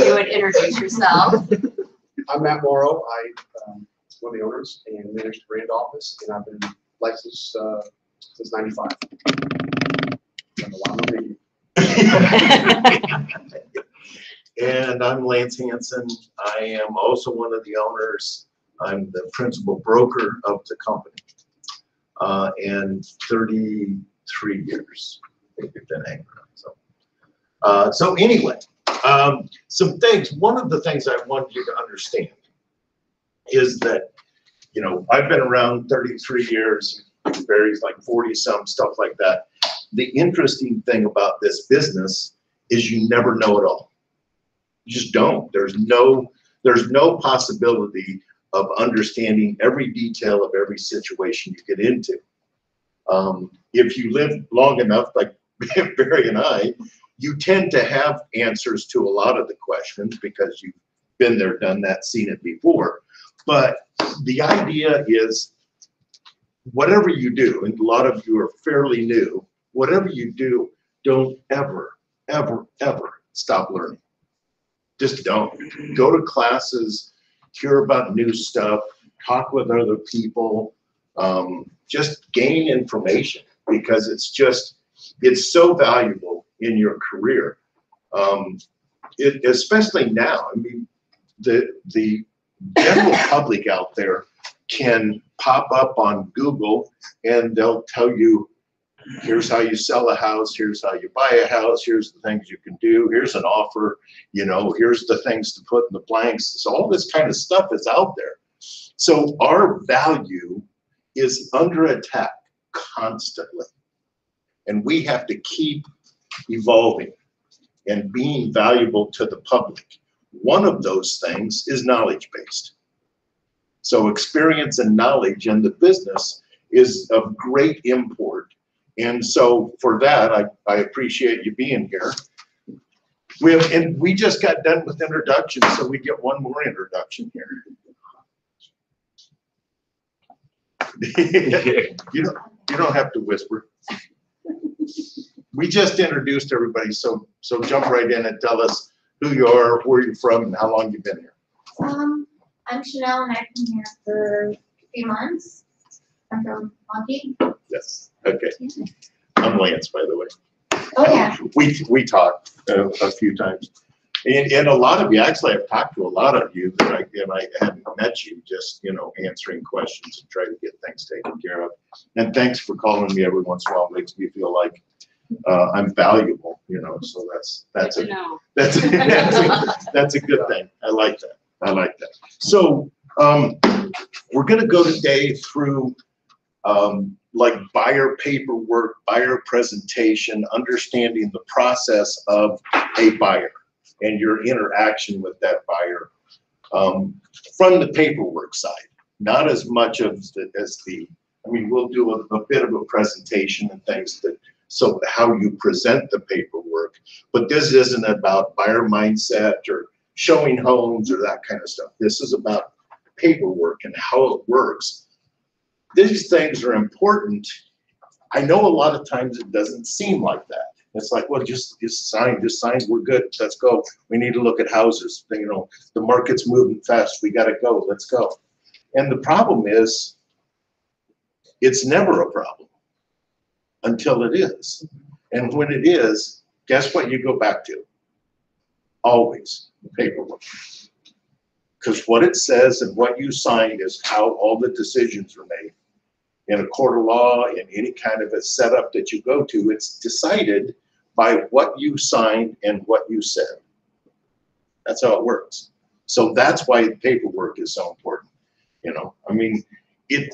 you would introduce yourself. I'm Mauro. I'm one of the owners and manage the brand office, and I've been licensed since '95. And I'm Lance Hanson. I am also one of the owners. I'm the principal broker of the company. And 33 years I think we've been hanging around. So anyway, some things. One of the things I want you to understand is that, you know, I've been around 33 years. It varies like 40 some, stuff like that. The interesting thing about this business is you never know it all. You just don't. There's no possibility of understanding every detail of every situation you get into. If you live long enough, like Barry and I, you tend to have answers to a lot of the questions because you've been there, done that, seen it before. But the idea is, whatever you do, and a lot of you are fairly new, whatever you do, don't ever, ever, ever stop learning. Just don't. Go to classes, hear about new stuff, talk with other people, just gain information, because it's so valuable in your career. Especially now, I mean, the general public out there can pop up on Google and they'll tell you, here's how you sell a house, here's how you buy a house, here's the things you can do, here's an offer, you know, here's the things to put in the blanks. So all this kind of stuff is out there. So our value is under attack constantly. And we have to keep evolving and being valuable to the public. One of those things is knowledge-based. So experience and knowledge in the business is of great import. And so for that, I appreciate you being here. We just got done with introductions, so we get one more introduction here. You don't have to whisper. We just introduced everybody, so jump right in and tell us who you are, where you're from, and how long you've been here. I'm Chanel, and I've been here for 3 months. I'm from Monkey. Yes. Okay. I'm Lance, by the way. Oh yeah. We talked a few times, and a lot of you. Actually, I've talked to a lot of you that I hadn't met you. Just, you know, answering questions and trying to get things taken care of. And thanks for calling me every once in a while. It makes me feel like I'm valuable. You know, so that's a good thing. I like that. I like that. So we're going to go today through like buyer paperwork, buyer presentation, understanding the process of a buyer and your interaction with that buyer from the paperwork side. Not as much as the I mean, we'll do a bit of a presentation and things so how you present the paperwork, but this isn't about buyer mindset or showing homes or that kind of stuff. This is about paperwork and how it works. These things are important. I know a lot of times it doesn't seem like that. It's like, well, just sign, we're good, let's go. We need to look at houses. You know, the market's moving fast, we gotta go, let's go. And the problem is, it's never a problem until it is. And when it is, guess what you go back to? Always paperwork. Because what it says and what you signed is how all the decisions are made. In a court of law, in any kind of a setup that you go to, it's decided by what you signed and what you said. That's how it works. So that's why paperwork is so important. You know, I mean,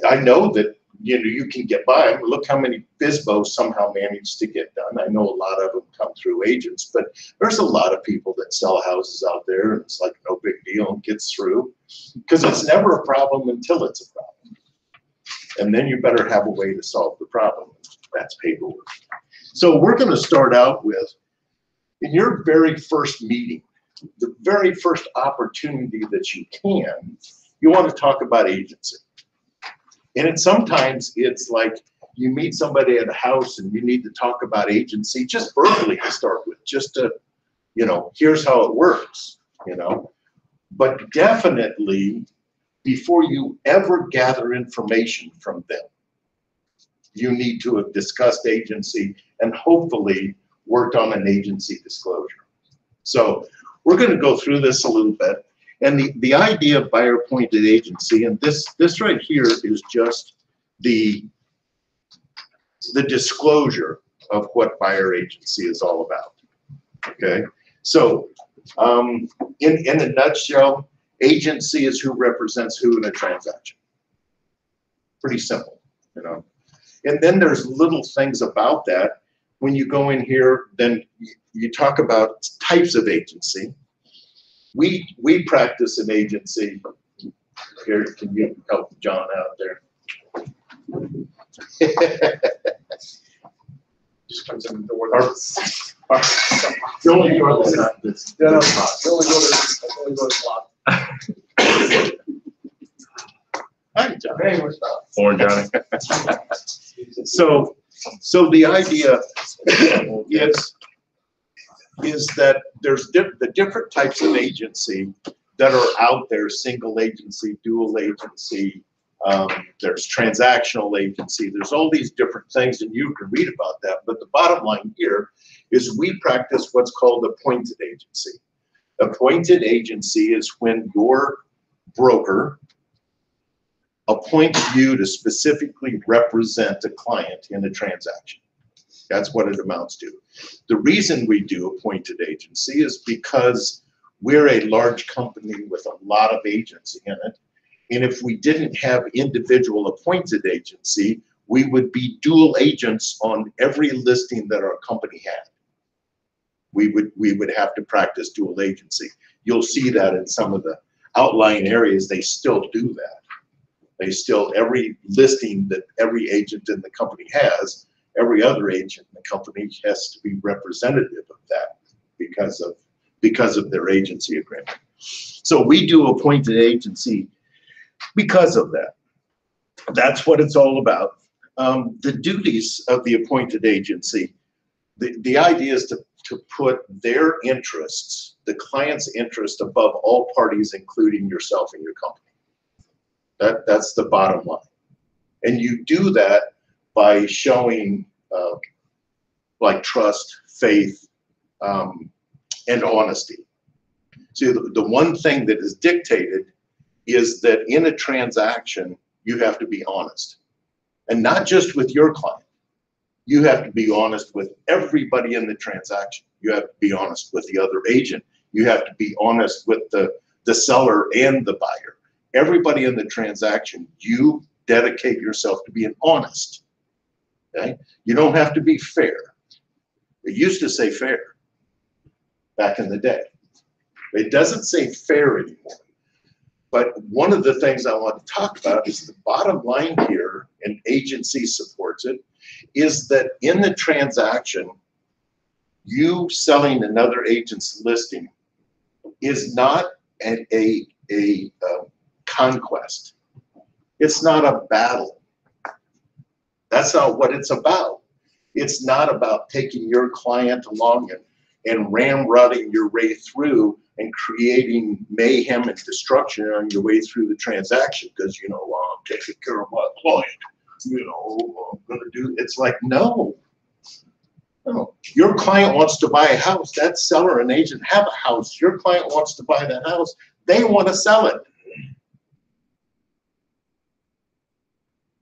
I know that, you know, you can get by. I mean, look how many FSBOs somehow managed to get done. I know a lot of them come through agents, but there's a lot of people that sell houses out there, and it's like no big deal and gets through, because it's never a problem until it's a problem. And then you better have a way to solve the problem. That's paperwork. So we're going to start out with, in your very first meeting, the very first opportunity that you can, you want to talk about agency. And sometimes it's like you meet somebody at a house and you need to talk about agency just verbally to start with, just to, you know, here's how it works. you know? But definitely, before you ever gather information from them, you need to have discussed agency and hopefully worked on an agency disclosure. So we're going to go through this a little bit. And the idea of buyer appointed agency, and this right here is just the disclosure of what buyer agency is all about. Okay, so in a nutshell, agency is who represents who in a transaction. Pretty simple, you know. And then there's little things about that. When you go in here, then you talk about types of agency. We practice an agency. Here, can you help John out there? Just comes in the door. The only door that's not this. Yeah, no, the only door is locked. Hi, John. Hey, what's up? Morning, Johnny. So the idea is that there's the different types of agency that are out there: single agency, dual agency. There's transactional agency. There's all these different things, and you can read about that. But the bottom line here is we practice what's called appointed agency. Appointed agency is when your broker appoints you to specifically represent a client in a transaction. That's what it amounts to. The reason we do appointed agency is because we're a large company with a lot of agency in it. And if we didn't have individual appointed agency, we would be dual agents on every listing that our company had. We would have to practice dual agency. You'll see that in some of the outlying areas, they still do that. They still, every listing that every agent in the company has, every other agent in the company has to be representative of that because of their agency agreement. So we do appointed agency because of that. That's what it's all about. The duties of the appointed agency, the idea is to put their interests, the client's interest, above all parties, including yourself and your company. That's the bottom line. And you do that by showing like trust, faith, and honesty. See, the one thing that is dictated is that in a transaction, you have to be honest. And not just with your client. You have to be honest with everybody in the transaction. You have to be honest with the other agent. You have to be honest with the seller and the buyer. Everybody in the transaction, you dedicate yourself to being honest. Okay? You don't have to be fair. It used to say fair back in the day. It doesn't say fair anymore. But one of the things I want to talk about is the bottom line here, and agency supports it, is that in the transaction, you selling another agent's listing is not a conquest. It's not a battle. That's not what it's about. It's not about taking your client along and ramrodding your way through and creating mayhem and destruction on your way through the transaction because, you know, well, I'm taking care of my client. You know, I'm going to do, it's like, no. No. Your client wants to buy a house. That seller and agent have a house. Your client wants to buy that house. They want to sell it.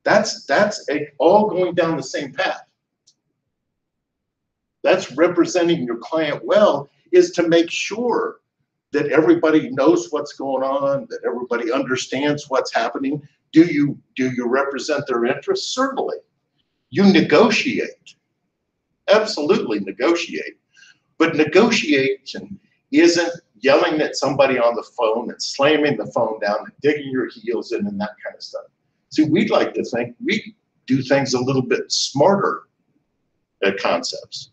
That's all going down the same path. That's representing your client well, is to make sure that everybody knows what's going on, that everybody understands what's happening. Do you represent their interests? Certainly. You negotiate. Absolutely negotiate. But negotiation isn't yelling at somebody on the phone and slamming the phone down and digging your heels in and that kind of stuff. See, we'd like to think we do things a little bit smarter at Concepts.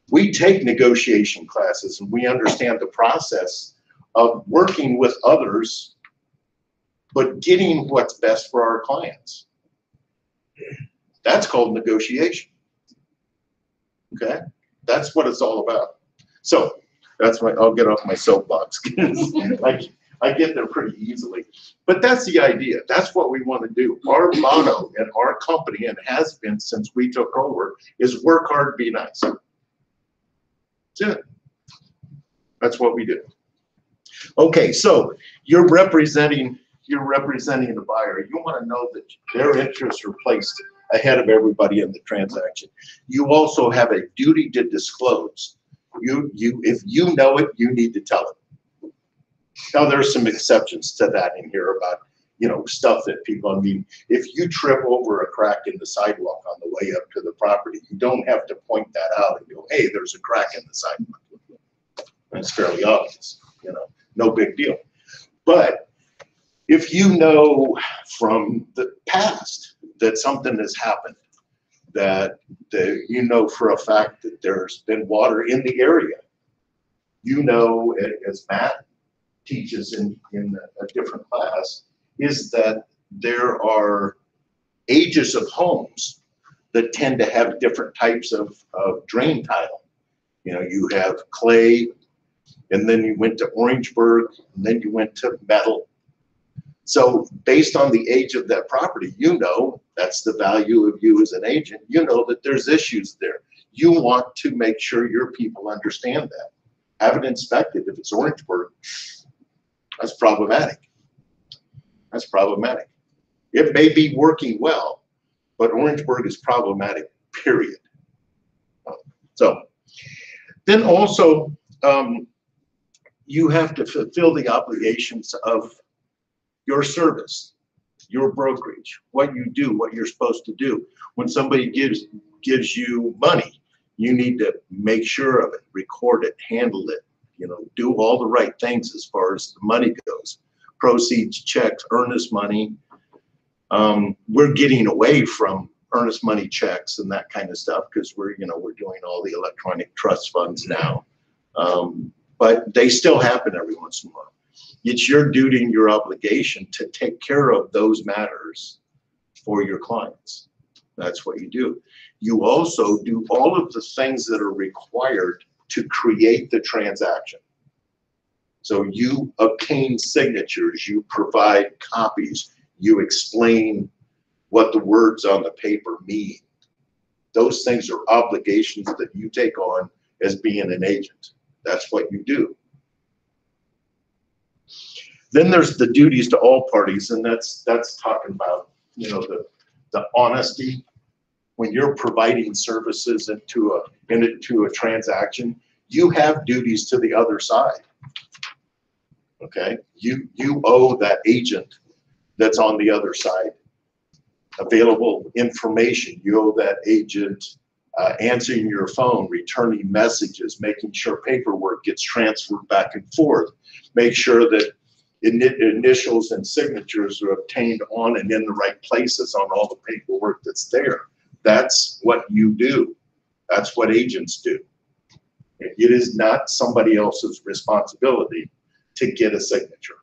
We take negotiation classes and we understand the process of working with others, but getting what's best for our clients. That's called negotiation. Okay? That's what it's all about. So I'll get off my soapbox. I get there pretty easily. But that's the idea. That's what we want to do. Our motto at our company, and has been since we took over, is work hard, be nice. That's it. That's what we do. Okay, so you're representing the buyer. You want to know that their interests are placed ahead of everybody in the transaction. You also have a duty to disclose. If you know it, you need to tell it. Now, there are some exceptions to that in here about, stuff that people, if you trip over a crack in the sidewalk on the way up to the property, you don't have to point that out and go, hey, there's a crack in the sidewalk. That's fairly obvious, no big deal. But if you know from the past that something has happened, that you know for a fact that there's been water in the area, as Matt teaches in a different class, is that there are ages of homes that tend to have different types of drain tile. You have clay, and then you went to Orangeburg, and then you went to metal. So based on the age of that property, that's the value of you as an agent. That there's issues there. You want to make sure your people understand that. Have it inspected. If it's Orangeburg, that's problematic. That's problematic. It may be working well, but Orangeburg is problematic, period. So then also, you have to fulfill the obligations of your service, your brokerage, what you do, what you're supposed to do. When somebody gives you money, you need to make sure of it, record it, handle it, do all the right things as far as the money goes. Proceeds, checks, earnest money. We're getting away from earnest money checks and that kind of stuff because we're doing all the electronic trust funds now. But they still happen every once in a while. It's your duty and your obligation to take care of those matters for your clients. That's what you do. You also do all of the things that are required to create the transaction. So you obtain signatures, you provide copies, you explain what the words on the paper mean. Those things are obligations that you take on as being an agent. That's what you do. Then there's the duties to all parties, and that's talking about the honesty. When you're providing services into a transaction, you have duties to the other side. Okay, you owe that agent that's on the other side available information. You owe that agent answering your phone, returning messages, making sure paperwork gets transferred back and forth. Make sure that initials and signatures are obtained on and in the right places on all the paperwork that's there. That's what you do. That's what agents do. It is not somebody else's responsibility to get a signature.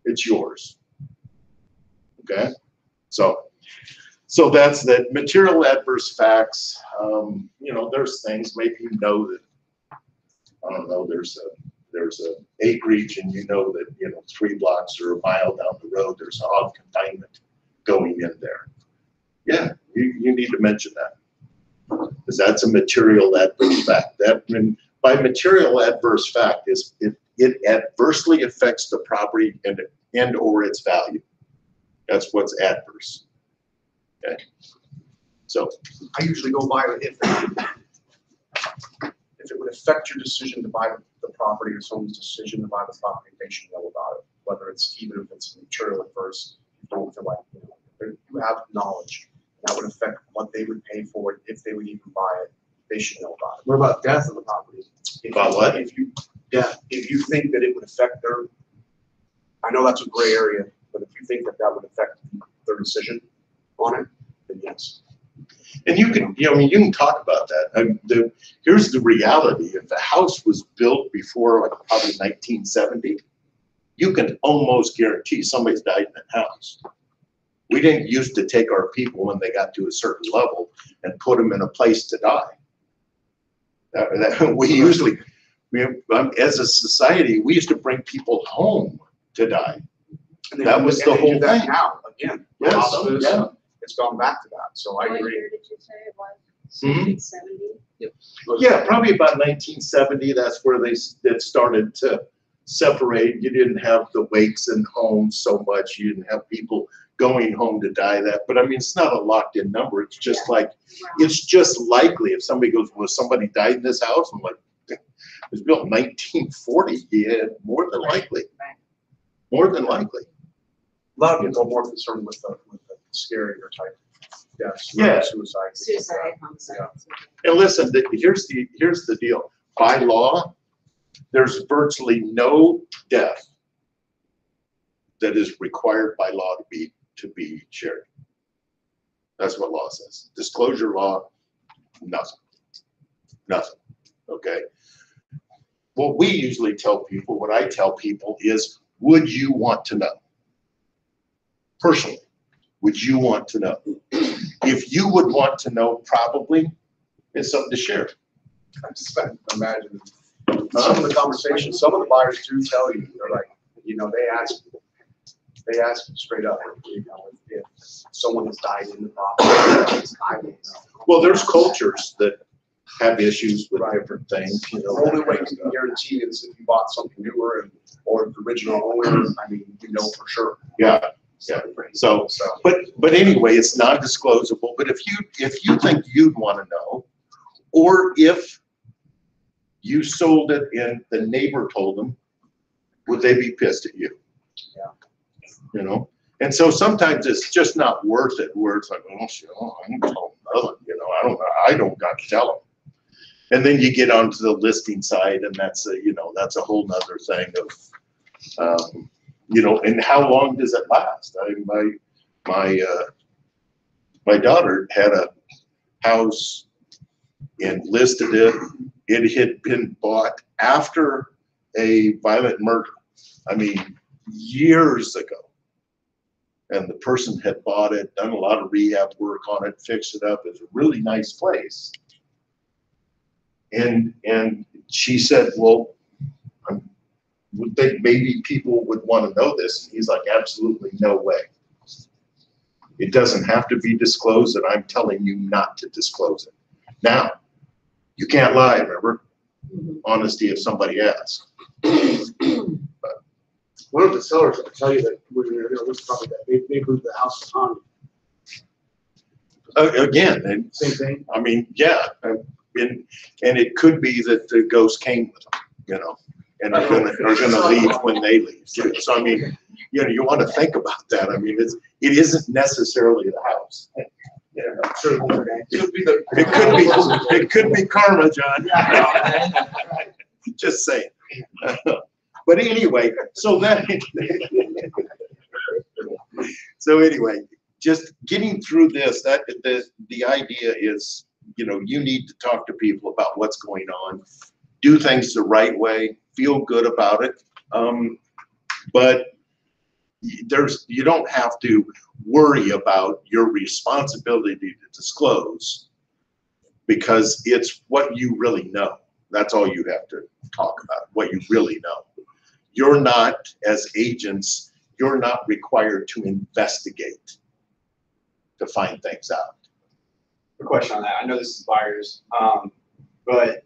It's yours. Okay? So that's that. Material adverse facts. There's things, maybe that, I don't know, there's a acreage and that 3 blocks or a mile down the road there's hog confinement going in there. Yeah, you need to mention that, because that's a material adverse fact. By material adverse fact is it adversely affects the property and or its value. That's what's adverse. Okay. So I usually go by if it would affect your decision to buy the property or someone's decision to buy the property, they should know about it. Whether it's even if it's material adverse, you don't feel like you have knowledge that would affect what they would pay for it if they would even buy it. They should know about it. What about death of the property? About what? If you think that it would affect their, I know that's a gray area, but if you think that would affect their decision on it, then yes. And you can, you can talk about that. Here's the reality: if the house was built before, probably 1970, you can almost guarantee somebody's died in that house. We didn't used to take our people when they got to a certain level and put them in a place to die. We as a society, we used to bring people home to die. And they That do- was and the they do whole that thing. Now, again, Yeah, hospice, yeah. it's gone back to that, so I What agree. year did you say it was? Mhm. 70? Yeah, probably about 1970, that's where it started to separate. You didn't have the wakes in homes so much. You didn't have people going home to die that. But I mean, it's not a locked in number. It's just like, it's just likely if somebody goes, well, somebody died in this house. I'm like, it was built in 1940. Yeah, more than likely. More than likely. A lot of people are more concerned with the scarier type deaths. Yeah. Suicide. Suicide, homicide. And listen, here's the deal. By law, there's virtually no death that is required by law to be shared. That's what law says. Disclosure law, nothing. Nothing. Okay. What we usually tell people, what I tell people is, would you want to know? Personally, would you want to know? If you would want to know, probably it's something to share. I just imagine some of the conversations, some of the buyers do tell you, they're like, they ask straight up, if someone has died in the property, I don't know. Well, there's cultures that have issues with different things. The only way you can guarantee is if you bought something newer or the original owner, I mean, you know for sure. Yeah, yeah. So, but anyway, it's non-disclosable. But if you think you'd want to know, or if you sold it and the neighbor told them, would they be pissed at you? Yeah. You know? And so sometimes it's just not worth it, where it's like, oh, shit, I can tell them nothing, I don't got to tell them. And then you get onto the listing side, and that's a whole nother thing of, and how long does it last? My daughter had a house and listed it. It had been bought after a violent murder. I mean, years ago. And the person had bought it, done a lot of rehab work on it, fixed it up. It's a really nice place. And she said, well, I would think maybe people would want to know this. And he's like, absolutely no way. It doesn't have to be disclosed, and I'm telling you not to disclose it. Now, you can't lie, remember? Honesty if somebody asks. One of the sellers will tell you that when you're going to list property, that they moved the house on. Again, and Same thing. I mean, yeah, and it could be that the ghost came with them, and are gonna leave when they leave too. So I mean, you want to think about that. I mean, it isn't necessarily the house. It could be karma, John. Just saying. But anyway, so anyway, just getting through this, the idea is, you need to talk to people about what's going on, do things the right way, feel good about it. But you don't have to worry about your responsibility to disclose, because it's what you really know. That's all you have to talk about, what you really know. You're not, as agents, you're not required to investigate to find things out. A question on that. I know this is buyers, but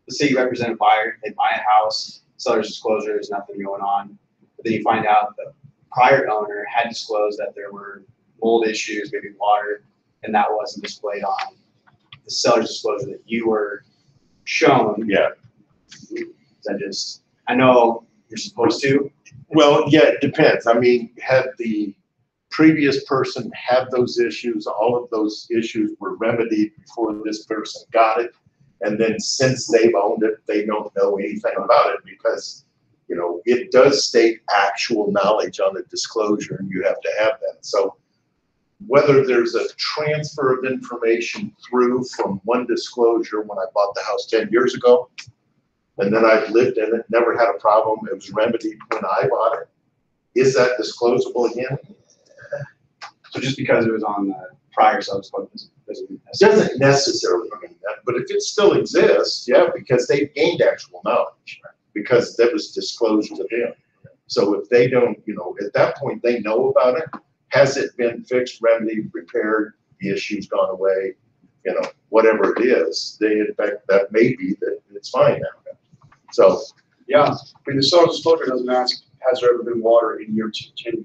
let's say you represent a buyer, they buy a house, seller's disclosure, there's nothing going on, but then you find out the prior owner had disclosed that there were mold issues, maybe water, and that wasn't displayed on the seller's disclosure that you were shown. Yeah. I know you're supposed to. Well, yeah, it depends. I mean, had the previous person had those issues, all of those issues were remedied before this person got it. And then since they've owned it, they don't know anything about it, because, it does state actual knowledge on the disclosure, and you have to have that. So whether there's a transfer of information through from one disclosure when I bought the house 10 years ago, and then I've lived in it, never had a problem, it was remedied when I bought it, is that disclosable again? So just because it was on the prior seller's disclosure Doesn't necessarily mean that, but if it still exists, yeah, because they've gained actual knowledge, because that was disclosed to them. So if they don't, at that point, they know about it. Has it been fixed, remedied, repaired, the issue's gone away, whatever it is, in fact, that may be that it's fine now. So, Yeah, I mean, the self-disclosure doesn't ask, has there ever been water in your tenure?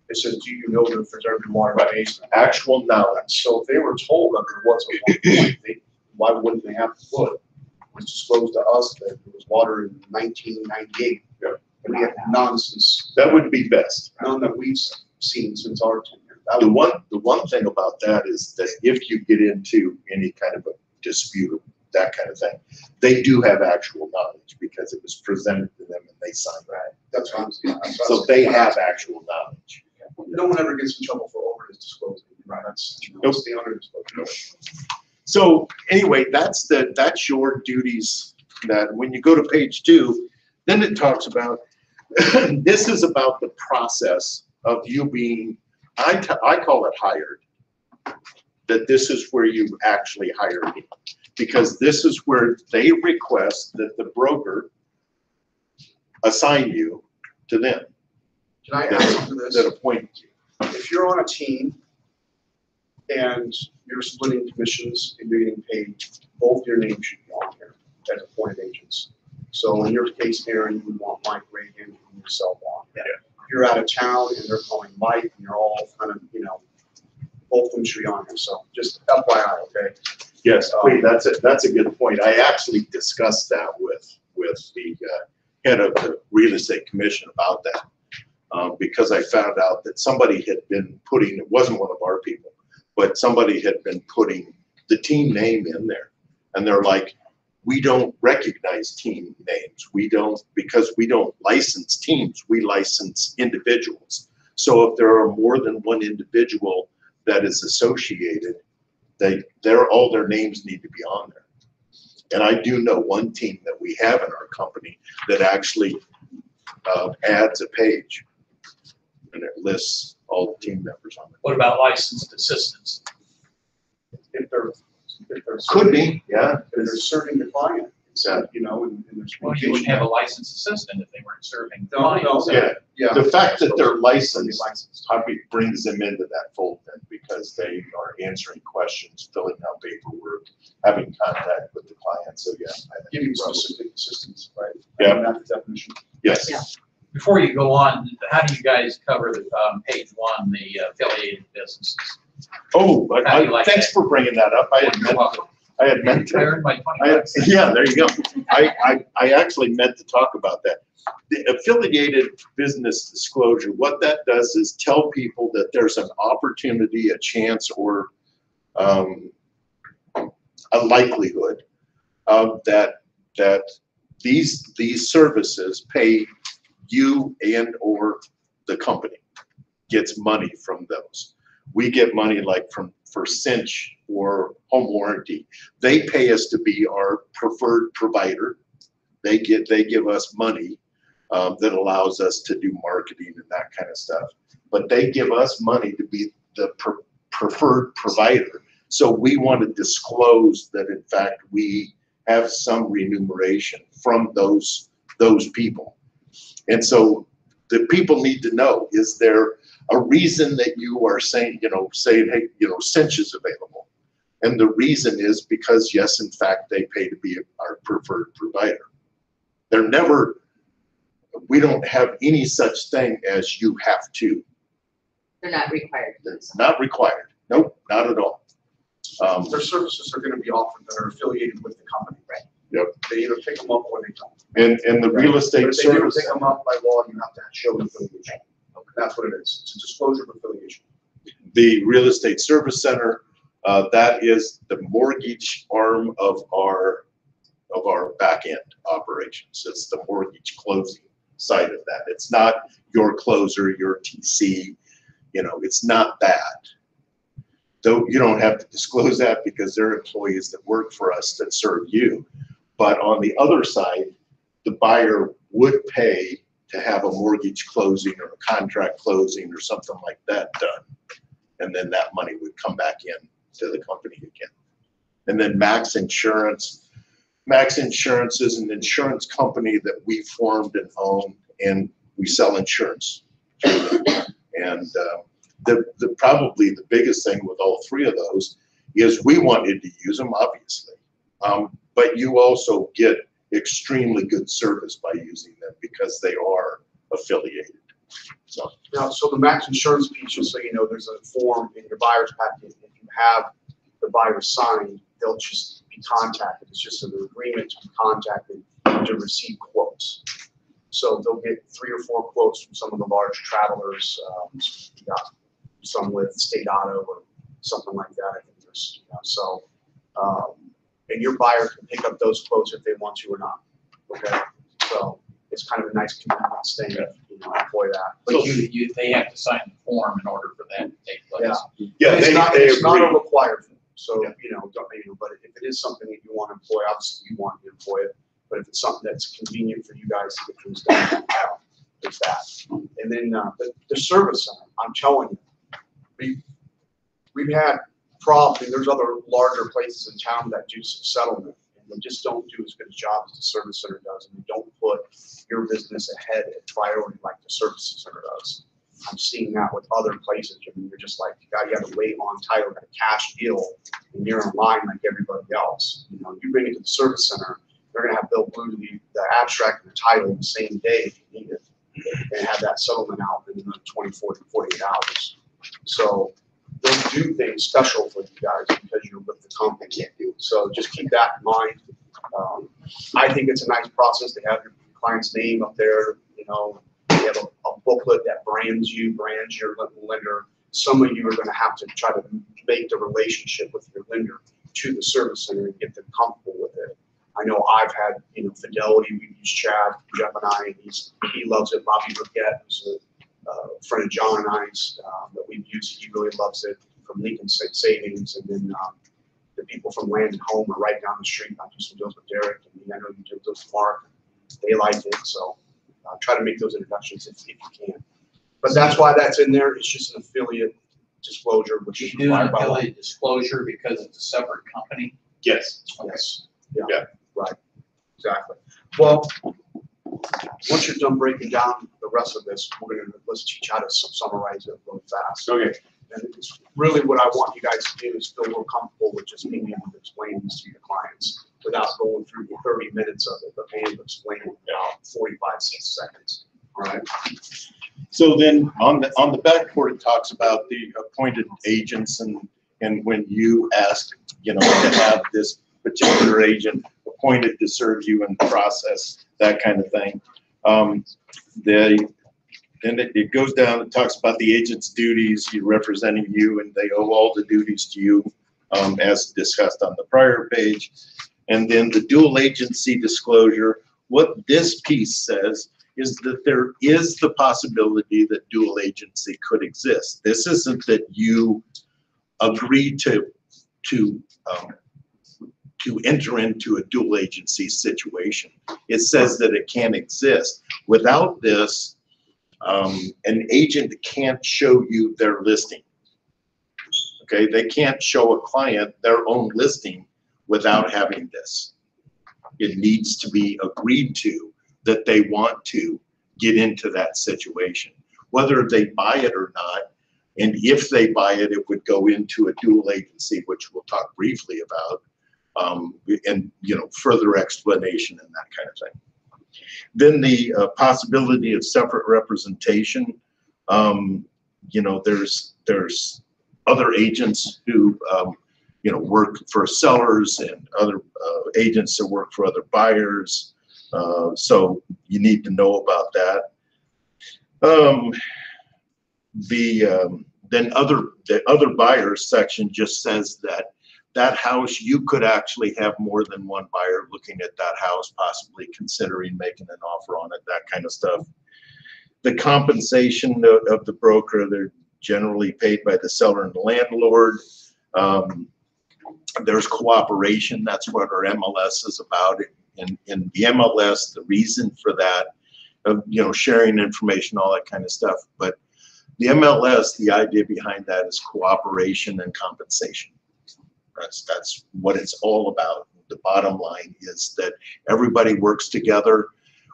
It says, do you know that there's ever been water in the basement? actual knowledge. So if they were told that there was at one point, why wouldn't they have to put? It was disclosed to us that there was water in 1998. Yeah. And we have nonsense, That would be best. none that we've seen since our tenure. The one thing about that is that if you get into any kind of a dispute or that kind of thing, they do have actual knowledge because it was presented to them and they signed it. That's what I'm saying. So they have actual knowledge. No one ever gets in trouble for over disclosing, right? That's the under disclosure. So anyway, that's your duties. That when you go to page 2, then it talks about this is about the process of you being, I call it hired. That this is where you actually hire me, because this is where they request that the broker assign you to them. Can I ask for this? That appoint you. If you're on a team and you're splitting commissions and you're getting paid, both your names should be on here as appointed agents. So in your case, Aaron, you would want Mike Reagan and yourself on. Yeah. If you're out of town and they're calling Mike and you're all kind of, both of them should be on here. So just FYI, okay? Yes, wait, that's a good point. I actually discussed that with the head of the real estate commission about that. Because I found out that somebody had been putting, it wasn't one of our people, but somebody had been putting the team name in there. And they're like, we don't recognize team names. Because we don't license teams, we license individuals. So if there are more than one individual that is associated, all their names need to be on there. And I do know one team that we have in our company that actually adds a page. And it lists all the team members on it. What about licensed assistants? If they're Could be, yeah. if they're serving the client, Yeah. and there's Well, you wouldn't have a licensed assistant if they weren't serving No, no, clients. Yeah. Yeah. The fact that they're Be licensed licensed. probably brings them into that fold then, because they are answering questions, filling out paperwork, having contact with the client. So yeah. I think Giving probably- specific assistance, right? Yeah. And that's the definition. Yes. Yeah. Before you go on, how do you guys cover the, page 1, the affiliated businesses? Oh, but How do you like thanks that? for bringing that up. I had You're meant welcome. to. I earned my 20 bucks. Yeah, there you go. I actually meant to talk about that. The affiliated business disclosure, what that does is tell people that there's an opportunity, a chance, or a likelihood that these services pay you and or the company gets money from those. We get money like for Cinch or home warranty. They pay us to be our preferred provider. They give us money that allows us to do marketing and that kind of stuff. But they give us money to be the preferred provider. So we want to disclose that in fact we have some remuneration from those people. And so the people need to know, is there a reason that you are saying, hey, Cinch is available? And the reason is because, yes, in fact, they pay to be our preferred provider. We don't have any such thing as you have to. They're not required to do It's so. not required. Nope, not at all. Their services are gonna be offered that are affiliated with the company. Right. Yep. They either pick them up or they don't. And the real But estate if they do service. pick them up by law, you have to show an affiliation. That's what it is. It's a disclosure of affiliation. The real estate service center, that is the mortgage arm of our back end operations. It's the mortgage closing side of that. It's not your closer, your TC, it's not that. Though you don't have to disclose that because they're employees that work for us that serve you. But on the other side, the buyer would pay to have a mortgage closing or a contract closing or something like that done. And then that money would come back in to the company again. And then Max Insurance. Max Insurance is an insurance company that we formed and own, and we sell insurance through them. And the probably the biggest thing with all three of those is we wanted to use them, obviously. But you also get extremely good service by using them because they are affiliated. So Now, so the max insurance piece, just so you know, there's a form in your buyer's packet. If you have the buyer signed, they'll just be contacted. It's just an agreement to be contacted to receive quotes. So they'll get 3 or 4 quotes from some of the large travelers. You got some with State Auto or something like that. I think there's, so, and your buyer can pick up those quotes if they want to or not. Okay, so it's kind of a nice convenience thing if employ that. But they have to sign the form in order for that to take place. yeah, It's not they a agree. required form. So Yeah. but if it is something that you want to employ, obviously you want to employ it. But if it's something that's convenient for you guys to get things done, there's that. And then the service center, I'm telling you, we've had problems. There's other larger places in town that do some settlement, and they just don't do as good a job as the service center does, and they don't put your business ahead of priority like the service center does. I'm seeing that with other places. I mean, you're just like, you have to wait on title, got a cash deal, and you're in line like everybody else. You bring it to the service center, they're gonna have Bill Blue the abstract and the title the same day if you need it, and have that settlement out in 24 to 48 hours. So they do things special for you guys because you're with the company. So just keep that in mind. I think it's a nice process. They have your client's name up there. They have a booklet that brands your lender. Some of you are going to have to try to make the relationship with your lender to the service center and get them comfortable with it. I know I've had, Fidelity. We use Chad, Gemini, and he loves it. Bobby Burkett, who's a friend of John and I's that we've used. He really loves it. From Lincoln Savings, and then the people from Land and Home are right down the street. I do some deals with Derek, and I know you do deals with Mark. They like it, so try to make those introductions if you can. But that's why that's in there. It's just an affiliate disclosure, which is You do an required by law. affiliate disclosure because it's a separate company. Yes. Yes. Yeah. Right. Exactly. Well, once you're done breaking down the rest of this, let's teach how to summarize it really fast. Okay. And it's really what I want you guys to do is feel real comfortable with just being able to explain this to your clients without going through the 30 minutes of it, but being able to explain it in about 45 seconds. All right. So then on the back port, it talks about the appointed agents and when you ask, to have this particular agent appointed to serve you in the process, that kind of thing. Then it goes down and talks about the agent's duties, representing you, and they owe all the duties to you, as discussed on the prior page. And then the dual agency disclosure, what this piece says is that there is the possibility that dual agency could exist. This isn't that you agree to enter into a dual agency situation. It says that it can exist. Without this, an agent can't show you their listing. Okay, they can't show a client their own listing without having this. It needs to be agreed to that they want to get into that situation, whether they buy it or not. And if they buy it, it would go into a dual agency, which we'll talk briefly about, and further explanation and that kind of thing. Then the possibility of separate representation. There's other agents who work for sellers and other agents that work for other buyers. So you need to know about that. The other buyers section just says that house, you could actually have more than one buyer looking at that house, possibly considering making an offer on it, that kind of stuff. The compensation of the broker, they're generally paid by the seller and the landlord. There's cooperation. That's what our MLS is about. In the MLS, the reason for that, sharing information, all that kind of stuff. But the MLS, the idea behind that is cooperation and compensation. That's what it's all about. The bottom line is that everybody works together.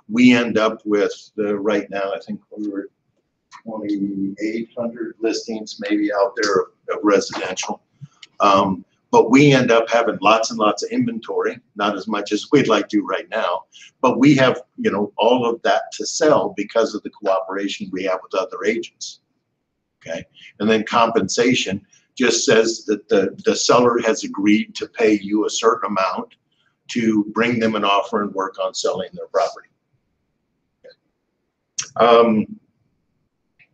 We end up with right now, I think we were 2,800 listings maybe out there of residential. But we end up having lots and lots of inventory, not as much as we'd like to right now, but we have, you know, all of that to sell because of the cooperation we have with other agents. Okay. And then compensation just says that the seller has agreed to pay you a certain amount to bring them an offer and work on selling their property. Okay.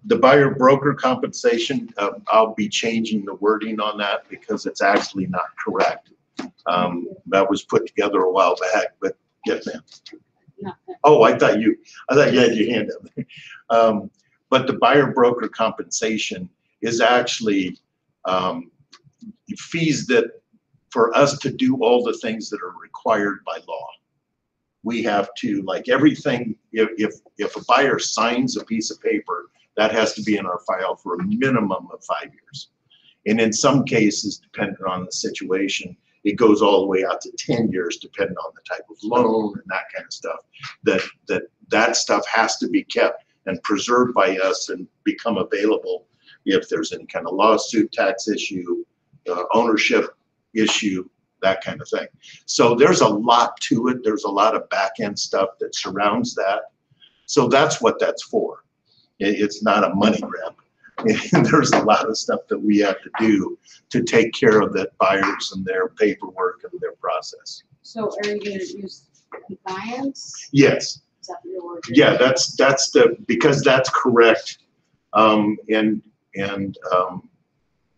The buyer broker compensation, I'll be changing the wording on that because it's actually not correct. That was put together a while back, but yes, ma'am. Oh, I thought you had your hand up. But the buyer broker compensation is actually fees that for us to do all the things that are required by law. We have to, like everything, if a buyer signs a piece of paper, that has to be in our file for a minimum of 5 years. And in some cases, depending on the situation, it goes all the way out to 10 years, depending on the type of loan and that kind of stuff. That stuff has to be kept and preserved by us and become available if there's any kind of lawsuit, tax issue, ownership issue, that kind of thing. So there's a lot to it. There's a lot of back-end stuff that surrounds that. So that's what that's for. It's not a money grab. There's a lot of stuff that we have to do to take care of the buyers and their paperwork and their process. So are you going to use compliance? Yes. Is that your word? Yeah, that's because that's correct.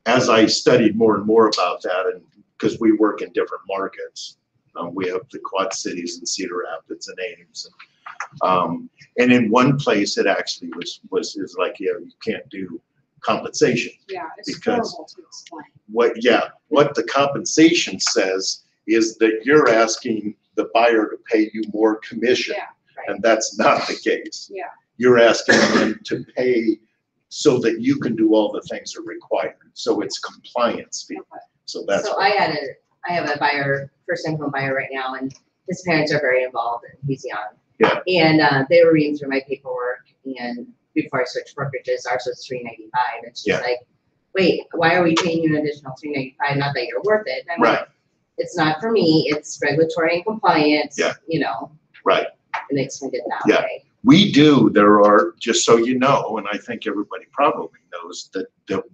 As I studied more and more about that, and because we work in different markets, we have the Quad Cities and Cedar Rapids and Ames, and in one place it actually was like, yeah, you can't do compensation. Yeah, it's because horrible to explain. What the compensation says is that you're asking the buyer to pay you more commission. Yeah, right. And that's not the case. Yeah. You're asking them to pay so that you can do all the things that are required. So it's compliance fee. Okay. So that's So I have a buyer, first time home buyer right now, and his parents are very involved and he's young. Yeah. And they were reading through my paperwork, and before I switched brokerages, ours was $395, and she's Yeah. like, wait, why are we paying you an additional $395? Not that you're worth it. And I'm like, right. it's not for me, it's regulatory and compliance, Yeah. you know. Right. And they explained it that Yeah. way. We do, there are, just so you know, and I think everybody probably knows that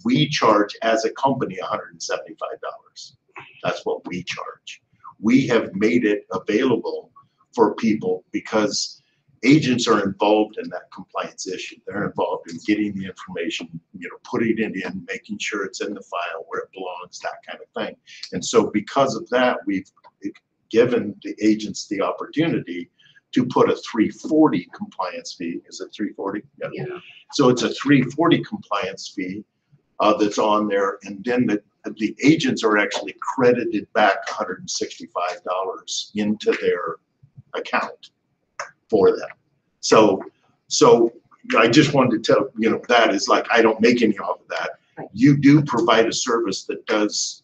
we charge as a company $175. That's what we charge. We have made it available for people because agents are involved in that compliance issue. They're involved in getting the information, you know, putting it in, making sure it's in the file where it belongs, that kind of thing. And so because of that, we've given the agents the opportunity to put a 340 compliance fee. Is it 340? Yeah. So it's a 340 compliance fee that's on there, and then the agents are actually credited back $165 into their account for that. So I just wanted to tell, you know, that is like, I don't make any off of that. Right. You do provide a service that does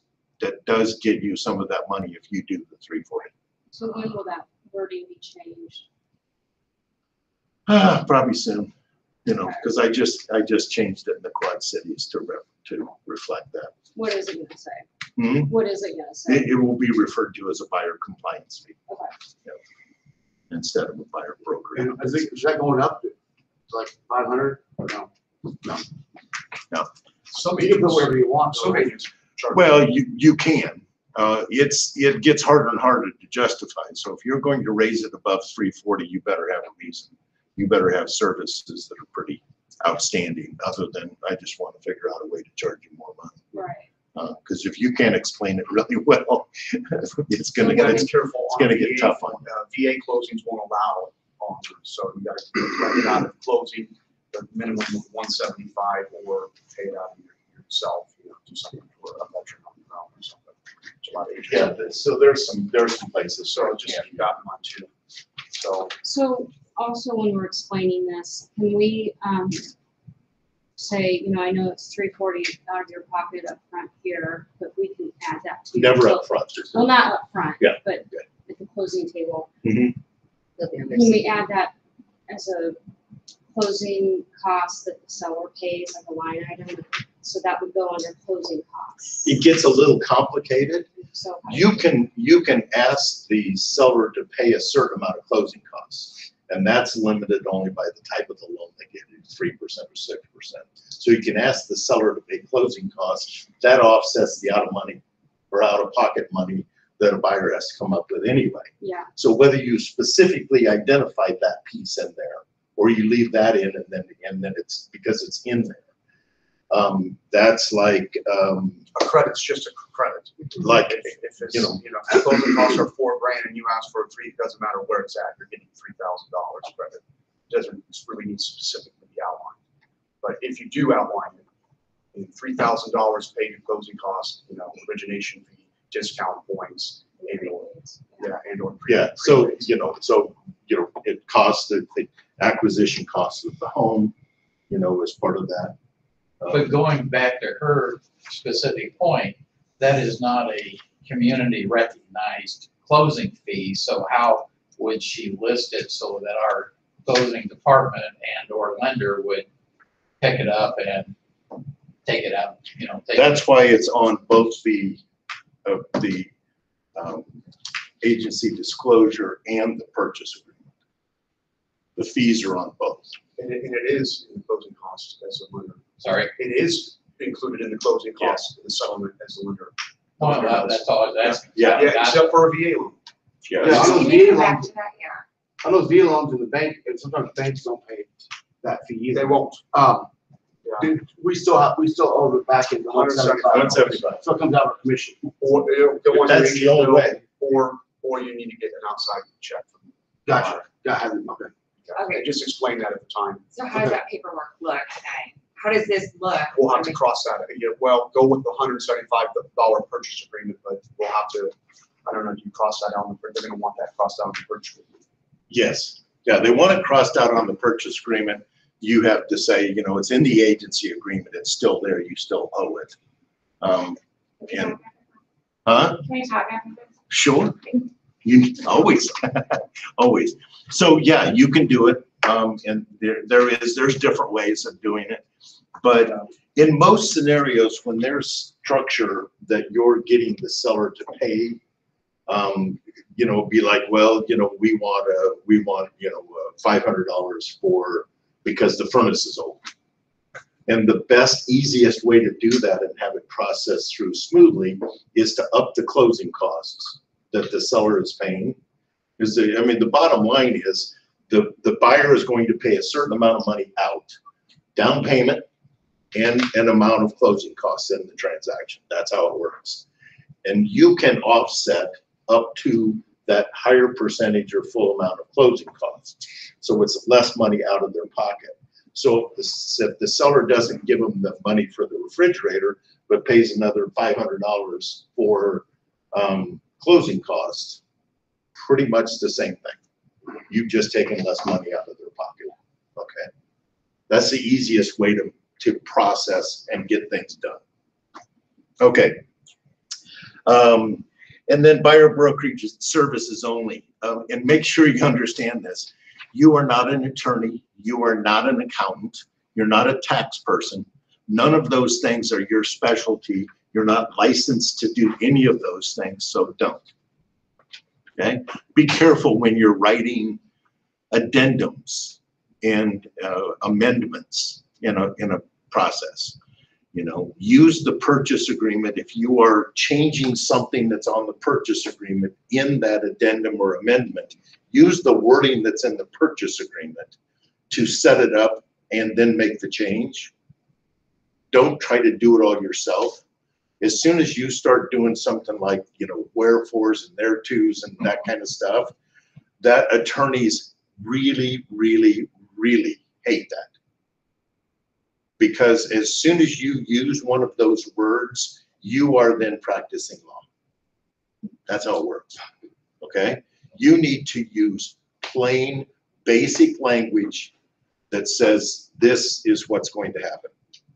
get you some of that money if you do the 340. So when will that wording be changed? Probably soon, you know, because I just changed it in the Quad Cities to reflect that. What is it going to say? Hmm? What is it going to say? It will be referred to as a buyer compliance fee. Okay. Instead of a buyer broker. And I think, is that going up to like 500 or no? No. Some, you can put whatever you want. Some agents charge. Well, you can. It gets harder and harder to justify. So if you're going to raise it above 340, you better have a reason. You better have services that are pretty outstanding, other than I just want to figure out a way to charge you more money. Right. Because if you can't explain it really well, it's You gonna gotta get be careful. it's on gonna get VA tough on VA closings won't allow it on, so you gotta get out of closing, the minimum of 175 or pay it out of yourself, you know, do something for a veteran on the ground or something. There's a lot of agents. So there's some places. So just keep that in mind too. So So also when we're explaining this, can we, say, you know, I know it's $340 out of your pocket up front here, but we can add that to. Never up front. Well, not up front. Yeah. But at the closing table. Mhm. They'll be Can we understanding. add that as a closing cost that the seller pays, like a line item? So that would go under closing costs. It gets a little complicated. So You can ask the seller to pay a certain amount of closing costs, and that's limited only by the type of the loan they get, 3% or 6%. So you can ask the seller to pay closing costs. That offsets the out of money or out of pocket money that a buyer has to come up with anyway. Yeah, So whether you specifically identified that piece in there, or you leave that in and then it's because it's in there. That's like, A credit's just a credit. Like, If it's, you know. closing costs are $4,000 and you ask for $3,000, it doesn't matter where it's at, you're getting $3,000 credit. Doesn't really need to specifically be outlined. But if you do outline it, in $3,000 paid in closing costs, origination fee, discount points, and or. yeah, so, it costs the acquisition costs of the home, as part of that. But going back to her specific point, that is not a community recognized closing fee, so how would she list it so that our closing department and or lender would pick it up and take it out, That's why it's on both the agency disclosure and the purchase agreement. The fees are on both. And it is in the closing costs as a lender. Sorry. It is included in the closing costs of the settlement as a lender. Well, that's all I was asking. Yeah. Yeah, except for a VA loan. Yeah, Yes. I know Can you VA come back loans, to that? Yeah. I know VA loans in the bank, and sometimes banks don't pay that fee either. They won't. Yeah. We still owe it back in the $175. 175. So it comes out of our commission. Or the one That's that the only you way. Or you need to get an outside check from. Gotcha. Okay. Okay. Just explain that at the time. So how does that paperwork look? Okay. How does this look? We'll have to cross that. Well, go with the $175 purchase agreement, but we'll have to, I don't know, do you cross that out? They're gonna want that crossed out on the purchase agreement. Yes, yeah, they want it crossed out on the purchase agreement. You have to say, it's in the agency agreement, it's still there, you still owe it. And, huh? Can we talk after this? Sure. You always, always. So yeah, you can do it. And there's different ways of doing it. But in most scenarios, when there's structure that you're getting the seller to pay, be like, well, we want $500 because the furnace is old. And the best, easiest way to do that and have it processed through smoothly is to up the closing costs that the seller is paying. Because the bottom line is the buyer is going to pay a certain amount of money out, down payment, and an amount of closing costs in the transaction. That's how it works. And you can offset up to that higher percentage or full amount of closing costs. So it's less money out of their pocket. So if the seller doesn't give them the money for the refrigerator, but pays another $500 for closing costs, pretty much the same thing. You've just taken less money out of their pocket, okay? That's the easiest way to process and get things done. Okay. And then buyer brokerage services only. And make sure you understand this. You are not an attorney. You are not an accountant. You're not a tax person. None of those things are your specialty. You're not licensed to do any of those things, so don't. Okay? Be careful when you're writing addendums and amendments in a process. Use the purchase agreement. If you are changing something that's on the purchase agreement in that addendum or amendment, use the wording that's in the purchase agreement to set it up and then make the change. Don't try to do it all yourself. As soon as you start doing something like, wherefores and theretos and that kind of stuff, that attorneys really, really, really hate that. Because as soon as you use one of those words, you are then practicing law. That's how it works, okay? You need to use plain, basic language that says this is what's going to happen.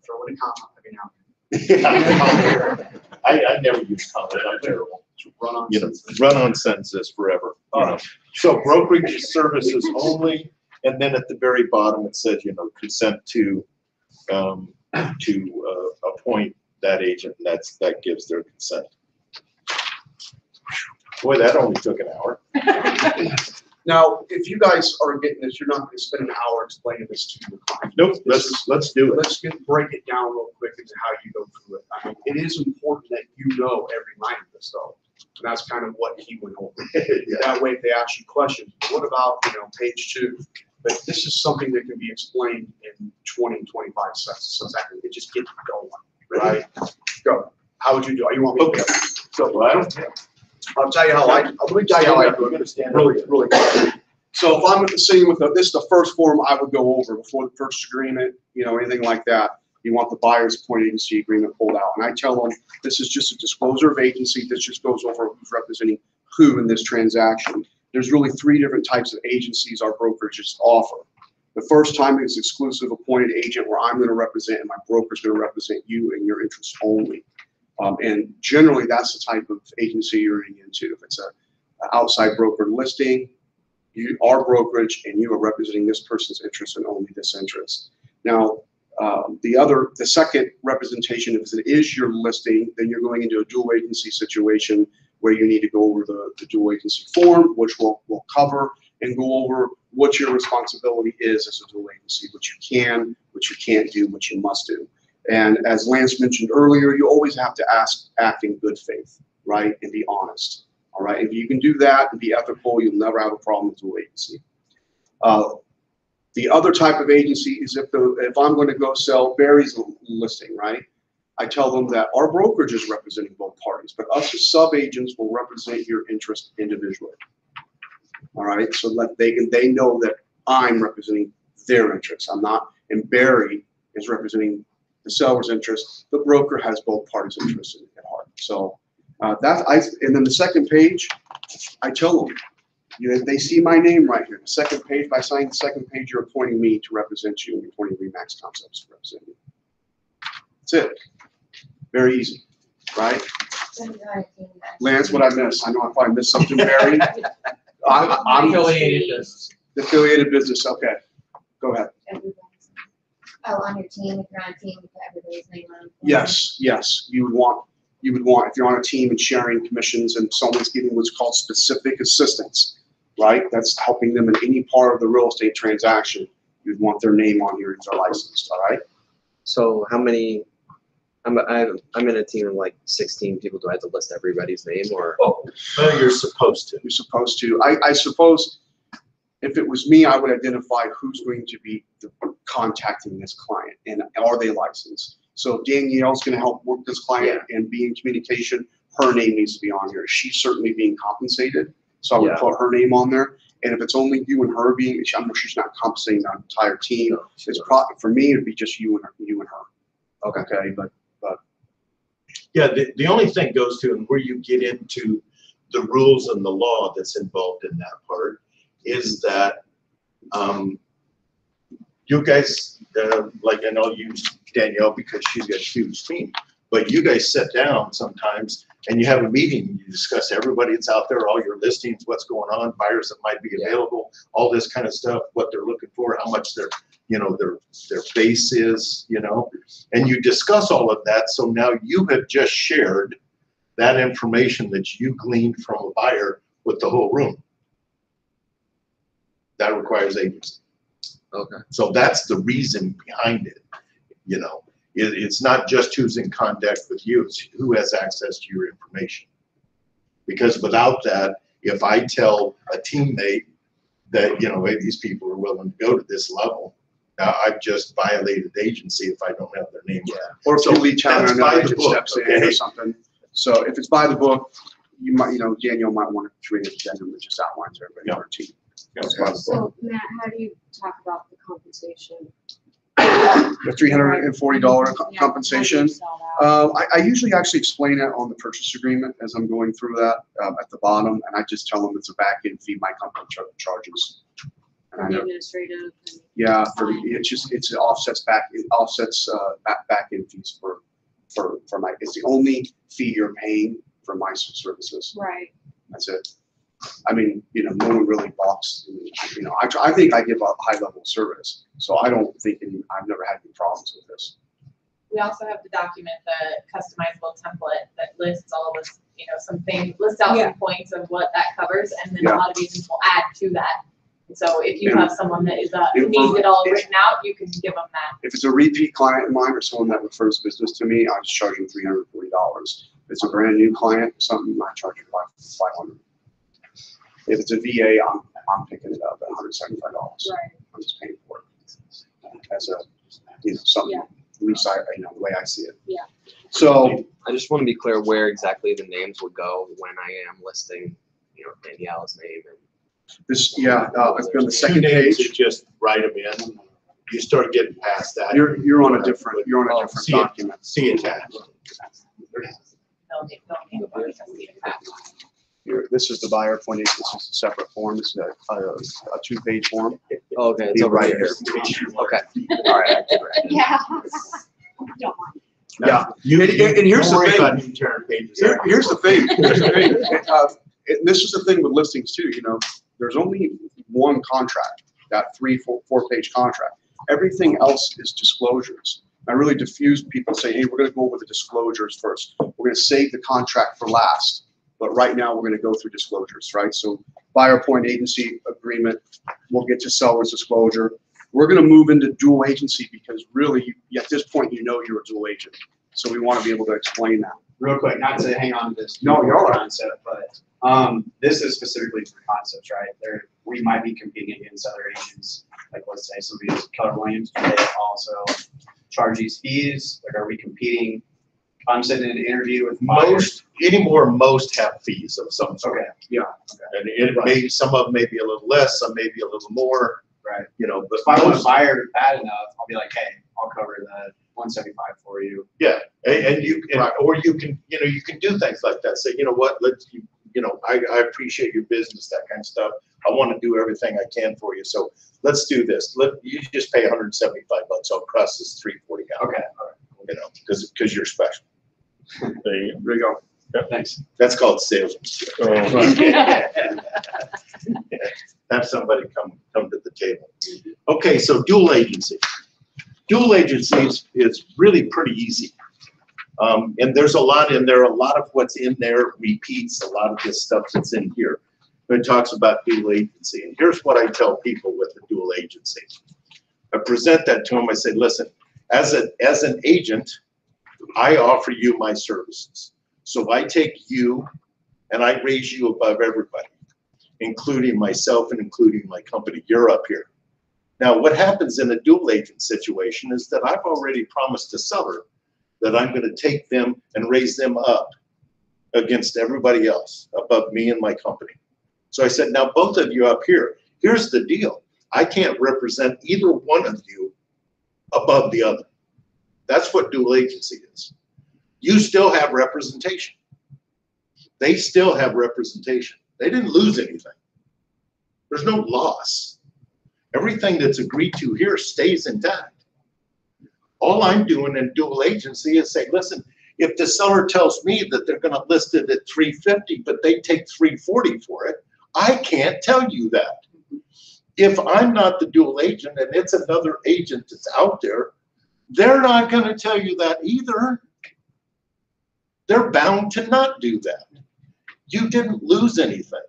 throw in a comma every now and then. I never use comment, I'm terrible. Run on. You know, run on sentences forever, you know. So brokerage services only, and then at the very bottom, it says, you know, consent to appoint that agent, and that gives their consent. Boy, that only took an hour. Now, if you guys are getting this, you're not gonna spend an hour explaining this to your client. Nope, let's do it. Let's break it down real quick into how you go through it. I mean, it is important that you know every line of this though. And that's kind of what he went over. That way, if they ask you questions, what about, you know, page 2? But this is something that can be explained in 20, 25 seconds. So exactly, it just gets going, right? Go. How would you do it? You want me to? Okay. So I don't. I'll tell you how let me tell you how I do it. Really quick. So if I'm sitting with this is the first form I would go over before the purchase agreement, you know, anything like that. You want the buyer's appointed agency agreement pulled out. And I tell them, this is just a disclosure of agency. This just goes over who's representing who in this transaction. There's really 3 different types of agencies our brokerages offer. The first time is exclusive appointed agent where I'm going to represent and my broker's going to represent you and your interests only. And generally that's the type of agency you're getting into. If it's an outside broker listing, our brokerage and you are representing this person's interest and only this interest. Now, the second representation, if it is your listing, then you're going into a dual agency situation where you need to go over the dual agency form, which we'll cover, and go over what your responsibility is as a dual agency, what you can, what you can't do, what you must do. And as Lance mentioned earlier, you always have to act in good faith, right, and be honest. All right, if you can do that and be ethical, you'll never have a problem with dual agency. The other type of agency is if I'm going to go sell Barry's listing, right? I tell them that our brokerage is representing both parties, but us as sub-agents will represent your interest individually. All right, so they know that I'm representing their interests. I'm not, and Barry is representing the seller's interest. The broker has both parties' interests at heart. So and then the second page, I tell them, they see my name right here. The second page, by signing the second page, you're appointing me to represent you, and you're appointing Remax Concepts to represent you. That's it. Very easy, right? Lance, what I missed? I know I probably missed something, Barry. I'm Affiliated business. affiliated business. Okay, go ahead. Oh, on your team, if you're on a team, you put everybody's name on it. Yes, you would want if you're on a team and sharing commissions and someone's giving what's called specific assistance, right? That's helping them in any part of the real estate transaction. You'd want their name on here if they're licensed, all right? So how many? I'm in a team of like 16 people. Do I have to list everybody's name or? Well, you're supposed to. You're supposed to. I suppose if it was me, I would identify who's going to be contacting this client and are they licensed. So if Danielle's going to help work this client and be in communication, her name needs to be on here. She's certainly being compensated, so I would put her name on there. And if it's only you and her being, I'm sure she's not compensating the entire team. No, it's probably for me, it'd be just you and her. Okay, but yeah, the only thing goes to, and where you get into the rules and the law that's involved in that part, is that you guys, like, and I'll use Danielle because she's got a huge team, but you guys sit down sometimes and you have a meeting and you discuss everybody that's out there, all your listings, what's going on, buyers that might be available, all this kind of stuff, what they're looking for, how much their base is, and you discuss all of that. So now you have just shared that information that you gleaned from a buyer with the whole room. That requires agency. Okay. So that's the reason behind it. It's not just who's in contact with you, it's who has access to your information. Because without that, if I tell a teammate that, hey, these people are willing to go to this level, now I've just violated agency if I don't have their name. Yeah. Or if so you lead town and another agent steps in okay, or something. So if it's by the book, you might, Danielle might want to create an addendum that just outlines everybody on our team. Okay. So Matt, how do you talk about the compensation? The $340 Yeah, compensation. how do you sell that? I usually actually explain it on the purchase agreement as I'm going through that at the bottom, and I just tell them it's a back-end fee my company charges. And I the know, administrative. And, yeah, it offsets back end fees for my, it's the only fee you're paying for my services. right. That's it. I mean, no one really balks. I think I give a high level of service, so I don't think I've never had any problems with this. We also have to document the customizable template that lists all of this, some things, lists out some points of what that covers, and then a lot of agents will add to that. And so if you have someone that is, needs it all written out, you can give them that. If it's a repeat client of mine or someone that refers business to me, I just charge them $340. If it's a brand new client or something, I charge them $500. If it's a VA, I'm picking it up at $175. Right. I'm just paying for it as something. Yeah. At least the way I see it. Yeah. So I just want to be clear where exactly the names would go when I am listing, Danielle's name and. this, on the second names, page. you just write them in. You start getting past that. You're on a different See document. See attached. This is the buyer point. This is a separate form. This is a 2-page form. Oh, okay, it's Be over right here. here. Okay. All right. Yeah. Don't mind. Yeah. And here's the thing. Here's the thing. And this is the thing with listings too. There's only one contract, that 4-page contract. Everything else is disclosures. I really diffuse people say, hey, we're going to go over the disclosures first. We're going to save the contract for last. But right now we're going to go through disclosures, right? So buyer point agency agreement, we'll get to seller's disclosure. We're going to move into dual agency because really at this point, you're a dual agent. So we want to be able to explain that. Real quick, not to hang on to this. No, you're all right. Concept, but this is specifically for concepts, right? We might be competing against other agents. Like let's say somebody is Keller Williams, do they also charge these fees? Like, are we competing? If I'm sitting in an interview with Most have fees of some sort. Okay. Yeah. And it may, some of them may be a little less, some may be a little more. Right. But If I want a most, buyer bad enough, I'll be like, hey, I'll cover the 175 for you. yeah, and you or you can you can do things like that. Say, what, I appreciate your business, that kind of stuff. I want to do everything I can for you. So let's do this. You just pay $175. I'll cross this $340 out. Okay. All right. Because you're special. There you go. Thanks. That's called sales. Have somebody come to the table. Okay, so dual agency. Dual agencies is really pretty easy. And there's a lot in there. A lot of what's in there repeats a lot of this stuff that's in here. It talks about dual agency. And here's what I tell people with the dual agency. I present that to them. I say, listen, as an agent, I offer you my services. So I take you and I raise you above everybody, including myself and including my company. You're up here. Now, what happens in a dual agent situation is that I've already promised the seller that I'm going to take them and raise them up against everybody else above me and my company. So I said, now both of you up here, here's the deal. I can't represent either one of you above the other. That's what dual agency is. You still have representation. They still have representation. They didn't lose anything. There's no loss. Everything that's agreed to here stays intact. All I'm doing in dual agency is say, listen, if the seller tells me that they're going to list it at $350, but they take $340 for it, I can't tell you that. If I'm not the dual agent and it's another agent that's out there, they're not going to tell you that either. They're bound to not do that. You didn't lose anything.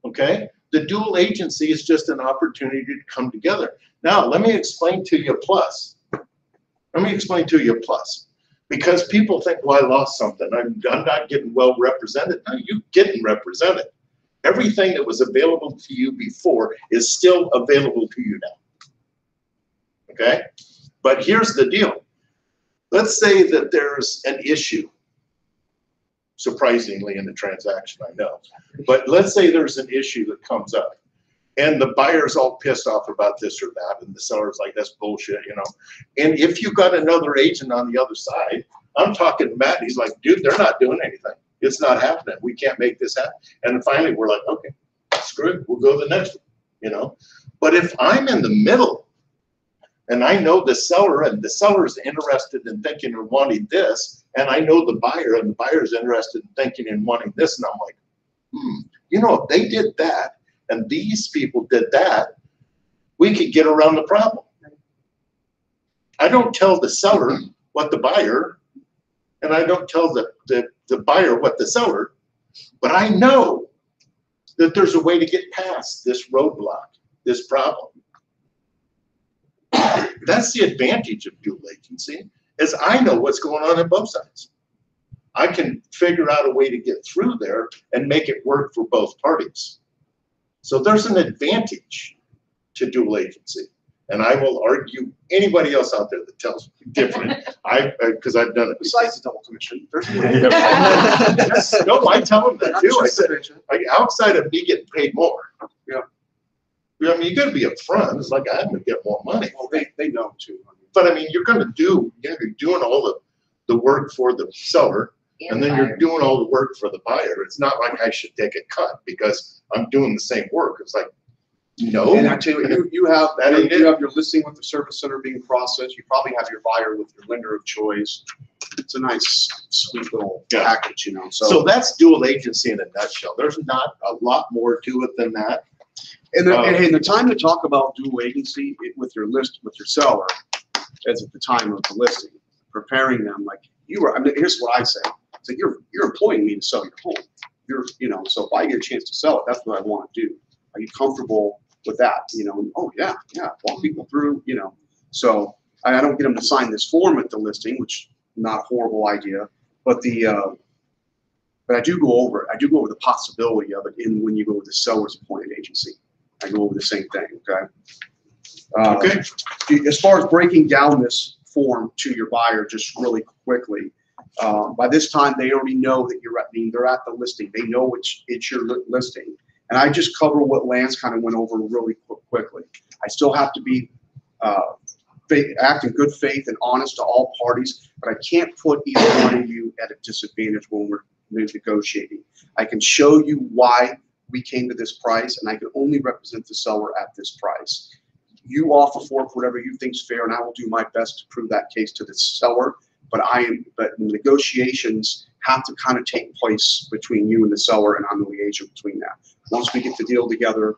Okay? The dual agency is just an opportunity to come together. Now, let me explain to you a plus. Let me explain to you a plus. Because people think, well, I lost something. I'm not getting well represented. No, you're getting represented. Everything that was available to you before is still available to you now. Okay? But here's the deal. Let's say that there's an issue, surprisingly, in the transaction, I know. But let's say there's an issue that comes up. And the buyer's all pissed off about this or that, and the seller's like, that's bullshit, And if you got another agent on the other side, I'm talking to Matt, and he's like, dude, they're not doing anything. It's not happening. We can't make this happen. And finally, we're like, okay, screw it. We'll go to the next one. you know? But if I'm in the middle and I know the seller and the seller's interested in thinking or wanting this, and I know the buyer and the buyer's interested in thinking and wanting this, and I'm like, you know, if they did that and these people did that, we could get around the problem. I don't tell the seller what the buyer, and I don't tell the buyer what the seller, but I know that there's a way to get past this roadblock, this problem. That's the advantage of dual agency, is I know what's going on both sides. I can figure out a way to get through there and make it work for both parties. So there's an advantage to dual agency. And I will argue anybody else out there that tells me different. Because I've done it. Besides the double commission, there's No, I tell them that too. I said, like, outside of me getting paid more. Yeah. I mean, you got to be upfront. It's like I'm gonna get more money. Well, they know too. But I mean, you're doing all the work for the seller, and then you're doing all the work for the buyer. It's not like I should take a cut because I'm doing the same work. It's like, no. And I tell you, you have your listing with the service center being processed. You probably have your buyer with your lender of choice. It's a nice, sweet little package, you know. So that's dual agency in a nutshell. There's not a lot more to it than that. And the time to talk about dual agency with your seller is at the time of the listing, preparing them like you were. I mean, here's what I say: so you're employing me to sell your home. So if I get a chance to sell it, that's what I want to do. Are you comfortable with that? You know, oh yeah, walk people through. You know, so I don't get them to sign this form at the listing, which is not a horrible idea, but but I do go over it. I do go over the possibility of it when you go with the seller's appointed agency. I go over the same thing, okay? As far as breaking down this form to your buyer, just really quickly, by this time they already know that they're at the listing. They know it's your listing. And I just cover what Lance kind of went over really quickly. I still have to be act in good faith and honest to all parties, but I can't put either one of you at a disadvantage when we're negotiating. I can show you why we came to this price, and I can only represent the seller at this price. You offer for whatever you think is fair, and I will do my best to prove that case to the seller. But negotiations have to kind of take place between you and the seller, and I'm the liaison between that. Once we get the deal together,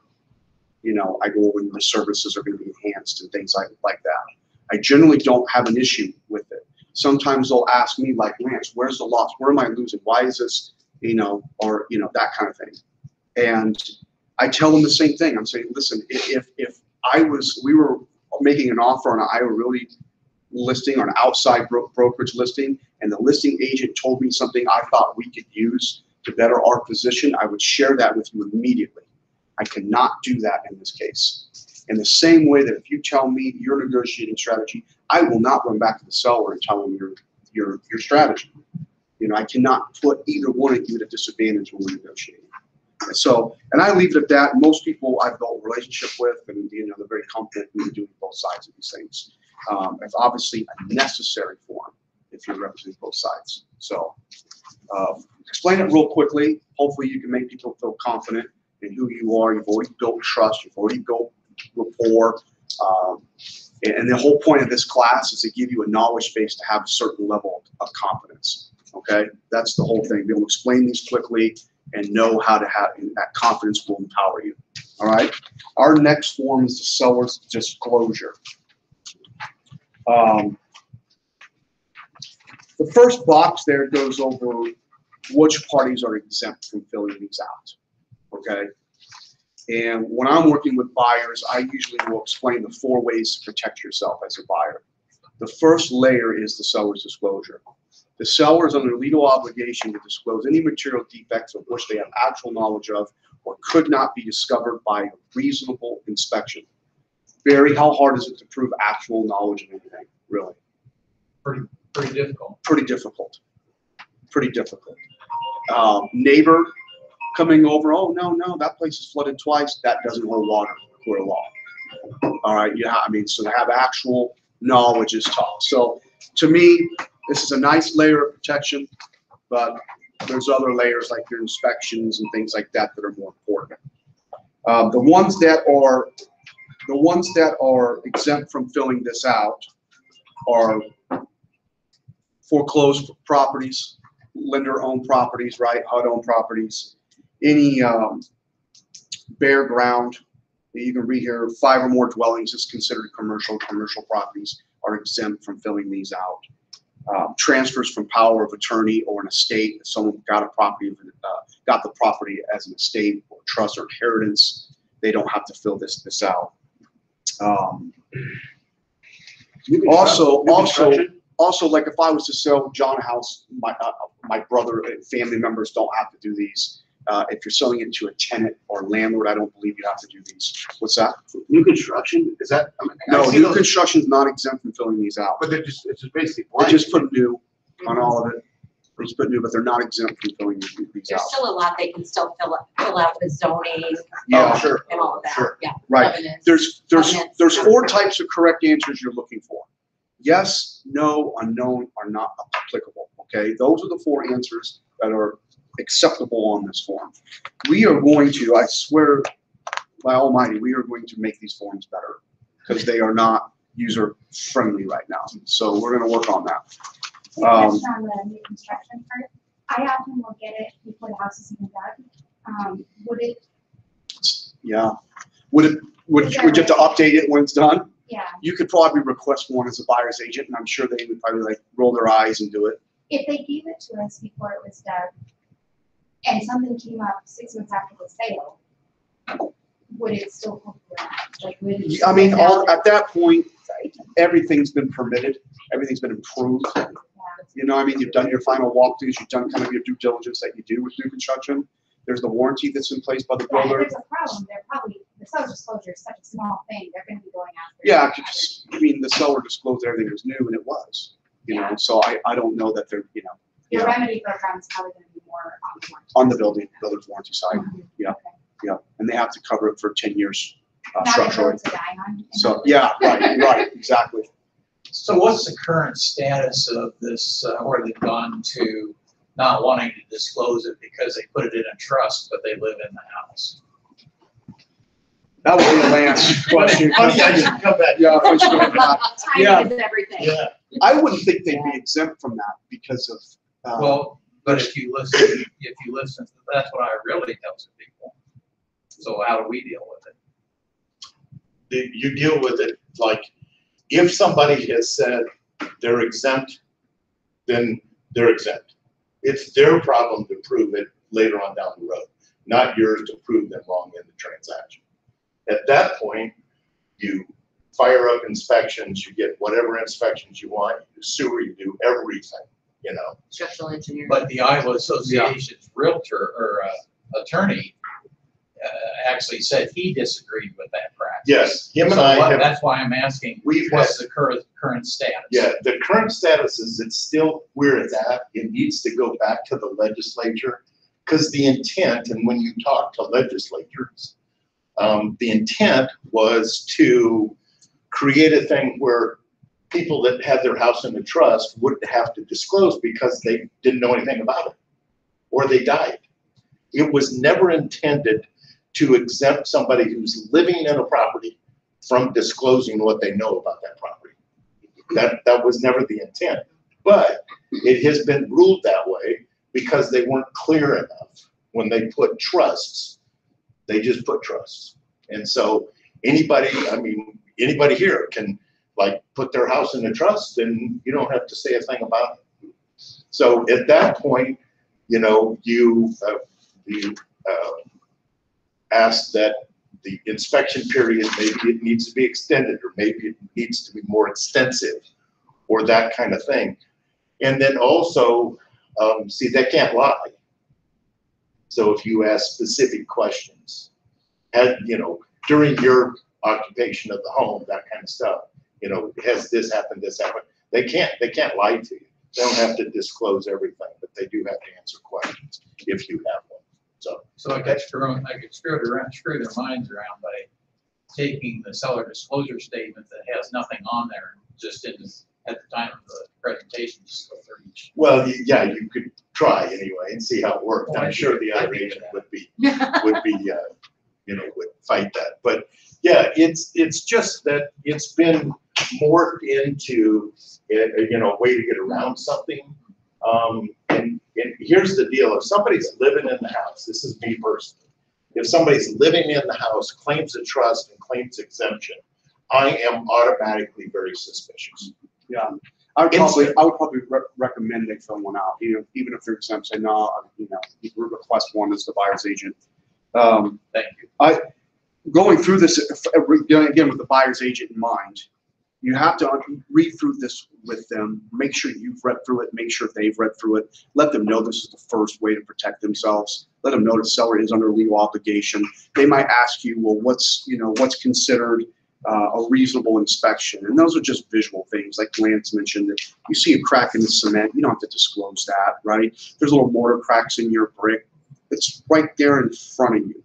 you know, I go over and the services are going to be enhanced and things like that. I generally don't have an issue with it. Sometimes they'll ask me, like, Lance, where's the loss? Where am I losing? Why is this, or that kind of thing. And I tell them the same thing. I'm saying, listen, if we were making an offer on an Iowa Realty listing or an outside brokerage listing, and the listing agent told me something I thought we could use to better our position, I would share that with you immediately. I cannot do that in this case. In the same way that if you tell me your negotiating strategy, I will not run back to the seller and tell them your strategy. I cannot put either one of you at a disadvantage when we're negotiating. So, and I leave it at that. Most people I've built a relationship with, and they're very confident in doing both sides of these things. It's obviously a necessary form if you're representing both sides. So, explain it real quickly. Hopefully, you can make people feel confident in who you are. You've already built trust. You've already built rapport. And the whole point of this class is to give you a knowledge base to have a certain level of confidence. Okay, that's the whole thing. Be able to explain these quickly and know how to have, and that confidence will empower you. All right. Our next form is the seller's disclosure. The first box there goes over which parties are exempt from filling these out. Okay. And when I'm working with buyers, I usually will explain the 4 ways to protect yourself as a buyer. The first layer is the seller's disclosure. The seller is under legal obligation to disclose any material defects of which they have actual knowledge of or could not be discovered by a reasonable inspection. Barry, how hard is it to prove actual knowledge of anything, really? Pretty difficult. Pretty difficult. Pretty difficult. Neighbor coming over, oh, no, that place is flooded twice. That doesn't hold water for a law. All right, so to have actual knowledge is tough. So to me, this is a nice layer of protection, but there's other layers like your inspections and things like that that are more important. The ones that are exempt from filling this out are foreclosed properties, lender-owned properties, right, HUD-owned properties, any bare ground. You can read here, 5 or more dwellings is considered commercial. Commercial properties are exempt from filling these out. Transfers from power of attorney or an estate. If someone got a property, got the property as an estate or trust or inheritance, they don't have to fill this out. Also, like if I was to sell John a house, my brother and family members don't have to do these. If you're selling it to a tenant or landlord, I don't believe you have to do these. What's that? New construction, is that? I mean, No, I see new those, construction is not exempt from filling these out. but it's just basically They blank. just put new on all of it. They just put new, but they're not exempt from filling these There's out. still a lot they can still fill out with zoning Yeah, sure. and all of that, Sure. yeah. Right. Covenants. There's Covenants. 4 types of correct answers you're looking for. Yes, no, unknown are not applicable. Okay, those are the 4 answers that are acceptable on this form. We are going to, I swear by Almighty, we are going to make these forms better because they are not user friendly right now. So we're going to work on that. Question on the new construction part. I often will get it before the house is even done. Would it, Yeah. Would you have to update it when it's done? yeah, You could probably request one as a buyer's agent, and I'm sure they would probably like roll their eyes and do it. if they gave it to us before it was done and something came up 6 months after the sale, would it still come around? Like, would it I mean, still at that point, Sorry. everything's been permitted, everything's been improved. You know, I mean, you've done your final walkthroughs, you've done kind of your due diligence that you do with new construction. There's the warranty that's in place by the Yeah, if builder. there's a problem, they're probably, the seller's disclosure is such a small thing, they're gonna be going after. Yeah, other- I mean, the seller disclosed everything was new, and it was, you know, so I don't know that they're, you know, Your yeah, remedy program is probably gonna be more on the warranty. on the builder's warranty side, Mhm. yeah. Okay. yeah, and they have to cover it for 10 years Not a structurally. road to die on. in So, other words. yeah, right, exactly. So what's the current status of this, where they've gone to not wanting to disclose it because they put it in a trust, but they live in the house? That was the last question. Funny, I didn't come back. Yeah, I was gonna go back. Yeah. Time is everything. Yeah. I wouldn't think they'd be exempt from that because of, Well, but if you listen, that's what I really tell some people. So how do we deal with it? You deal with it like, if somebody has said they're exempt, then they're exempt. It's their problem to prove it later on down the road, not yours to prove them wrong in the transaction. At that point, you fire up inspections, you get whatever inspections you want, you do sewer, you do everything, you know. Structural engineering. But the Iowa Association's realtor or attorney actually said he disagreed with that practice. Yes, him and So I have. that's why I'm asking, what's the current status? Yeah, the current status is it's still where it's at. It needs to go back to the legislature because the intent, and when you talk to legislators, the intent was to create a thing where people that had their house in the trust wouldn't have to disclose because they didn't know anything about it or they died. It was never intended to exempt somebody who's living in a property from disclosing what they know about that property. That was never the intent, but it has been ruled that way because they weren't clear enough when they put trusts. They just put trusts. And so anybody here can like put their house in a trust and you don't have to say a thing about it. So at that point, you know, you ask that the inspection period, maybe it needs to be extended or maybe it needs to be more extensive or that kind of thing. And then also, see, they can't lie. So if you ask specific questions, you know, during your occupation of the home, that kind of stuff, you know, has this happened, they can't lie to you. They don't have to disclose everything, but they do have to answer questions if you have one. So I could screw their minds around by taking the seller disclosure statement that has nothing on there, just at the time of the presentation, just go through each. Well, yeah, you could try anyway and see how it worked. I'm sure the other agent would be, you know, would fight that. But yeah, it's just that it's been morphed into, you know, a way to get around something. And here's the deal: if somebody's living in the house, this is me personally. If somebody's living in the house, claims a trust and claims exemption, I am automatically very suspicious. Yeah, I would probably recommend they fill one out, you know, even if they're exempt, say, no, you know, you request one as the buyer's agent. Thank you. Going through this, again, with the buyer's agent in mind, you have to read through this with them, make sure you've read through it, make sure they've read through it, let them know this is the first way to protect themselves, let them know the seller is under legal obligation. They might ask you, well, what's considered a reasonable inspection? And those are just visual things, like Lance mentioned, that you see a crack in the cement, you don't have to disclose that, right? There's little mortar cracks in your brick. It's right there in front of you.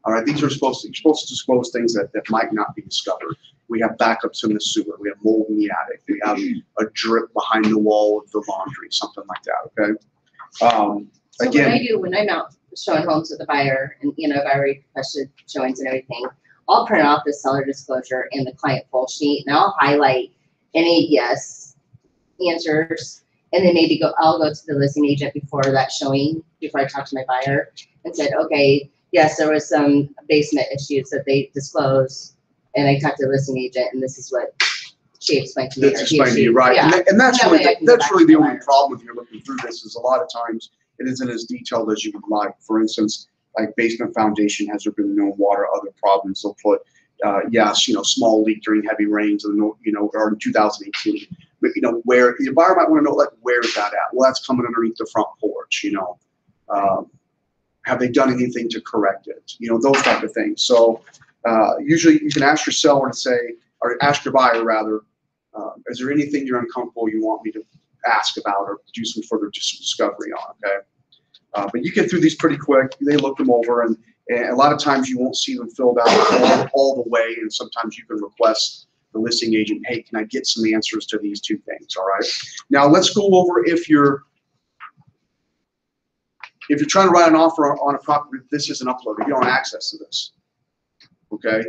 All right, these are you're supposed to disclose things that might not be discovered. We have backups in the sewer. We have mold in the attic. We have a drip behind the wall of the laundry, something like that, okay? So Again, when I'm out showing homes with the buyer and, you know, if I already requested showings and everything, I'll print off the seller disclosure and the client full sheet, and I'll highlight any yes answers, and then maybe I'll go to the listing agent before that showing, before I talk to my buyer, and said, okay, yes, there was some basement issues that they disclosed, and I talked to the listing agent, and this is what she explained to me. that's explained to you, right? Yeah. And that's That really way I can go back to the the only buyer. problem with you looking through this is a lot of times it isn't as detailed as you would like. For instance, like basement foundation, has there been no water, other problems? They'll put, yes, you know, small leak during heavy rains, or, you know, or in 2018. But, you know, where the buyer might want to know, like, where is that at? Well, that's coming underneath the front porch, you know. Have they done anything to correct it? You know, those type of things. So usually you can ask your seller to say, or ask your buyer rather, is there anything you're uncomfortable you want me to ask about or do some further discovery on, okay? But you get through these pretty quick. They look them over, and a lot of times you won't see them filled out all the way, and sometimes you can request the listing agent, hey, can I get some answers to these two things, all right? Now let's go over if you're trying to write an offer on a property, this isn't uploaded, you don't have access to this, okay?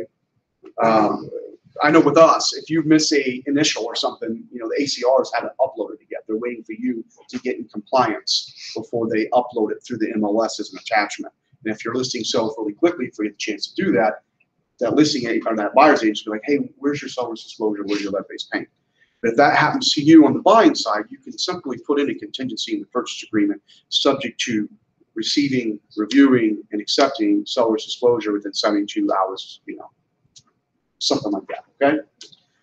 I know with us, if you miss a initial or something, you know, the ACRs haven't uploaded it yet. They're waiting for you to get in compliance before they upload it through the MLS as an attachment. And if your listing sells really quickly, if we get the chance to do that, that listing agent or that buyer's agent will be like, hey, where's your seller's disclosure? Where's your lead-based payment? But if that happens to you on the buying side, you can simply put in a contingency in the purchase agreement subject to receiving, reviewing, and accepting seller's disclosure within 72 hours, you know, something like that, okay?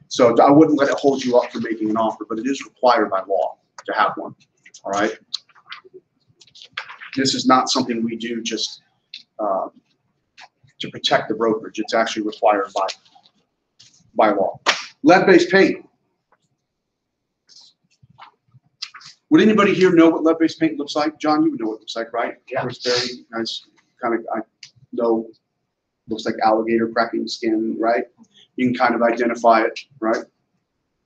So I wouldn't let it hold you up for making an offer, but it is required by law to have one, all right? This is not something we do just to protect the brokerage. It's actually required by law. Lead-based paint. Would anybody here know what lead-based paint looks like? John, you would know what it looks like, right? Yeah. It's very nice, kind of, I know, looks like alligator cracking skin, right? You can kind of identify it, right?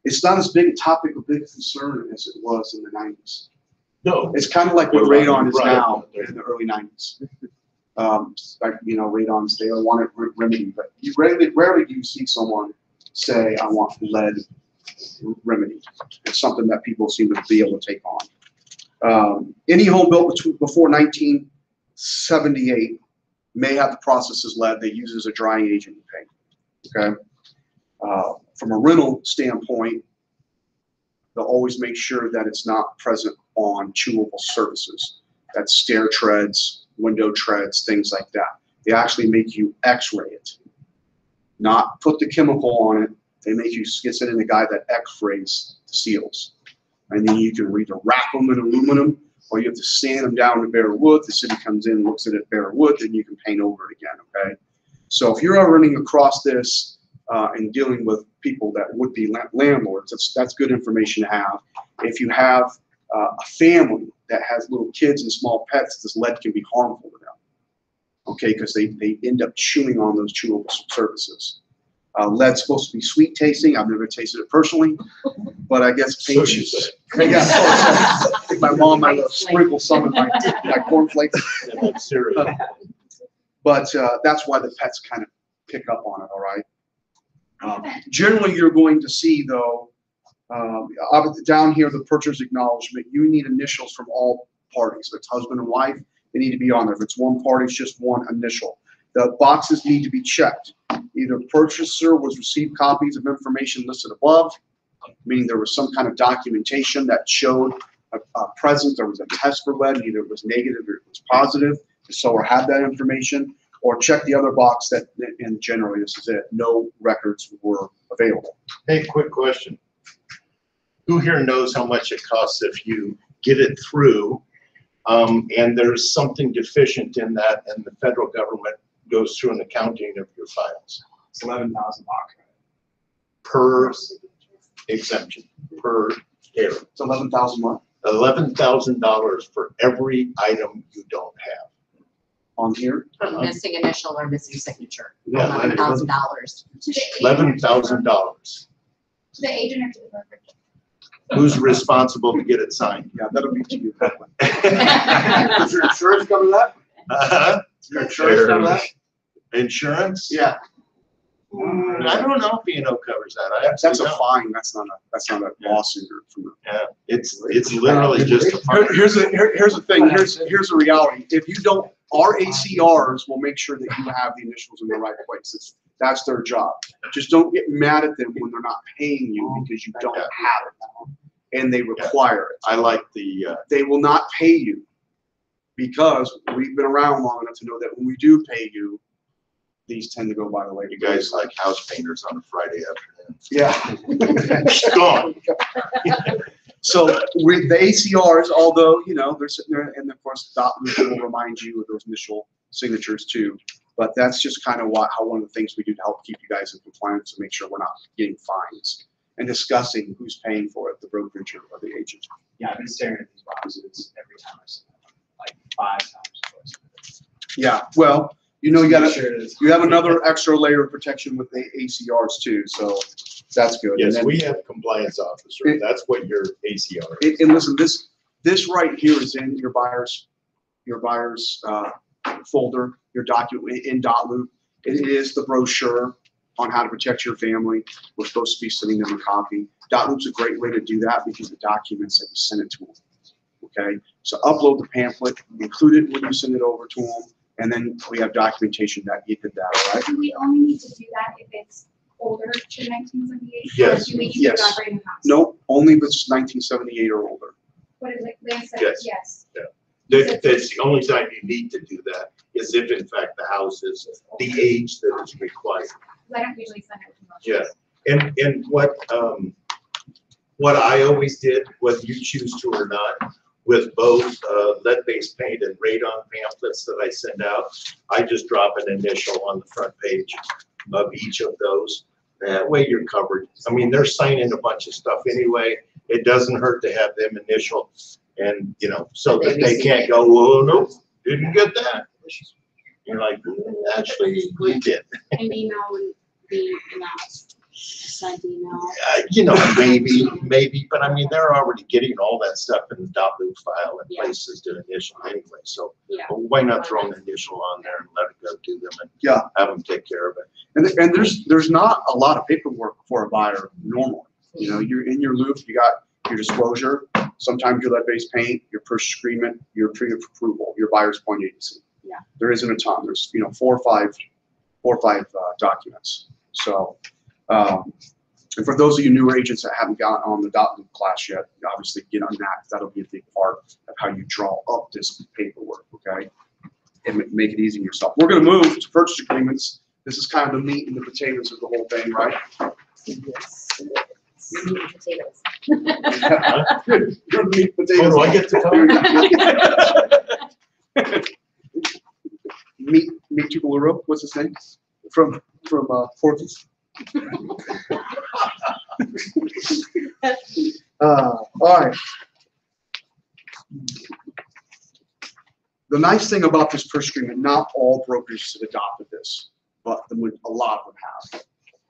It's not as big a topic, a big concern as it was in the 90s. No. It's kind of like what Well, radon is right. now in the early 90s. Like, you know, radon's, they don't want it remedied, but you rarely do you see someone say, I want lead remedied. It's something that people seem to be able to take on. Any home built before 1978 may have to process as lead. They use it as a drying agent in paint, okay? From a rental standpoint, they'll always make sure that it's not present on chewable surfaces. That's stair treads, window treads, things like that. They actually make you x-ray it, not put the chemical on it. They make you get it in a guy that x-rays the seals. And then you can either wrap them in aluminum or you have to sand them down to bare wood. The city comes in, looks at it bare wood, then you can paint over it again, okay? So if you're running across this and dealing with people that would be landlords, that's good information to have. If you have a family that has little kids and small pets, this lead can be harmful to them, okay? Because they end up chewing on those chewable surfaces. Lead's supposed to be sweet tasting. I've never tasted it personally, but I guess paint juice. Yeah, I think my mom might have sprinkled some in my cornflakes. Cereal. But that's why the pets kind of pick up on it, all right? Generally, you're going to see though, down here, the purchase acknowledgement, you need initials from all parties. If it's husband and wife, they need to be on there. If it's one party, it's just one initial. The boxes need to be checked. Either purchaser was received copies of information listed above, meaning there was some kind of documentation that showed a presence, there was a test for lead, either it was negative or it was positive, the seller had that information, or check the other box that, and generally this is it, no records were available. Hey, quick question. Who here knows how much it costs if you get it through, and there's something deficient in that, and the federal government goes through an accounting of your files? It's $11,000. Per exemption, per error. It's 11,000 a month $11,000 for every item you don't have. on here. Missing initial or missing signature, Yeah, $11,000. To the $11,000. To the agent or to the brokerage? Who's responsible to get it signed? Yeah, that'll be to you. Does your insurance cover that? Uh-huh. Does your insurance cover that? Insurance? Yeah. I don't know if B&O covers that. I That's a don't know. fine. That's not a lawsuit or from Yeah, it's literally just a fine. Here's the thing. Here's the reality. If you don't, our ACRs will make sure that you have the initials in the right places. That's their job. Just don't get mad at them when they're not paying you because you don't have it, and they require it. I like the. They will not pay you because we've been around long enough to know that when we do pay you, these tend to go by the way. You guys like house painters on a Friday afternoon. Yeah. Gone. So the ACRs, although, you know, they're sitting there, and of course, documents will remind you of those initial signatures too. But that's just kind of how one of the things we do to help keep you guys in compliance, to make sure we're not getting fines and discussing who's paying for it, the brokerage or the agent. Yeah, I've been staring at these boxes every time I see them, like 5 times. Yeah, well, you know, you have Sure another extra layer of protection with the ACRs too, so that's good. Yes, And then- we have compliance officer. That's what your ACR is. And listen, this right here is in your buyer's folder, your document in .loop. It is the brochure on how to protect your family. We're supposed to be sending them a copy. .loop's a great way to do that because it documents that you send it to them. Okay, so upload the pamphlet, include it when you send it over to them, and then we have documentation that you did that. All right. Do we only need to do that if it's older than 1978? Yes, Or do we need yes. to operate in the house? No, only if it's 1978 or older. What is it? Lance said Yes. yes. That's the only time you need to do that is if in fact the house is the age that is required. I don't usually send it to most. Yeah, and what I always did, whether you choose to or not, with both lead-based paint and radon pamphlets that I send out, I just drop an initial on the front page of each of those. That way you're covered. I mean, they're signing a bunch of stuff anyway. It doesn't hurt to have them initial, and you know, so that they can't go, well, nope, didn't get that. You're like, actually, we did. An email would be last, sent email. You know, maybe, but I mean, they're already getting all that stuff in the .loop file and Yeah. places to initial anyway, so Yeah. why not throw an initial on there and let it go to them and Yeah. have them take care of it? And there's not a lot of paperwork for a buyer normally. You know, you're in your loop, you got your disclosure, sometimes your lead-based paint, your purchase agreement, your pre-approval, your buyer's point agency. Yeah. There isn't a ton. There's, you know, four or five documents. So, and for those of you newer agents that haven't gotten on the .loop class yet, obviously get on that. That'll be a big part of how you draw up this paperwork, okay? And make it easy on yourself. We're gonna move to purchase agreements. This is kind of the meat and the potatoes of the whole thing, right? Yes. Potatoes. Good. Good meat, Oh, potatoes. do I get to come? Meat Tukaluro, what's his name? From Porky's. All right. The nice thing about this purchase agreement, not all brokers have adopted this, but a lot of them have.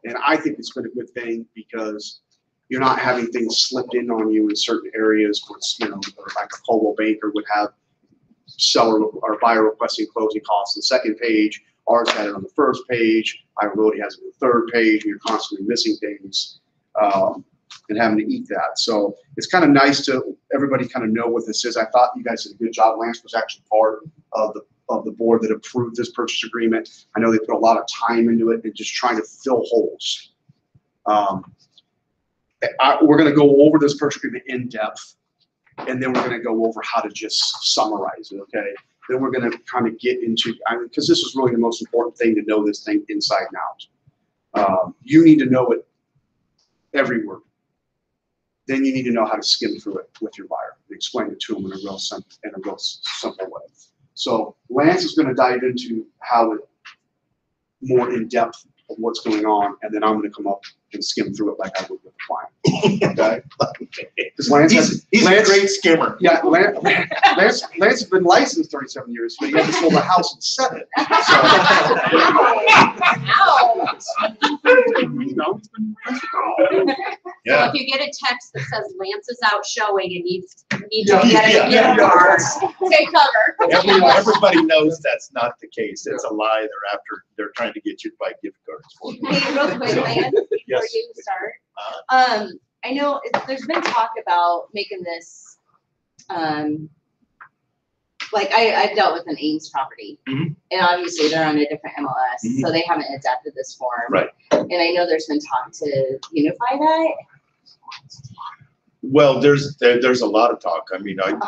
And I think it's been a good thing because you're not having things slipped in on you in certain areas where it's, you know, like a Coldwell Banker would have seller or buyer requesting closing costs. The second page Ours had it on the first page. Iroti has it on the third page. You're constantly missing things and having to eat that. So it's kind of nice to everybody kind of know what this is. I thought you guys did a good job. Lance was actually part of the board that approved this purchase agreement. I know they put a lot of time into it and just trying to fill holes. We're going to go over this purchase agreement in depth, and then we're going to go over how to just summarize it, okay? Then we're going to kind of get into, because this is really the most important thing, to know this thing inside and out. You need to know it every word. Then you need to know how to skim through it with your buyer and explain it to them in a real simple way. So Lance is going to dive into how it more in depth of what's going on, and then I'm going to come up and skim through it like I would with a client. Okay? Because He's a great skimmer. Yeah, Lance has been licensed 37 years, but he hasn't sold a house in 7. You know, So if you get a text that says Lance is out showing and needs to Yeah, get a gift card, Take cover. Everybody knows that's not the case. It's a lie. They're trying to get you to buy gift cards for them. Hey, real quick, Lance, before Yes. you start. I know there's been talk about making this, like I've dealt with an Ames property. Mhm. And obviously they're on a different MLS, Mhm. so they haven't adapted this form. Right. And I know there's been talk to unify that. Well, there's a lot of talk. I mean, Dollars.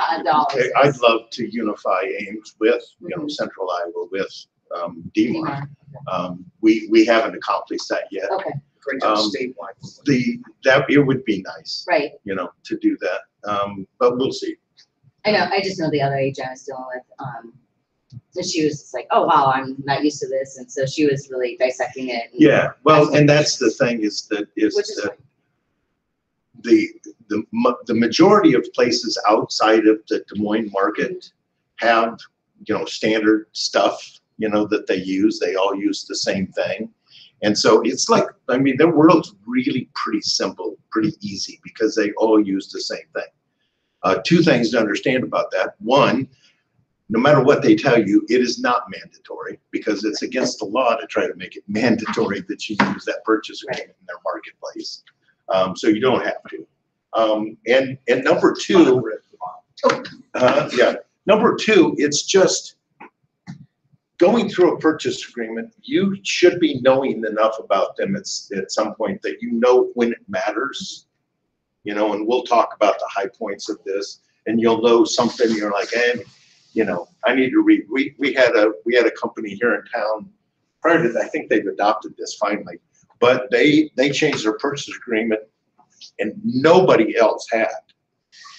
I'd love to unify Ames with, Mhm. Central Iowa with DMAR. We haven't accomplished that yet. Okay, Great That it would be nice, right. to do that. But we'll see. I know, I just know the other agent I was dealing with, and she was just like, oh, wow, I'm not used to this. And so she was really dissecting it. And Yeah, well, and that's the thing is Which is that the majority of places outside of the Des Moines market have, standard stuff, that they use. They all use the same thing. And so it's like, I mean, their world's really pretty simple, pretty easy, because they all use the same thing. Two things to understand about that. One, no matter what they tell you, it is not mandatory, because it's against the law to try to make it mandatory that you use that purchase agreement in their marketplace. So you don't have to. And number two, number two, it's just going through a purchase agreement. You should be knowing enough about them at some point that when it matters. And we'll talk about the high points of this, and you'll know something. You're like, I need to read. We had a company here in town prior to that. I think they've adopted this finally, but they changed their purchase agreement, and nobody else had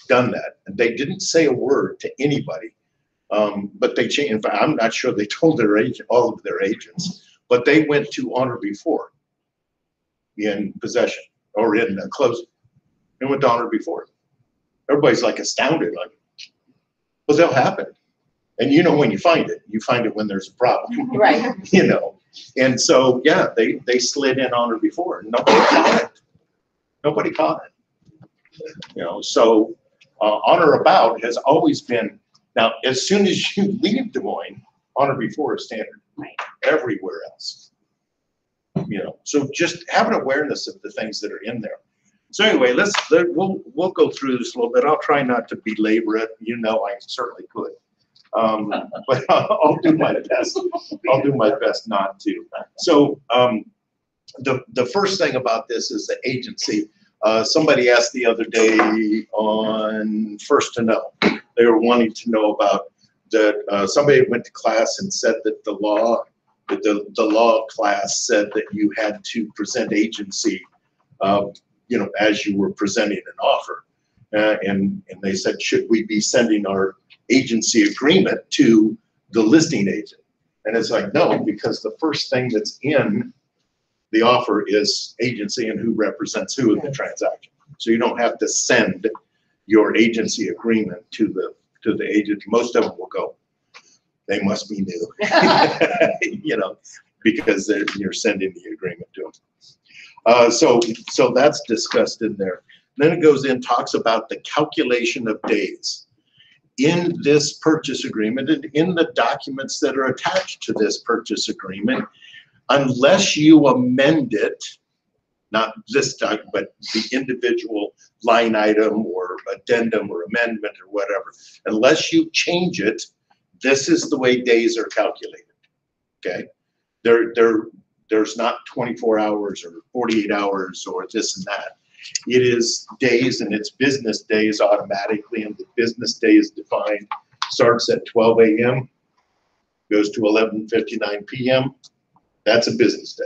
done that. And they didn't say a word to anybody, but they changed. In fact, I'm not sure they told all of their agents, but they went to honor before in possession or in closing. They went to honor before. Everybody's like astounded, like, well, they'll happen. And when you find it when there's a problem. Right. And so, yeah, they slid in honor before, and nobody caught it. So honor about has always been, now, as soon as you leave Des Moines, honor before is standard. Right. Everywhere else. So just have an awareness of the things that are in there. So anyway, we'll go through this a little bit. I'll try not to belabor it. I certainly could. But I'll do my best. I'll do my best not to. So the first thing about this is the agency. Somebody asked the other day on First to Know. They were wanting to know about that. Somebody went to class and said that the law class said that you had to present agency, as you were presenting an offer. And they said, should we be sending our agency agreement to the listing agent? And it's like, no, because the first thing that's in the offer is agency and who represents who in the transaction. So you don't have to send your agency agreement to the agent. Most of them will go, they must be new, because you're sending the agreement to them. So that's discussed in there. Then it goes in, talks about the calculation of days. in this purchase agreement and in the documents that are attached to this purchase agreement, unless you amend it, not this document, but the individual line item or addendum or amendment or whatever, unless you change it, this is the way days are calculated, okay? There's not 24 hours or 48 hours or this and that. It is days, and it's business days automatically, and the business day is defined, starts at 12 a.m., goes to 11:59 p.m. That's a business day.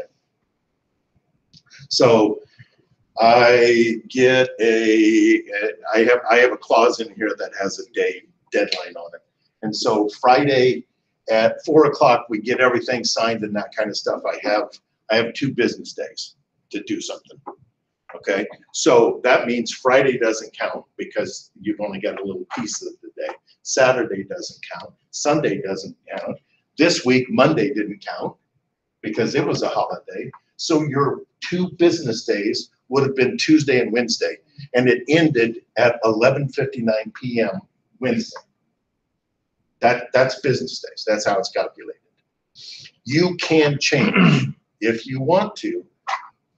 So I get I have a clause in here that has a day deadline on it. And so Friday at 4 o'clock, we get everything signed and that kind of stuff. I have 2 business days to do something. Okay, so that means Friday doesn't count because you've only got a little piece of the day. Saturday doesn't count. Sunday doesn't count. This week, Monday didn't count because it was a holiday. So your 2 business days would have been Tuesday and Wednesday, and it ended at 11:59 p.m. Wednesday. That's business days. That's how it's calculated. You can change if you want to,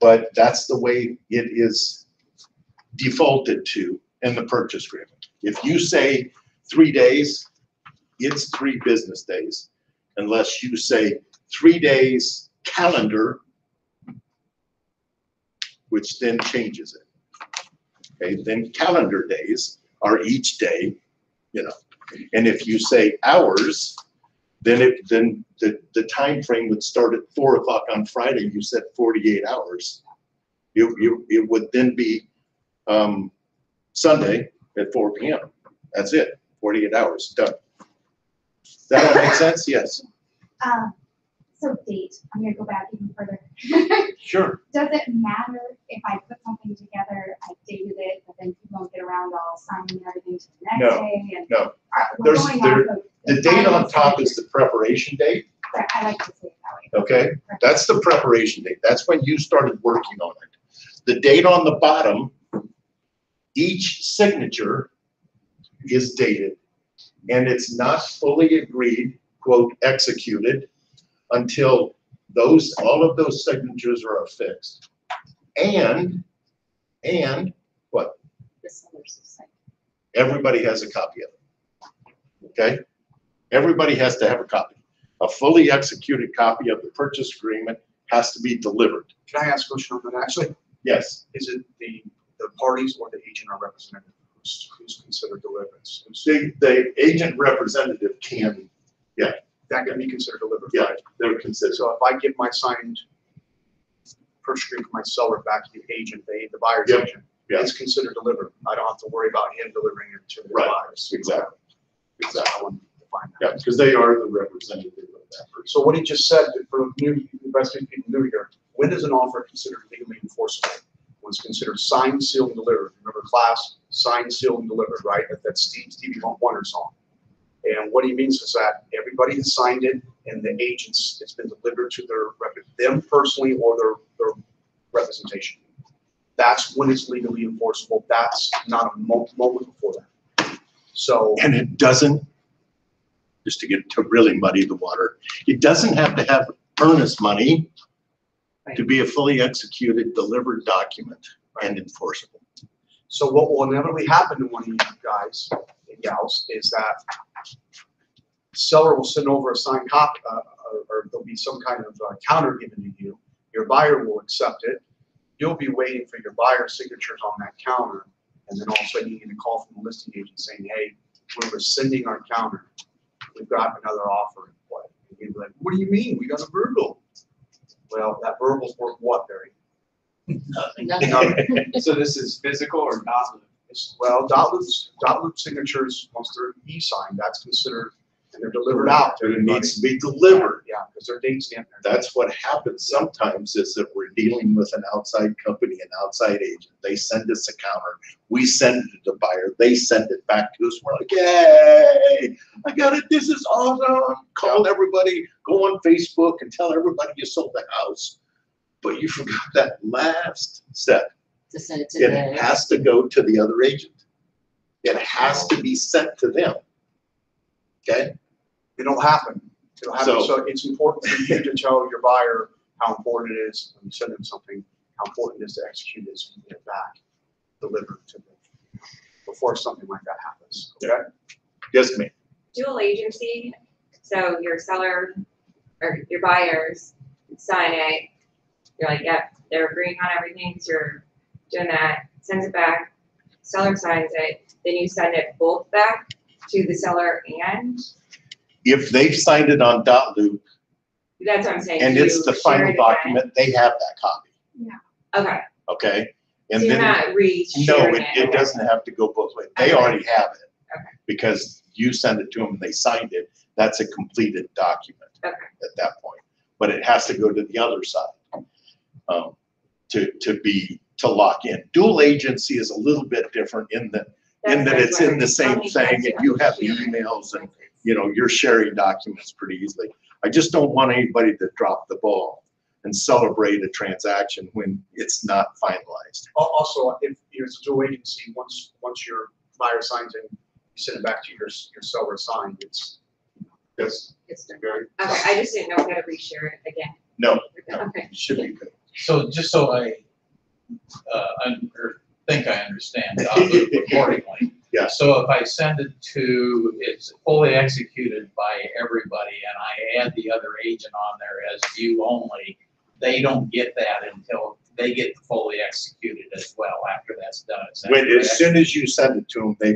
but that's the way it is defaulted to in the purchase agreement. If you say 3 days, it's 3 business days, unless you say 3 days calendar, which then changes it. Okay, then calendar days are each day, you know. And if you say hours, then the time frame would start at 4 o'clock on Friday. You said 48 hours. It would then be Sunday at 4 p.m. That's it. 48 hours done. Does that all make sense? Yes. So date, I'm gonna go back even further. Sure. Does it matter if I put something together, I dated it, but then people don't get around, I'll sign everything to the next No, day? And no. we're There's- going there- off of The date on final top is signature. the preparation date. I like to say it that way. Okay, that's the preparation date. That's when you started working on it. The date on the bottom, each signature is dated, and it's not fully agreed, quote, executed, until all of those signatures are affixed. And what? Everybody has a copy of it. Okay? Everybody has to have a copy. A fully executed copy of the purchase agreement has to be delivered. Can I ask a question on that? Actually, Yes. is it the parties or the agent or representative who's considered deliverance? The agent representative can, That can be considered delivered, yeah, right? they're considered. So if I give my signed purchase agreement from my seller back to the agent, the buyer's Yep, agent, yeah. it's considered delivered. I don't have to worry about him delivering it to the Right, buyers. exactly. Exactly. I wanted to find that. Yeah, because they are the representative of that person. So what he just said, for new investment people new here, when is an offer considered legally enforceable? When it's considered signed, sealed, and delivered. Remember class, signed, sealed, and delivered, right? That's Stevie Wonder song. And what he means is that everybody has signed it, and the agents, it's been delivered to them personally or their representation. That's when it's legally enforceable. That's not a moment before that. So. And it doesn't, just to really muddy the water, it doesn't have to have earnest money to be a fully executed, delivered document and enforceable. So what will inevitably happen to one of you guys and gals is that seller will send over a signed copy, or there'll be some kind of counter given to you. Your buyer will accept it. You'll be waiting for your buyer's signatures on that counter, and then all of a sudden you get a call from the listing agent saying, "Hey, we're rescinding our counter. We've got another offer in play." And you'd be like, "What do you mean? We got a verbal." Well, that verbal's worth what, Barry? Nothing. So this is physical or not? Well, dot loop signatures, once they're e-signed, that's considered, and they're delivered out to It everybody. needs to be delivered. Yeah, because their date stamped there. That's what happens sometimes is that we're dealing with an outside company, an outside agent. They send us a counter. We send it to the buyer. They send it back to us. We're like, yay, I got it. This is awesome. Call everybody, go on Facebook and tell everybody you sold the house. But you forgot that last step. To send it to It has to go to the other agent. It has to be sent to them. Okay? It'll happen. It'll happen. So- So it's important for you to tell your buyer how important it is when you send them something, how important it is to execute this and get it back, delivered to them before something like that happens. Okay? Yes, ma'am. Dual agency, so your seller or your buyers sign it, you're like, yep, they're agreeing on everything, so you're doing that, sends it back, seller signs it, then you send it both back to the seller and, If they've signed it on .loop that's what I'm saying. and do it's you the share final it again? document, they have that copy, Okay, okay? so And you're then, not no, re-sharing it. it okay. doesn't have to go both ways. They Okay. already have it. Okay. Because you send it to them and they signed it, that's a completed document Okay. at that point. But it has to go to the other side, to lock in. Dual agency is a little bit different in that That's what I was it's in wondering. the How same many thing times and have you to have the share it? emails and, you're sharing documents pretty easily. I just don't want anybody to drop the ball and celebrate a transaction when it's not finalized. Also, if it's a dual agency, once your buyer signs it, you send it back to your seller signed, it's very. Okay, I just didn't know if we had to re-share it again. No, Okay. it should be good. So just so I, think I understand, I'll do it accordingly. Yeah. So if I send it to, it's fully executed by everybody and I add the other agent on there as view only, they don't get that until they get fully executed as well after that's done. Is that When, correct? as soon as you send it to them, they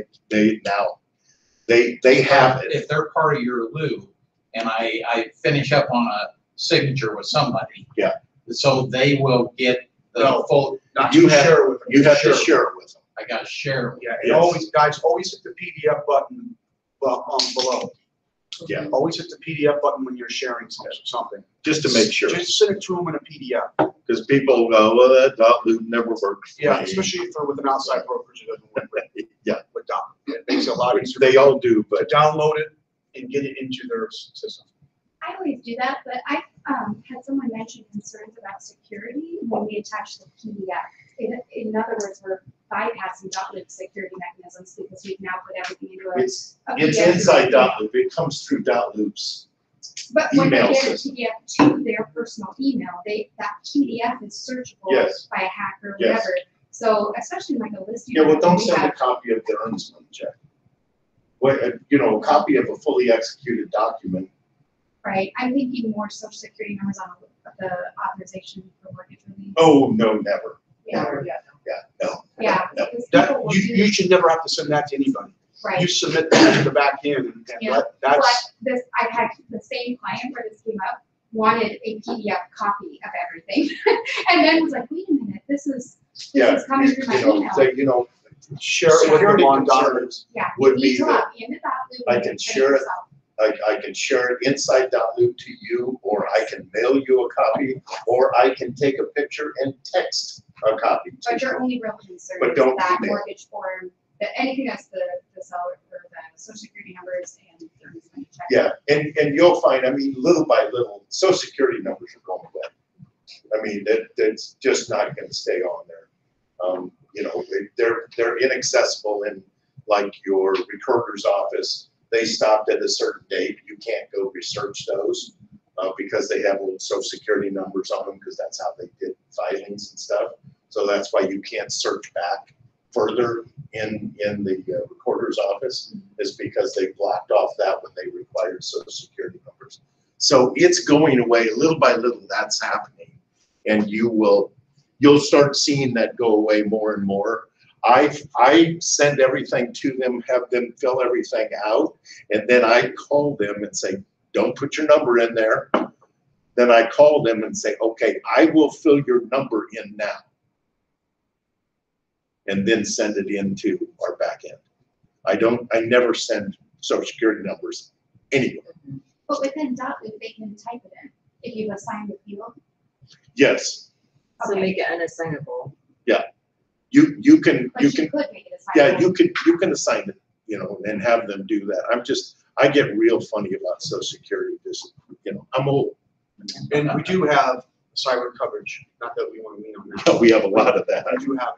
have it. If they're part of your loop and I finish up on a signature with somebody. Yeah. So they will get the No. full, Not You to have- share with them. You have to share it with them. I gotta share it. Yeah, and Yes. always, guys, always hit the PDF button below. Yeah. Always hit the PDF button when you're sharing something. Just to make sure, Just send it to them in a PDF. because people go, well, that .loop never works. for Yeah, me." especially if they're with an outside brokerage, it doesn't work Yeah. with Dom. It makes it a lot easier. They all do, To but download it and get it into their system. I always do that, but I had someone mention concerns about security when we attach the PDF. In other words, we're bypassing .loop security mechanisms because we've now put everything into a. it's a it's PDF. inside .loop. It comes through .loops. But when they email get a system. PDF to their personal email, that PDF is searchable Yes. by a hacker or Yes. whatever. So especially like a listing. Yeah, well, don't we send a have- copy of their earnest money check. What, a copy of a fully executed document. Right, I'm thinking more social security numbers on the authorization for mortgage release. Oh, no, never. Yeah, No. yeah, No. because That, people will you do, should never have to send that to anybody. right. You submit that to the back end and Yeah. that's, But this, I've had the same client where this came up, wanted a PDF copy of everything. And then was like, wait a minute, this is coming through my email. share it with them Security on concerns documents. Yeah, would you be need to that log into that loop I and can send share it. yourself. I can share it inside .loop to you, or I can mail you a copy, or I can take a picture and text a copy to But your you. only real concern But is don't that email. mortgage form, that anything that's the seller or the social security numbers and their money check. Yeah, and you'll find, little by little, social security numbers are going away. That's just not gonna stay on there. They're inaccessible in like your recorder's office. They stopped at a certain date. You can't go research those because they have little social security numbers on them because that's how they did filings and stuff. So that's why you can't search back further in the recorder's office, is because they blocked off that when they required social security numbers. So it's going away little by little. That's happening, and you'll start seeing that go away more and more. I send everything to them, have them fill everything out, and then I call them and say, don't put your number in there. Then I call them and say, okay, I will fill your number in now. And then send it into our back end. I never send social security numbers anywhere. But within .loop, they can type it in if you assign the field. Yes, So Okay. make it unassignable. you can, But you you can, could make it yeah, assignable. you can assign it, and have them do that. I get real funny about social security, just, I'm old. And we do have cyber coverage, not that we want to lean on that. We have a lot of that. We do have,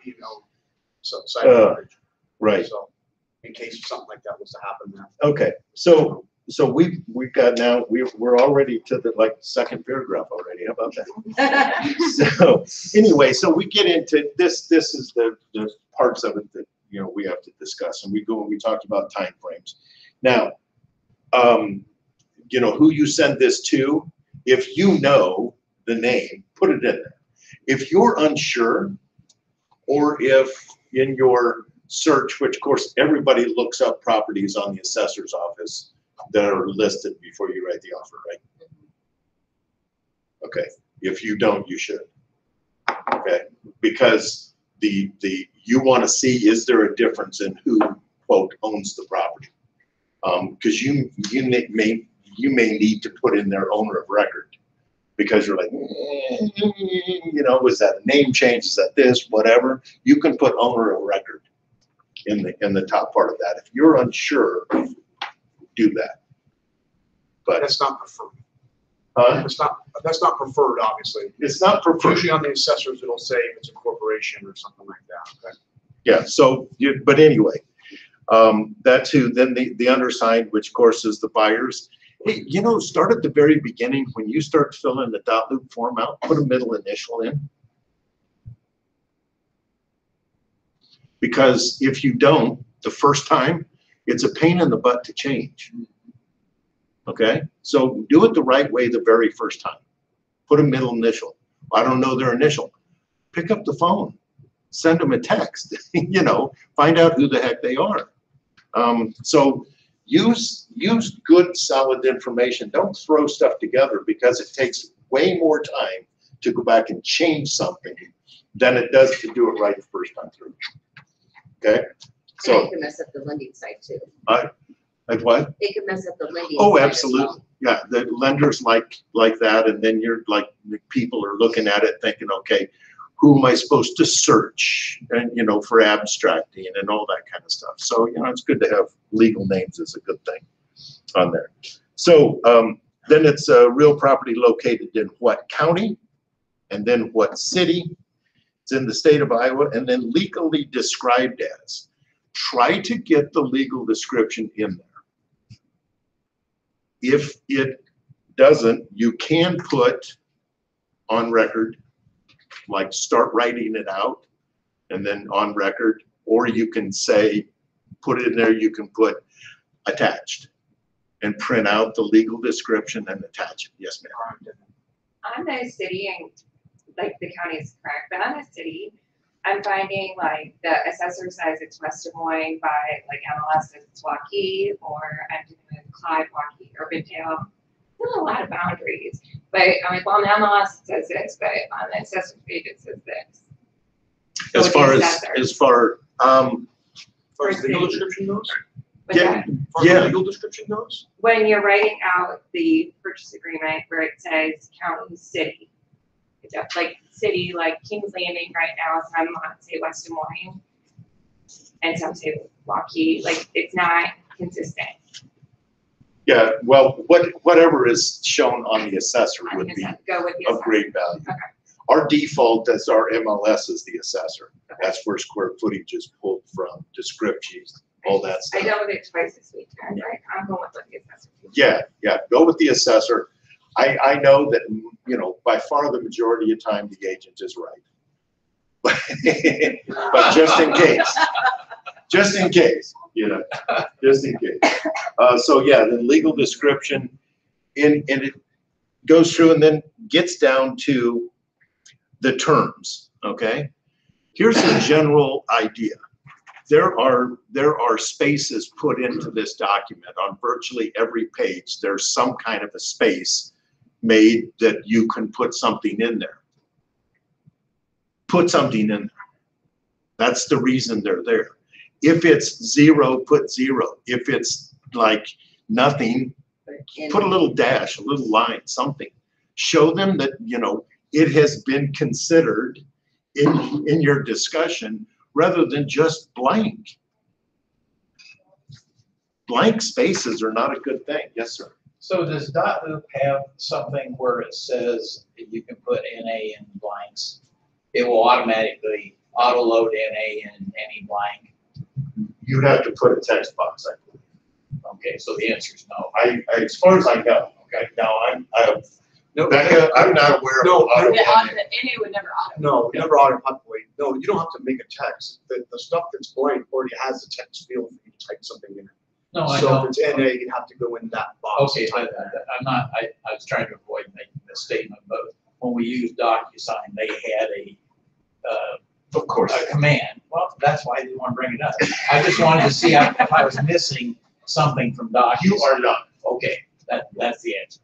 cyber coverage. Right. So in case something like that was to happen there. Okay, so So we've got now, we're already to the like second paragraph already. How about that? So anyway, so we get into this. This is the parts of it that, you know, we have to discuss, and we talked about time frames. Now, you know, who you send this to, if you know the name, put it in there. If you're unsure, or if in your search, which of course everybody looks up properties on the assessor's office that are listed before you write the offer, right? Okay, if you don't, you should. Okay, because you want to see, is there a difference in who, quote, owns the property? Because you may need to put in their owner of record, because you're like, you know, is that a name change? Is that this? Whatever. You can put owner of record in the top part of that. If you're unsure, do that. But That's not preferred. huh? That's not preferred, obviously. It's not preferred. Usually on the assessors, it'll say if it's a corporation or something like that. Okay. Yeah. So, but anyway, that too. Then the undersigned, which of course is the buyers. Hey, you know, start at the very beginning. When you start filling the dot loop form out, put a middle initial in. Because if you don't, the first time, it's a pain in the butt to change. Okay, so do it the right way the very first time. Put a middle initial. I don't know their initial. Pick up the phone, send them a text, you know, find out who the heck they are. So use good, solid information. Don't throw stuff together, because it takes way more time to go back and change something than it does to do it right the first time through. Okay, So so it can mess up the lending side too. like what? It can mess up the lending. Oh, side as absolutely. well. Yeah, the lenders like that, and then you're like, the people are looking at it thinking, okay, who am I supposed to search, and you know, for abstracting and all that kind of stuff. So, you know, it's good to have legal names is a good thing on there. So then it's a real property located in what county, and then what city. It's in the state of Iowa, and then legally described as. Try to get the legal description in there. If it doesn't, you can put on record, like start writing it out and then on record, or you can say, put it in there, you can put attached and print out the legal description and attach it. Yes, ma'am. I'm a city, and like the county is correct, but I'm a city. I'm finding like the assessor says it's West Des Moines, by like MLS says it's Waukee, or I'm doing Clyde, Waukee, Urbandale. There's a lot of boundaries, but I'm like, well, on the MLS it says this, but on the assessor page it says this. So As with far the as assessor. As far For as legal city. description goes? What's Yeah. that? As far as Yeah. the legal description goes? When you're writing out the purchase agreement where it says county, city, it's like city, like Kings Landing right now, some say West Des Moines, and some say Waukee, like it's not consistent. Yeah, well, whatever is shown on the assessor I'm would gonna be go with the of assessor. great value. Okay. Our default as our MLS is the assessor. That's where square footage is pulled from, descriptions, all that I stuff. dealt with it twice this week, and I'm going with the assessor. Yeah, go with the assessor. I know that, you know, by far the majority of time, the agent is right. But just in case, you know, just in case. So yeah, the legal description, and it goes through and then gets down to the terms, okay? Here's a general idea. There are spaces put into this document. On virtually every page, there's some kind of a space made that you can put something in there. Put something in there. That's the reason they're there. If it's zero, put zero. If it's like nothing, put a little dash, a little line, something. Show them that, you know, it has been considered in your discussion rather than just blank. Blank spaces are not a good thing. Yes, sir. So does dot loop have something where it says that you can put NA in blanks? It will automatically auto load NA in any blank. You have to put a text box, I believe. Okay, so the answer is no. As far as I know, okay, now Becca, I'm not aware of. No, auto The pay. audit, NA would never audit. No, never auto-populate. No, you don't have to make a text. The stuff that's blank already has the text field for you to type something in it. No, I So know. if it's NA, you have to go in that box. Okay, and but type that. I'm not, I was trying to avoid making this statement, but when we used DocuSign, they had Of course. a command. Well, that's why I didn't want to bring it up. I just wanted to see if I was missing something from DocuSign. You are not. Okay, that's the answer.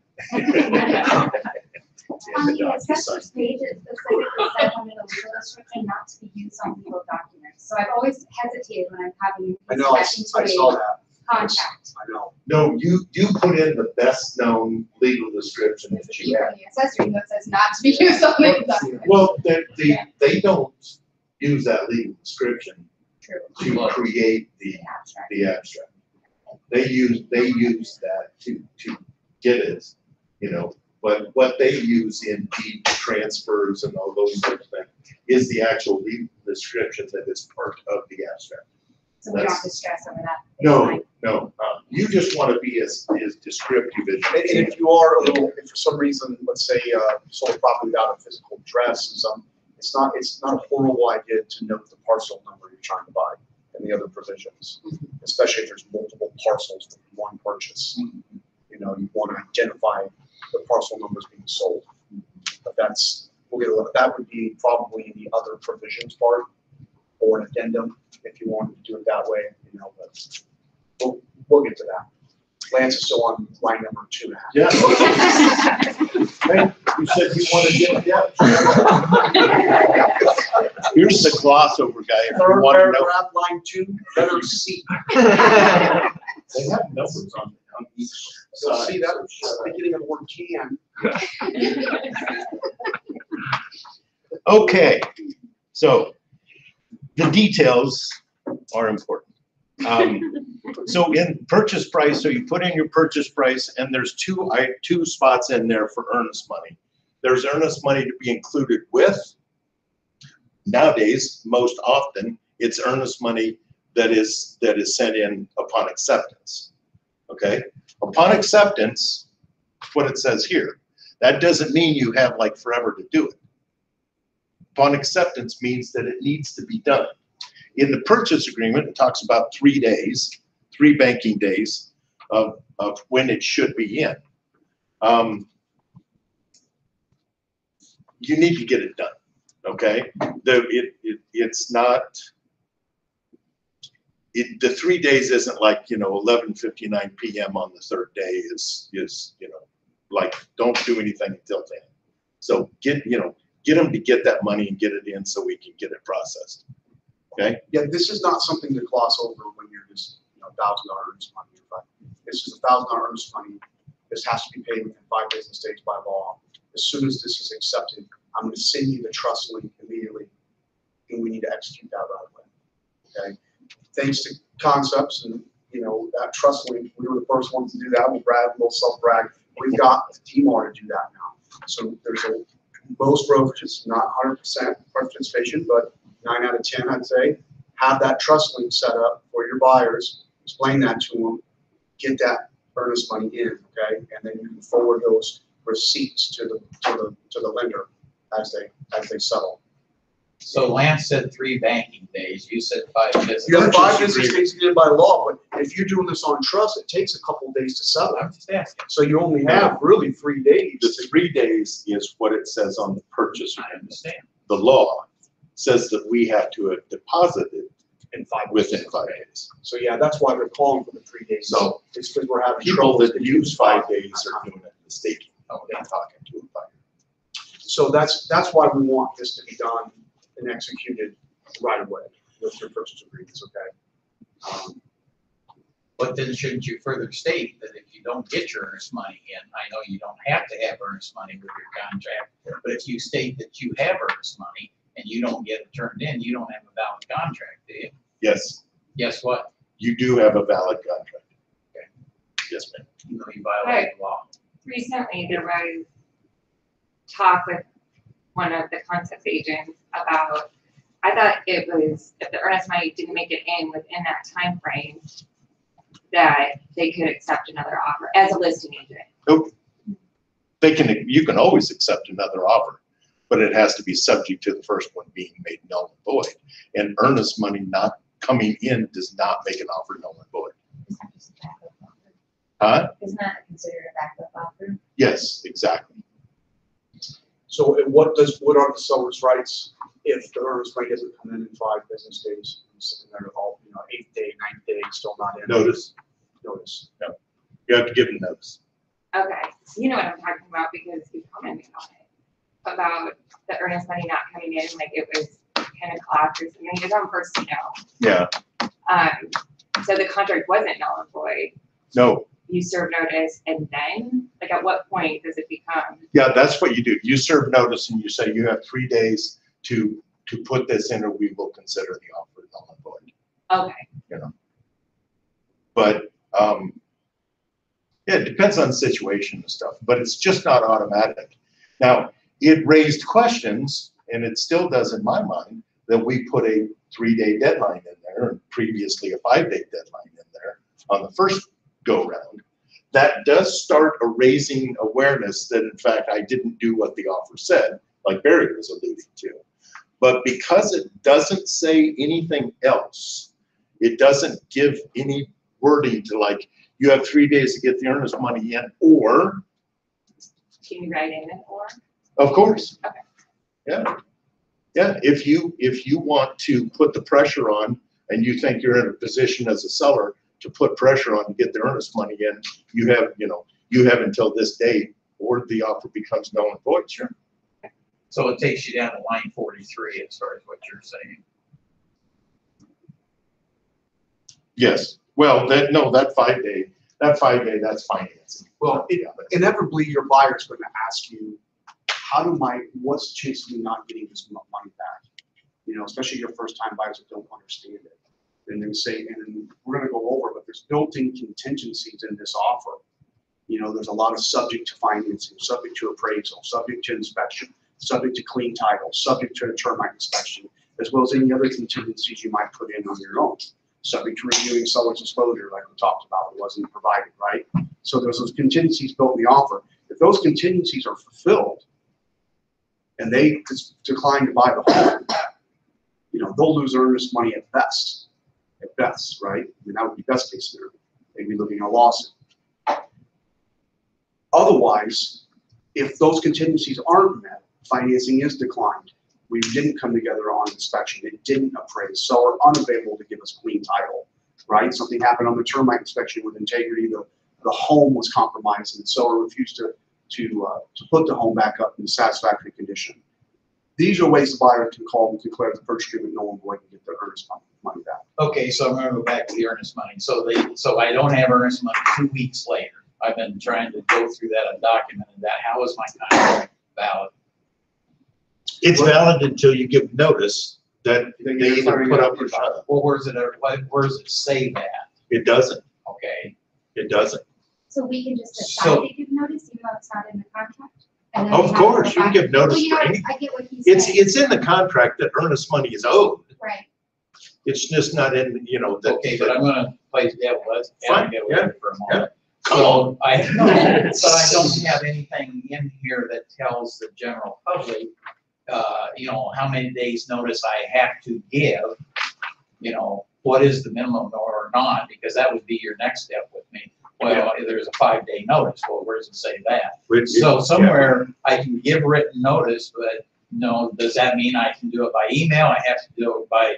On the assessor's page, it specifically says under the legal description not to be used on legal documents. So I've always hesitated when I'm having I know, I discussions I with saw a that. contract. I know. No, you put in the best known legal description There's a that fee you have. from the accessory note says not to be used on legal documents. Well, they don't use that legal description True. to create the Abstract. abstract. They use that to get it, but what they use in deed transfers and all those sort of things is the actual legal description that is part of the abstract. So we don't have to stress over that. It's No, fine. no, you just want to be as descriptive as you And can. if you are a little, if for some reason, let's say, sold property without a physical address and some, it's not a horrible idea to note the parcel number you're trying to buy and the other provisions, especially if there's multiple parcels for one purchase. You want to identify the parcel numbers being sold. But that would be probably in the other provisions part or an addendum if you wanted to do it that way, but we'll get to that. Lance is still on line number 2.5. Yeah. Hey, you said you wanted to get, Here's the gloss over guy, if you Third want to know. paragraph, line 2, letter C. They have numbers on each So side. see that beginning of the word can. Okay, so the details are important. So in purchase price, so you put in your purchase price and there's two spots in there for earnest money. There's earnest money to be included with. Nowadays, most often, it's earnest money that is sent in upon acceptance. Okay, upon acceptance, what it says here. That doesn't mean you have like forever to do it. Upon acceptance means that it needs to be done. In the purchase agreement, it talks about 3 days, 3 banking days of when it should be in. You need to get it done, okay? It's not, the 3 days isn't like, 11:59 p.m. on the 3rd day is like, don't do anything until then. So get them to get that money and get it in so we can get it processed. Okay. Yeah, this is not something to gloss over when you're just, $1,000 earnest money. This is $1,000 earnest money. This has to be paid within 5 business days by law. As soon as this is accepted, I'm going to send you the trust link immediately, and we need to execute that right away. Okay. Thanks to Concepts and that trust link, we were the first ones to do that. We'll self-brag. We've got the DMAR to do that now. So there's most brokerages, not 100% participation, but 9 out of 10, I'd say, have that trust link set up for your buyers, explain that to them, get that earnest money in, okay? And then you can forward those receipts to the lender as they settle. So Lance said 3 banking days, you said 5 business. You have 5 Purchase business days to get it by law, but if you're doing this on trust, it takes a couple of days to settle. I'm just asking. So you only have really 3 days. The 3 days is what it says on the purchase I agreement. understand. The law says that we have to deposit it In 5 within 5 days. So yeah, that's why they're calling for the 3 days. So it's because we're having people trouble that getting use 5 days are doing it mistaken. Okay. They're talking to a buyer. So that's why we want this to be done and executed right away with your purchase agreements, okay? But then shouldn't you further state that if you don't get your earnest money in, I know you don't have to have earnest money with your contract, but if you state that you have earnest money and you don't get it turned in, you don't have a valid contract, do you? Yes, Guess what? you do have a valid contract. Okay. Yes, ma'am. You know you violated the law. Recently, there was talk with one of the Concepts agents about, I thought it was, if the earnest money didn't make it in within that time frame, that they could accept another offer as a listing agent. Nope. You can always accept another offer, but it has to be subject to the first one being made null and void. And earnest money not coming in does not make an offer null and void. It's not just a backup offer. Huh? It's not considered a backup offer. Yes, exactly. So what are the seller's rights if the earnest money doesn't come in 5 business days? And they're all, 8th day, 9th day, still not in? Notice. Notice. No. You have to give them notice. Okay, so you know what I'm talking about because you commented on it, about the earnest money not coming in, like it was 10 o'clock or something, it was on first to know. Yeah. So the contract wasn't null and void, No. you serve notice, and then, like at what point does it become? Yeah, that's what you do. You serve notice and you say you have 3 days to put this in, or we will consider the offer null and void. Okay. But yeah, it depends on the situation and stuff, but it's just not automatic. Now, it raised questions, and it still does in my mind, that we put a 3-day deadline in there, and previously a 5-day deadline in there on the first go-round. That does start raising awareness that, in fact, I didn't do what the offer said, like Barry was alluding to. But because it doesn't say anything else, it doesn't give any wording to, like, you have 3 days to get the earnest money in, or. Can you write in an or? Of course. Okay. Yeah. Yeah, if you want to put the pressure on, and you think you're in a position as a seller to put pressure on to get the earnest money in, you have until this date, or the offer becomes null and void. Sure. So it takes you down to line 43 as far as what you're saying. Yes. Well, that 5-day, that's financing. Well, inevitably, your buyer's going to ask you, what's the chance of me not getting this money back? Especially your first-time buyers that don't understand it. And then and we're going to go over, but there's built-in contingencies in this offer. There's a lot of subject to financing, subject to appraisal, subject to inspection, subject to clean title, subject to a termite inspection, as well as any other contingencies you might put in on your own. Subject to reviewing seller's disclosure, like we talked about, it wasn't provided, right? So there's those contingencies built in the offer. If those contingencies are fulfilled and they decline to buy the home, they'll lose earnest money at best, right? I mean, that would be best case scenario. They'd be looking at a lawsuit. Otherwise, if those contingencies aren't met, financing is declined. We didn't come together on inspection. It didn't appraise. Seller unavailable to give us clean title, right? Something happened on the termite inspection with integrity. The home was compromised, and the seller refused to put the home back up in satisfactory condition. These are ways the buyer can call and declare the purchase agreement null and void and get their earnest money back. Okay, so I'm going to go back to the earnest money. So I don't have earnest money 2 weeks later. I've been trying to go through that and documented that. How is my contract valid? It's valid until you give notice that they either put up or shut up. Well, where does it say that? It doesn't. Okay. It doesn't. So we can just decide to give notice, even though it's not in the contract? And then Of we have course, to you can give notice Well, for anything. I get what he's saying. It's in the contract that earnest money is owed. Right. It's just not in, that. Okay, but I'm going to play devil Fine, advocate yeah, for a moment. Come on. But I don't have anything in here that tells the general public, how many days notice I have to give, what is the minimum or not, because that would be your next step with me. Well, there's a 5-day notice. Well, where does it say that? So somewhere I can give written notice, but does that mean I can do it by email? I have to do it by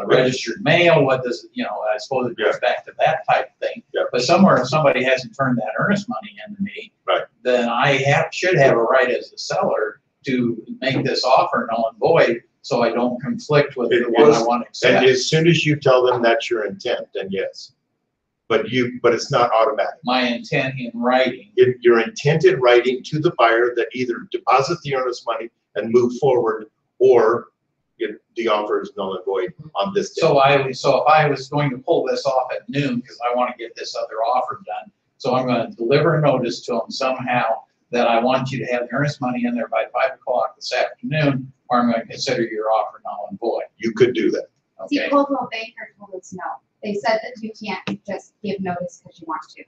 registered mail? What does, I suppose it goes back to that type of thing. Yeah. But somewhere, if somebody hasn't turned that earnest money into me, right, then I should have a right as the seller to make this offer null and void, so I don't conflict with the one I want to accept. And as soon as you tell them that's your intent, then yes. But it's not automatic. My intent in writing. Your intent in writing to the buyer that either deposit the earnest money and move forward, or the offer is null and void on this day. So if I was going to pull this off at noon because I want to get this other offer done, so I'm going to deliver a notice to them somehow that I want you to have the earnest money in there by 5 o'clock this afternoon, or I'm going to consider your offer null and void. You could do that. See, Okay. Coldwell Banker told us no. They said that you can't just give notice because you want to.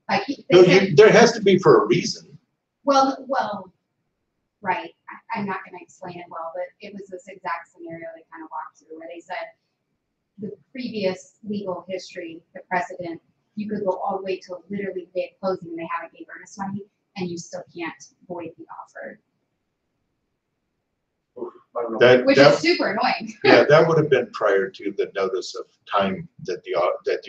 Like, No, they said, there has to be for a reason. well, right, I'm not gonna explain it well, but it was this exact scenario they kind of walked through where they said the previous legal history, the precedent, you could go all the way to literally day of closing and they haven't gave earnest money and you still can't void the offer, I don't know. which That, is super annoying. yeah, that would have been prior to the notice of time that the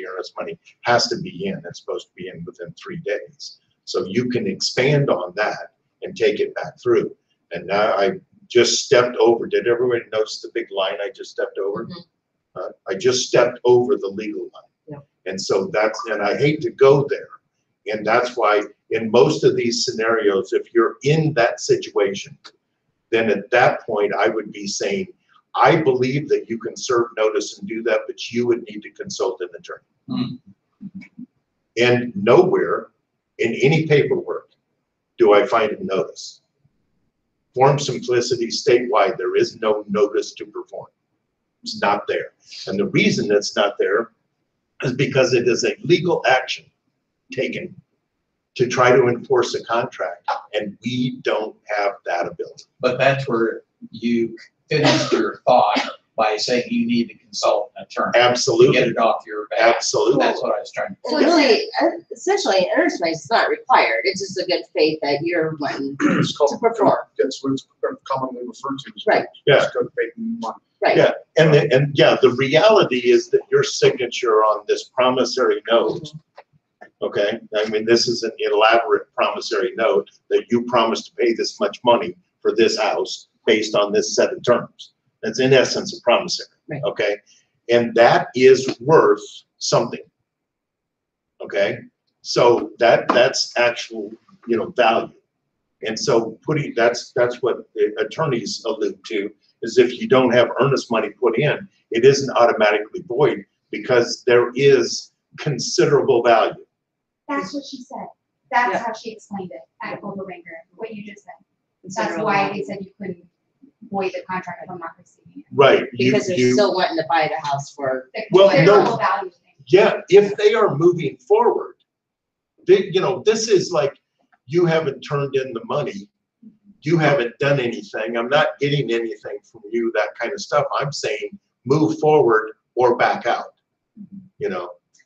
earnest money has to be in. It's supposed to be in within 3 days. So you can expand on that and take it back through. And now I just stepped over. Did everybody notice the big line I just stepped over? Mhm. I just stepped over the legal line. Yeah. And so and I hate to go there. And that's why in most of these scenarios, if you're in that situation, then at that point, I would be saying, I believe that you can serve notice and do that, but you would need to consult an attorney. And nowhere in any paperwork do I find a notice. Form simplicity statewide, there is no notice to perform. It's not there. And the reason it's not there is because it is a legal action taken to try to enforce a contract, and we don't have that ability. But that's where you finished your thought by saying you need to consult an attorney to Absolutely. get it off your back. Absolutely. That's what I was trying to. And really, essentially, an earnest money is not required. It's just a good faith that you're wanting It's called, to perform. that's what it's commonly referred to as. Right. Yeah. It's good faith money. Right. Yeah, and the reality is that your signature on this promissory note, okay? I mean, this is an elaborate promissory note that you promised to pay this much money for this house based on this set of terms. That's in essence a promissory, Right. okay? And that is worth something, okay? So that's actual, value. And so that's what the attorneys allude to, is if you don't have earnest money put in, it isn't automatically void because there is considerable value. That's what she said. That's Yeah. how she explained it at Overbanker, what you just said. That's Considerable why value. they said you couldn't void the contract if I'm not receiving it. Right. Because they're still wanting to buy the house for, The Well, no. considerable value thing. Yeah, if they are moving forward, this is like, you haven't turned in the money, you haven't done anything, I'm not getting anything from you, that kind of stuff. I'm saying move forward or back out,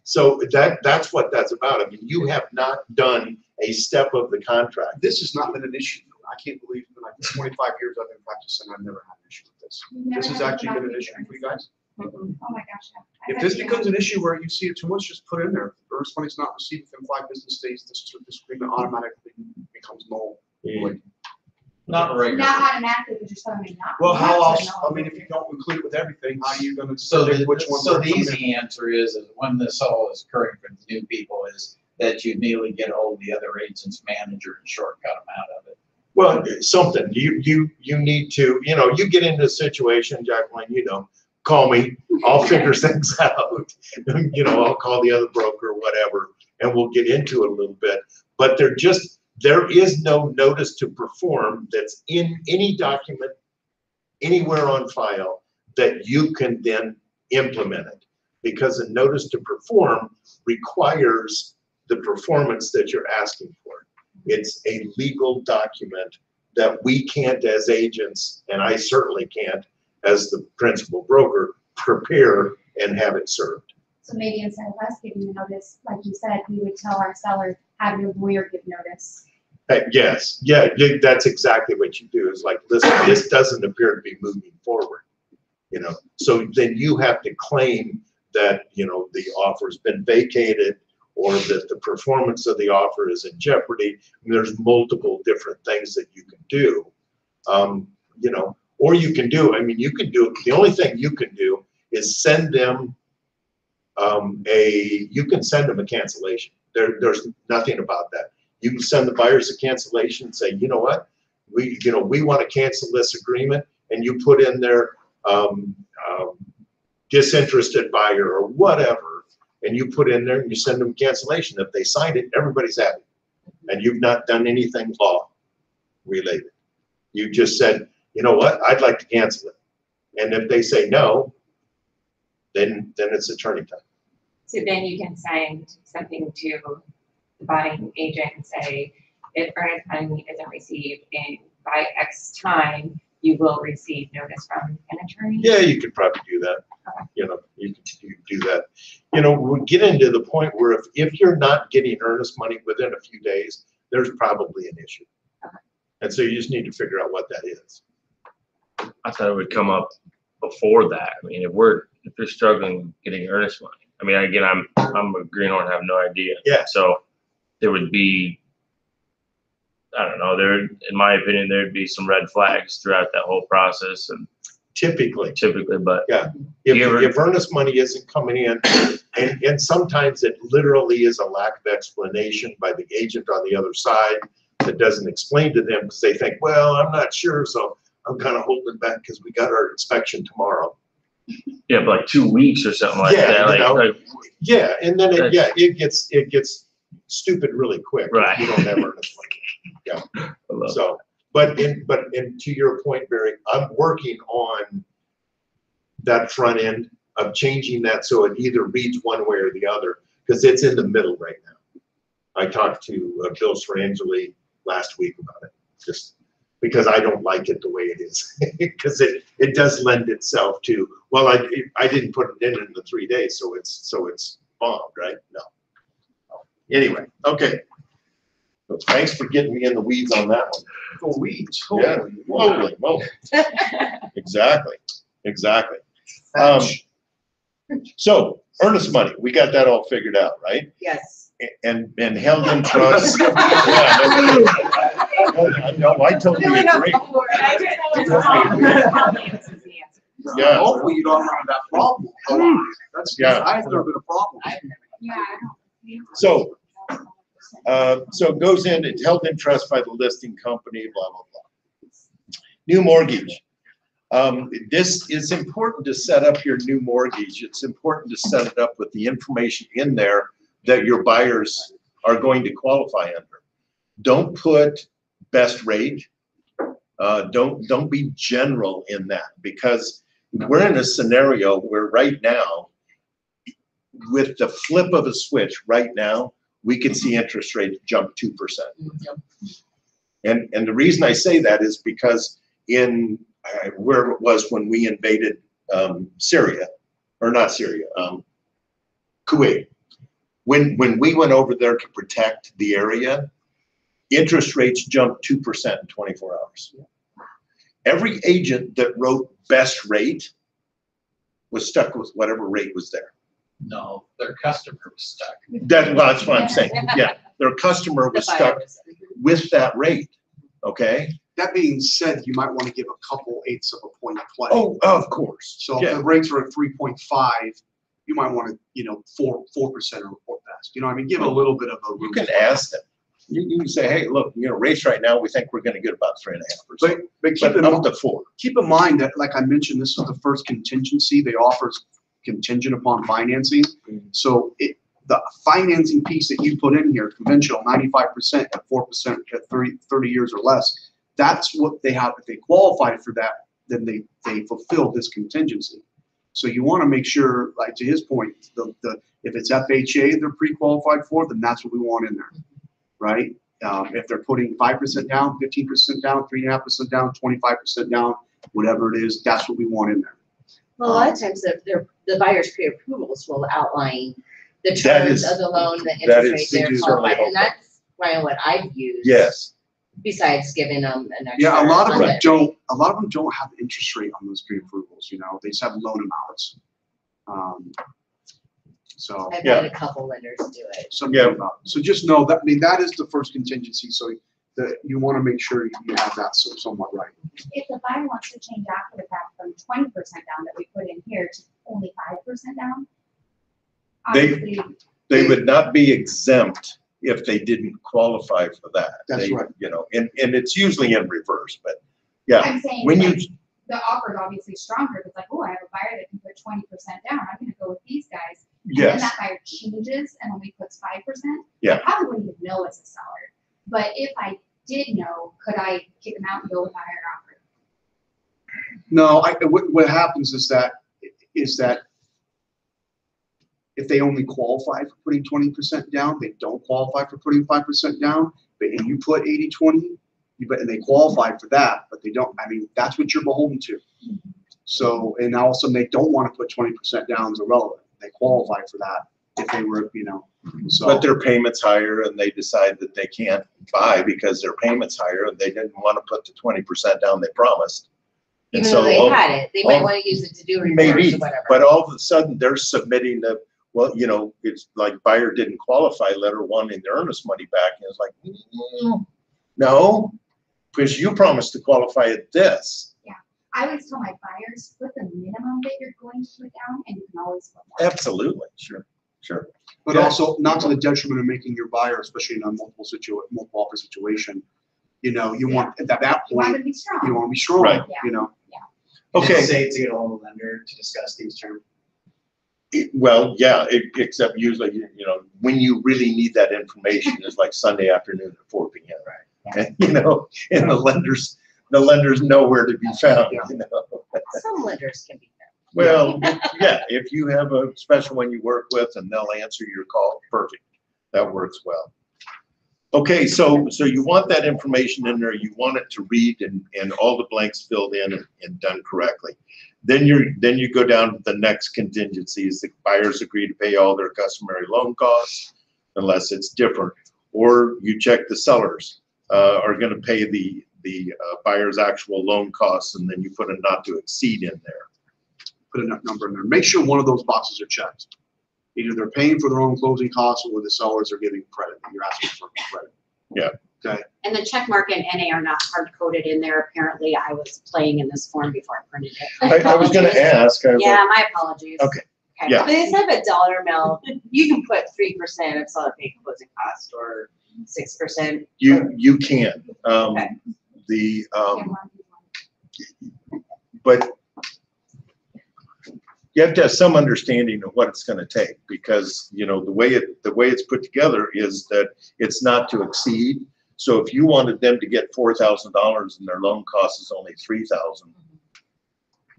So that's what that's about. I mean, you have not done a step of the contract. This has not been an issue. I can't believe in like 25 years I've been practicing, I've never had an issue with this. You've never This has had actually been an value issue for you guys. Oh my gosh, yeah. If I've this actually becomes had- an issue where you see it too much, just put it in there. If earnest money's not received within 5 business days, this agreement automatically becomes null. Not regular. Not automatically, but you're telling me not. Well, how not else, to I mean, if you don't include it with everything, how are you gonna So predict which ones so are the coming in? easy answer is when this all is occurring for the new people is that you immediately get hold of the other agent's manager and shortcut them out of it. Well, something, you need to, you get into a situation, Jacqueline, call me, I'll figure things out. I'll call the other broker, whatever, and we'll get into it a little bit. But there is no notice to perform that's in any document, anywhere on file, that you can then implement it. Because a notice to perform requires the performance that you're asking for. It's a legal document that we can't as agents, and I certainly can't as the principal broker, prepare and have it served. So maybe instead of us giving the notice, like you said, we would tell our seller, have your lawyer give notice. Yes, yeah, that's exactly what you do, is like, listen, this doesn't appear to be moving forward. So then you have to claim that, the offer's been vacated, or that the performance of the offer is in jeopardy. There's multiple different things that you can do. Or you can do, the only thing you can do is send them you can send them a cancellation. There's nothing about that. You can send the buyers a cancellation and say, you know what, we want to cancel this agreement, and you put in there disinterested buyer or whatever, and you put in there and you send them cancellation. If they sign it, everybody's happy, and you've not done anything law related. You just said, you know what, I'd like to cancel it. And if they say no, then it's attorney time. So then you can send something to the bonding agent and say, if earnest money isn't received in by X time, you will receive notice from an attorney. Yeah, you could probably do that. Okay. You know, you can do that. You know, we get into the point where if you're not getting earnest money within a few days, there's probably an issue. Okay. And so you just need to figure out what that is. I thought it would come up before that. I mean, if you're struggling getting earnest money, I mean, again, I'm a greenhorn, have no idea. Yeah. So there would be, I don't know, in my opinion, there'd be some red flags throughout that whole process, and Typically, but yeah. You ever- If earnest money isn't coming in, and sometimes it literally is a lack of explanation by the agent on the other side that doesn't explain to them because they think, well, I'm not sure, so I'm kind of holding back because we got our inspection tomorrow. yeah, but like 2 weeks or something like Yeah, that. you know, Like, Yeah, and then it gets stupid really quick. if Right. You don't have earnest money. Yeah. I love it. So, but to your point, Barry, I'm working on that front end of changing that so it either reads one way or the other, because it's in the middle right now. I talked to Bill Sarangeli last week about it, just because I don't like it the way it is, because it does lend itself to, well, I didn't put it in the 3 days, so it's bombed, right? No. Anyway, okay. So thanks for getting me in the weeds on that one. Go weeds. Yeah, holy moly. Exactly. So earnest money, we got that all figured out, right? Yes. And held in trust. Yeah, no, I totally agree. Yeah. Hopefully you don't have that problem. I've never been a problem. Yeah, I don't. So it goes in, it's held in trust by the listing company, blah, blah, blah. New mortgage. This is important to set up your new mortgage. It's important to set it up with the information in there that your buyers are going to qualify under. Don't put best rate. Don't be general in that, because we're in a scenario where right now, with the flip of a switch right now, we can see interest rates jump 2%. And the reason I say that is because in where it was when we invaded Syria, or not Syria, Kuwait, when we went over there to protect the area, interest rates jumped 2% in 24 hours. Every agent that wrote best rate was stuck with whatever rate was there. No, their customer was stuck. That's what I'm saying. Yeah, their customer was stuck with that rate. Okay. That being said, you might want to give a couple eighths of a point of play. Oh, of course. So Yeah. if the rates are at 3.5, you might want to, 4% or best. You know what I mean? Give a little bit of a room. You can ask them. You can say, hey, look, rates right now, we think we're going to get about 3.5%. But But up to 4. keep in mind that, like I mentioned, this is the first contingency. They offer contingent upon financing. So the financing piece that you put in here, conventional 95% at 4% at 30 years or less, that's what they have. If they qualify for that, then they fulfill this contingency. So you want to make sure, like to his point, if it's FHA they're pre-qualified for, then that's what we want in there, right? If they're putting 5% down, 15% down, 3.5% down, 25% down, whatever it is, that's what we want in there. Well, a lot of times the buyer's pre-approvals will outline the That terms is- of the loan, the that interest rate is- they they're do certainly qualified, and hope that's kind of what I've used. Yes. Besides giving them an extra. Yeah, a lot of them limit. don't. A lot of them don't have interest rate on those pre-approvals. They just have loan amounts. So I've Yeah. had a couple lenders do it. something about. So just know that. I mean, that is the first contingency. So that you want to make sure you have that somewhat right. If the buyer wants to change after the fact from 20% down that we put in here to only 5% down, They- obviously, They would not be exempt if they didn't qualify for that. That's right. And it's usually in reverse, but yeah. I'm saying When you, like, the offer is obviously stronger. It's like, oh, I have a buyer that can put 20% down. I'm gonna go with these guys. And then yes, that buyer changes and only puts 5%. Yeah. I probably wouldn't even know as a seller. But if I did know, could I kick them out and go with a higher offer? No, what happens is that if they only qualify for putting 20% down, they don't qualify for putting 5% down, but and you put 80-20, and they qualify for that, but they don't, I mean, that's what you're beholden to. So, and all of a sudden they don't want to put 20% down is irrelevant. They qualify for that if they were, you know, so. But their payment's higher and they decide that they can't buy because their payment's higher and they didn't want to put the 20% down they promised. And Even so though they all- had it, they might all- wanna use it to do reports Maybe, or whatever. but all of a sudden they're submitting the, well, you know, it's like buyer didn't qualify, letter wanting their earnest money back. And it's like, no, because you promised to qualify at this. I always tell my buyers, put the minimum that you're going to put down, and you can always put more. Absolutely, sure. But Yeah. also not to the detriment of making your buyer, especially in a multiple offer situation, you know, you want, at that You want point, them to be strong. you want to be strong, Right. you know? Okay. Is it safe to get a hold of the lender to discuss these terms? Well, yeah, except usually, you know, when you really need that information is like Sunday afternoon at 4 p.m. Right. And, you know, and the lenders nowhere to be found, you know. Some lenders can be there. Well, yeah, if you have a special one you work with and they'll answer your call, perfect. That works well. Okay, so you want that information in there, you want it to read and all the blanks filled in and done correctly. Then you go down to the next contingencies. The buyers agree to pay all their customary loan costs unless it's different. Or you check the sellers are gonna pay the buyer's actual loan costs, and then you put a not to exceed in there. Put a number in there. Make sure one of those boxes are checked. Either they're paying for their own closing costs or the sellers are giving credit. You're asking for credit. Yeah. Okay. And the check mark and NA are not hard coded in there. Apparently, I was playing in this form before I printed it. I was gonna ask. Yeah, my apologies. Okay. Yeah. But instead of a dollar amount, you can put 3% of seller paid closing cost or 6%. You can. Okay. But you have to have some understanding of what it's gonna take, because, you know, the way it's put together is that it's not to exceed. So if you wanted them to get $4,000 and their loan cost is only $3,000,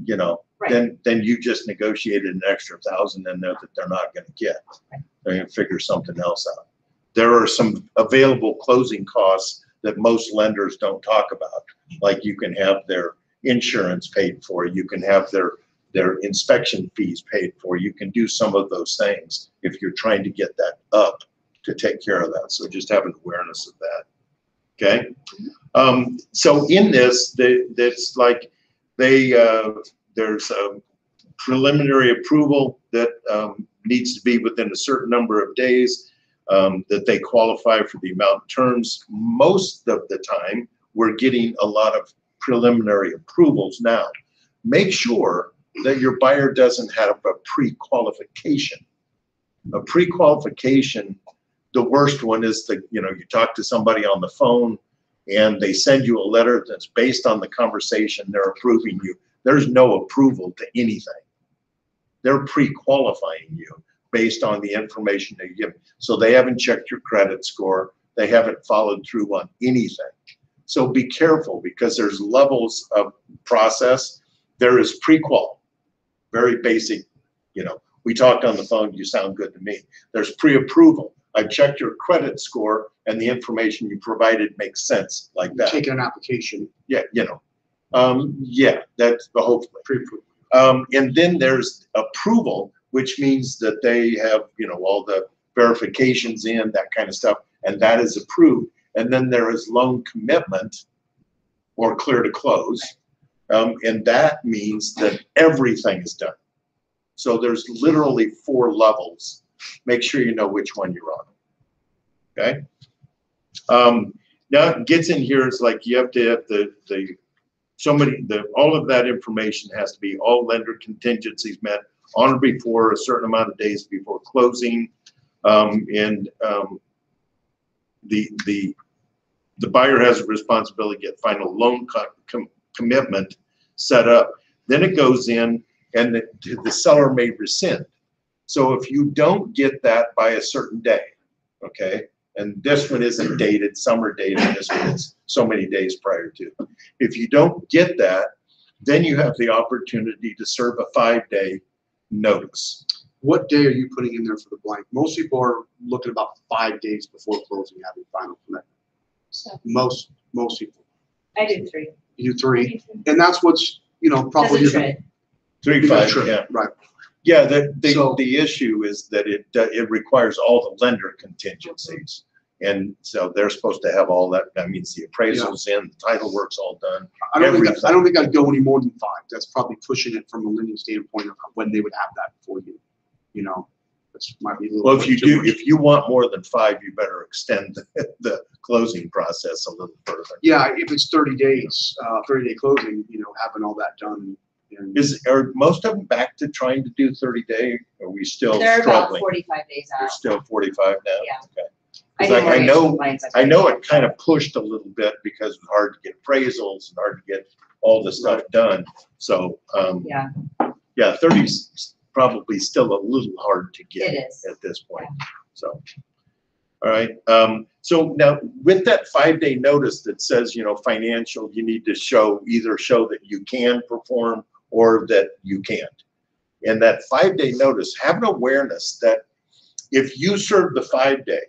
you know, Right. then you just negotiated an extra $1,000 in there that they're not gonna get. They're gonna figure something else out. There are some available closing costs that most lenders don't talk about. Like you can have their insurance paid for, you can have their inspection fees paid for, you can do some of those things if you're trying to get that up to take care of that. So just have an awareness of that. Okay. So in this, that's like there's a preliminary approval that needs to be within a certain number of days, that they qualify for the amount and terms. Most of the time, we're getting a lot of preliminary approvals now. Make sure that your buyer doesn't have a pre-qualification. A pre-qualification, the worst one is you talk to somebody on the phone and they send you a letter that's based on the conversation, they're approving you. There's no approval to anything. They're pre-qualifying you based on the information they give. So they haven't checked your credit score. They haven't followed through on anything. So be careful, because there's levels of process. There is pre-qual, very basic, we talked on the phone, you sound good to me. There's pre-approval. I checked your credit score and the information you provided makes sense, like that. Taking an application. Yeah, yeah, that's hopefully. Pre-approval. And then there's approval, which means that they have, all the verifications in, that kind of stuff, and that is approved. And then there is loan commitment or clear to close. And that means that everything is done. So there's literally 4 levels. Make sure you know which one you're on. Okay. Now it gets in here, it's like you have to have all of that information has to be, all lender contingencies met on or before a certain amount of days before closing. The buyer has a responsibility to get final loan commitment set up. Then it goes in and the seller may rescind. So if you don't get that by a certain day, okay, and this one isn't dated, some are dated, this one is so many days prior to. If you don't get that, then you have the opportunity to serve a 5-day notice. what day are you putting in there for the blank? Most people are looking about 5 days before closing, having final commitment. So, Most people. I do 3. You do 3, and that's what's, probably. That's a trend. 3, 5, Sure, yeah. right. Yeah, So- the issue is that it requires all the lender contingencies. And so they're supposed to have all that. That means the appraisals in, the title work's all done. I don't everything. think I'd go any more than 5. That's probably pushing it from a lending standpoint of when they would have that for you. That's might be a little. Well, bit if you too do, much. if you want more than 5, you better extend the closing process a little further. Yeah, if it's 30 days, 30-day closing, having all that done. And Are most of them back to trying to do 30-day? Are we still They're about struggling? 45 days They're out. still 45 now? Yeah. Okay. I 'Cause do I mortgage know- compliance, I know it kind of pushed a little bit because it's hard to get appraisals and hard to get all the stuff done. So, Yeah, yeah, 30's probably still a little hard to get it is. at this point. So, all right. So now with that 5-day notice that says, financial, you need to either show that you can perform or that you can't. And that 5-day notice, have an awareness that if you serve the 5-day,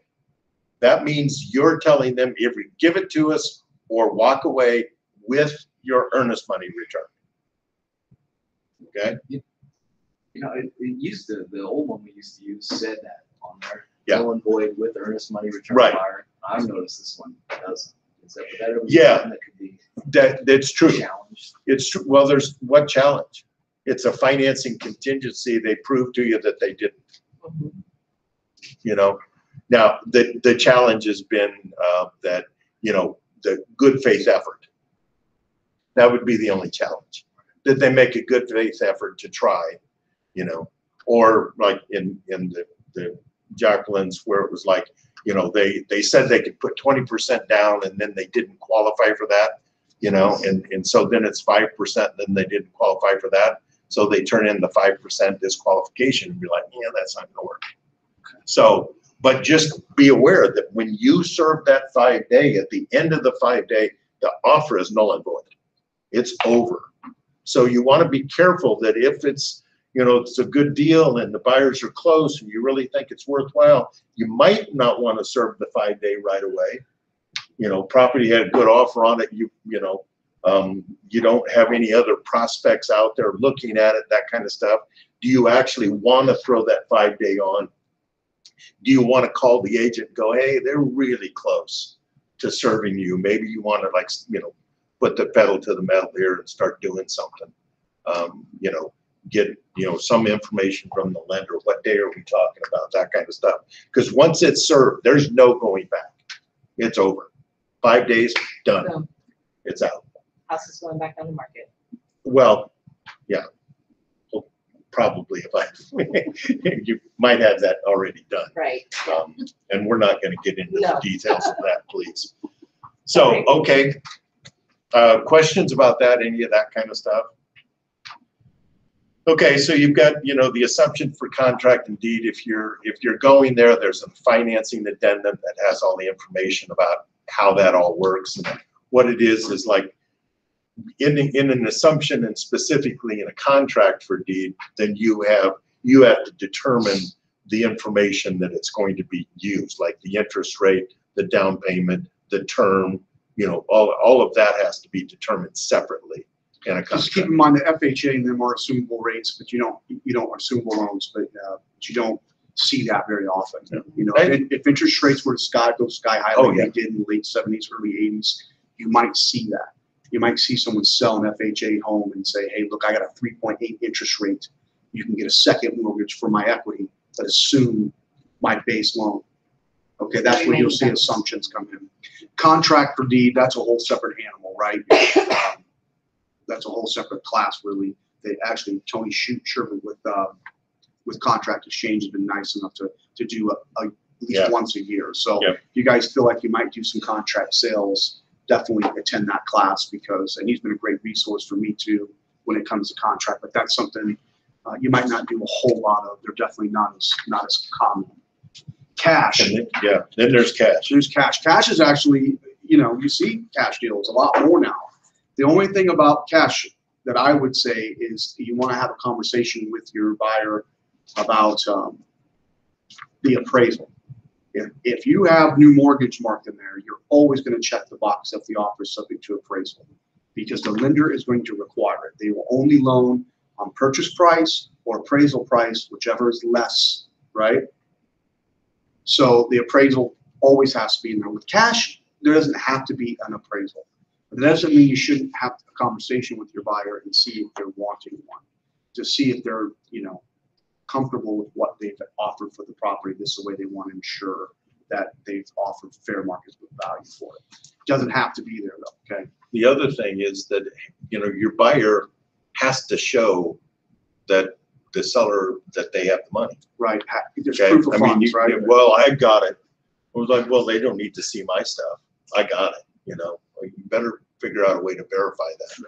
that means you're telling them either give it to us or walk away with your earnest money return. Okay? It used to, the old one we used to use said that on there. Yeah. Null and void with earnest money return Right. buyer. I've noticed this one doesn't. Is that ever Yeah. something that could be That's true. challenged? It's true. Well, there's what challenge? It's a financing contingency. They prove to you that they didn't. Now the challenge has been that the good faith effort. That would be the only challenge. That they make a good faith effort to try, or like in the Jacqueline's where it was like, they said they could put 20% down and then they didn't qualify for that, and so then it's 5%, and then they didn't qualify for that. So they turn in the 5% disqualification and be like, yeah, that's not gonna work. So, but just be aware that when you serve that 5-day, at the end of the 5-day, the offer is null and void. It's over. So you want to be careful that if it's, it's a good deal and the buyers are close and you really think it's worthwhile, you might not want to serve the 5-day right away. Property had a good offer on it. You don't have any other prospects out there looking at it, that kind of stuff. Do you actually want to throw that 5-day on? Do you want to call the agent and go, hey, they're really close to serving you. Maybe you want to put the pedal to the metal here and start doing something. Get, some information from the lender. What day are we talking about? That kind of stuff. Because once it's served, there's no going back. It's over. 5 days, done. Boom. It's out. House is going back on the market. Well, yeah. Well, probably you might have that already done. Right. And we're not going to get into No. the details of that, please. So, okay. Questions about that, any of that kind of stuff? Okay, so you've got, the assumption for contract and deed. If you're going there, there's a financing addendum that has all the information about how that all works. And what it is like in an assumption and specifically in a contract for deed, then you have to determine the information that it's going to be used, like the interest rate, the down payment, the term, all of that has to be determined separately in a contract. Just keep in mind the FHA and them are assumable rates, but you don't assumable loans, but you don't see that very often. If interest rates were to go sky high like they did in the late 70s, early 80s, you might see that. You might see someone sell an FHA home and say, hey, look, I got a 3.8 interest rate. You can get a second mortgage for my equity, but assume my base loan. Okay, that's where you'll see assumptions come in. Contract for deed, that's a whole separate animal, right? That's a whole separate class, really. They actually, Tony Sherman with Contract Exchange has been nice enough to do at least once a year. So if you guys feel like you might do some contract sales, definitely attend that class and he's been a great resource for me too when it comes to contract. But that's something you might not do a whole lot of. They're definitely not as common. Cash. Then there's cash. There's cash. Cash is actually, you see cash deals a lot more now. The only thing about cash that I would say is you want to have a conversation with your buyer about the appraisal. If you have new mortgage marked in there, you're always going to check the box if the offer is subject to appraisal, because the lender is going to require it. They will only loan on purchase price or appraisal price, whichever is less, right? So the appraisal always has to be in there. With cash, there doesn't have to be an appraisal. But that doesn't mean you shouldn't have a conversation with your buyer and see if they're wanting one, to see if they're, comfortable with what they've offered for the property. This is the way they want to ensure that they've offered fair market value for it. It doesn't have to be there though, okay? The other thing is that, your buyer has to show that the seller, that they have the money. Right, there's Okay? proof of I mean, funds, right? well, I got it. I was like, well, they don't need to see my stuff. I got it, Well, you better figure out a way to verify that.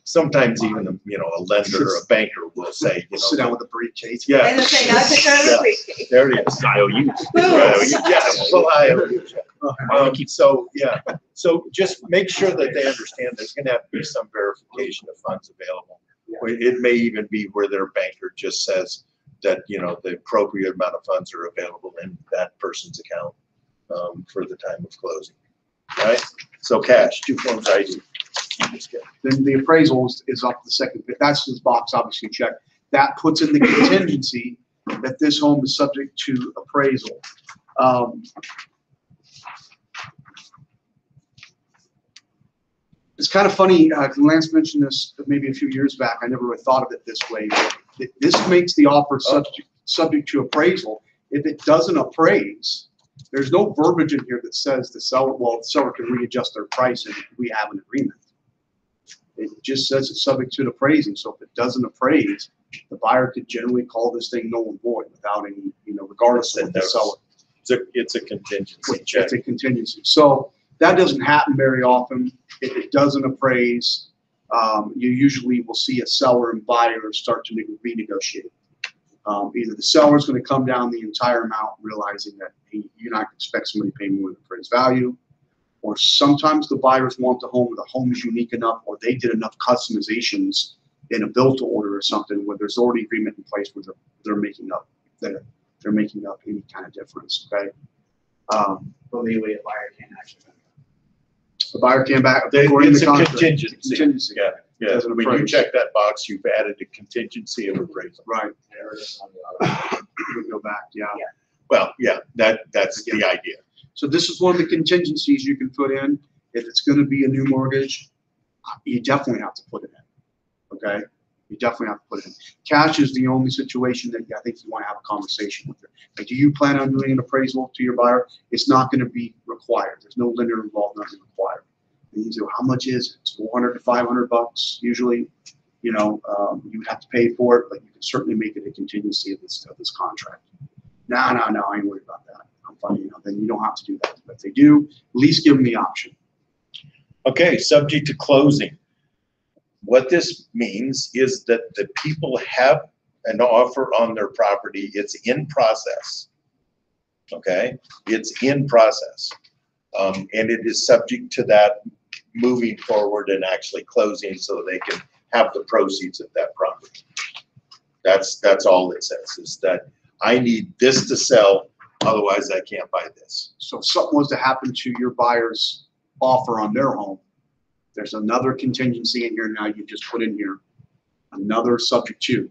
Sometimes even, a lender or a banker will say, Sit down with a briefcase. Yeah. And say, now picture of the briefcase. There it is. IOUs. Yeah, full IOUs. So just make sure that they understand there's gonna have to be some verification of funds available. It may even be where their banker just says that, the appropriate amount of funds are available in that person's account for the time of closing. Right? So cash, 2 forms ID. Then the appraisal is up the second bit. That's this box obviously checked. That puts in the contingency that this home is subject to appraisal. It's kind of funny, Lance mentioned this maybe a few years back. I never really thought of it this way. But this makes the offer subject to appraisal. If it doesn't appraise, there's no verbiage in here that says the seller can readjust their price and we have an agreement. It just says it's subject to appraising. So if it doesn't appraise, the buyer could generally call this thing null and void without any, regardless of the seller. It's a contingency check. It's a contingency. So that doesn't happen very often. If it doesn't appraise, you usually will see a seller and buyer start to renegotiate. Either the seller is going to come down the entire amount, realizing that you're not going to expect somebody to pay more than appraised value, or sometimes the buyers want the home is unique enough, or they did enough customizations in a build-to-order or something where there's already agreement in place where they're making up any kind of difference. Okay. But legally, a buyer can't actually. The buyer came back. It's a contingency. Yeah. Doesn't When you appraise. check that box, you've added a contingency of appraisal. Right. We go back. Yeah. Well, yeah, that's the idea. So this is one of the contingencies you can put in. If it's going to be a new mortgage, you definitely have to put it in. Okay. You definitely have to put it in. Cash is the only situation that I think you want to have a conversation with her. Like, do you plan on doing an appraisal to your buyer? It's not going to be required. There's no lender involved, nothing required. And you say, well, how much is it? It's 400 to 500 bucks usually. You would have to pay for it, but you can certainly make it a contingency of this contract. No, I ain't worried about that. I'm fine. Then you don't have to do that. But if they do, at least give them the option. Okay, subject to closing. What this means is that the people have an offer on their property. It's in process. Okay, it's in process. And it is subject to that moving forward and actually closing so they can have the proceeds of that property. That's all it says, is that I need this to sell, otherwise I can't buy this. So if something was to happen to your buyer's offer on their home, there's another contingency in here now you just put in here, another subject to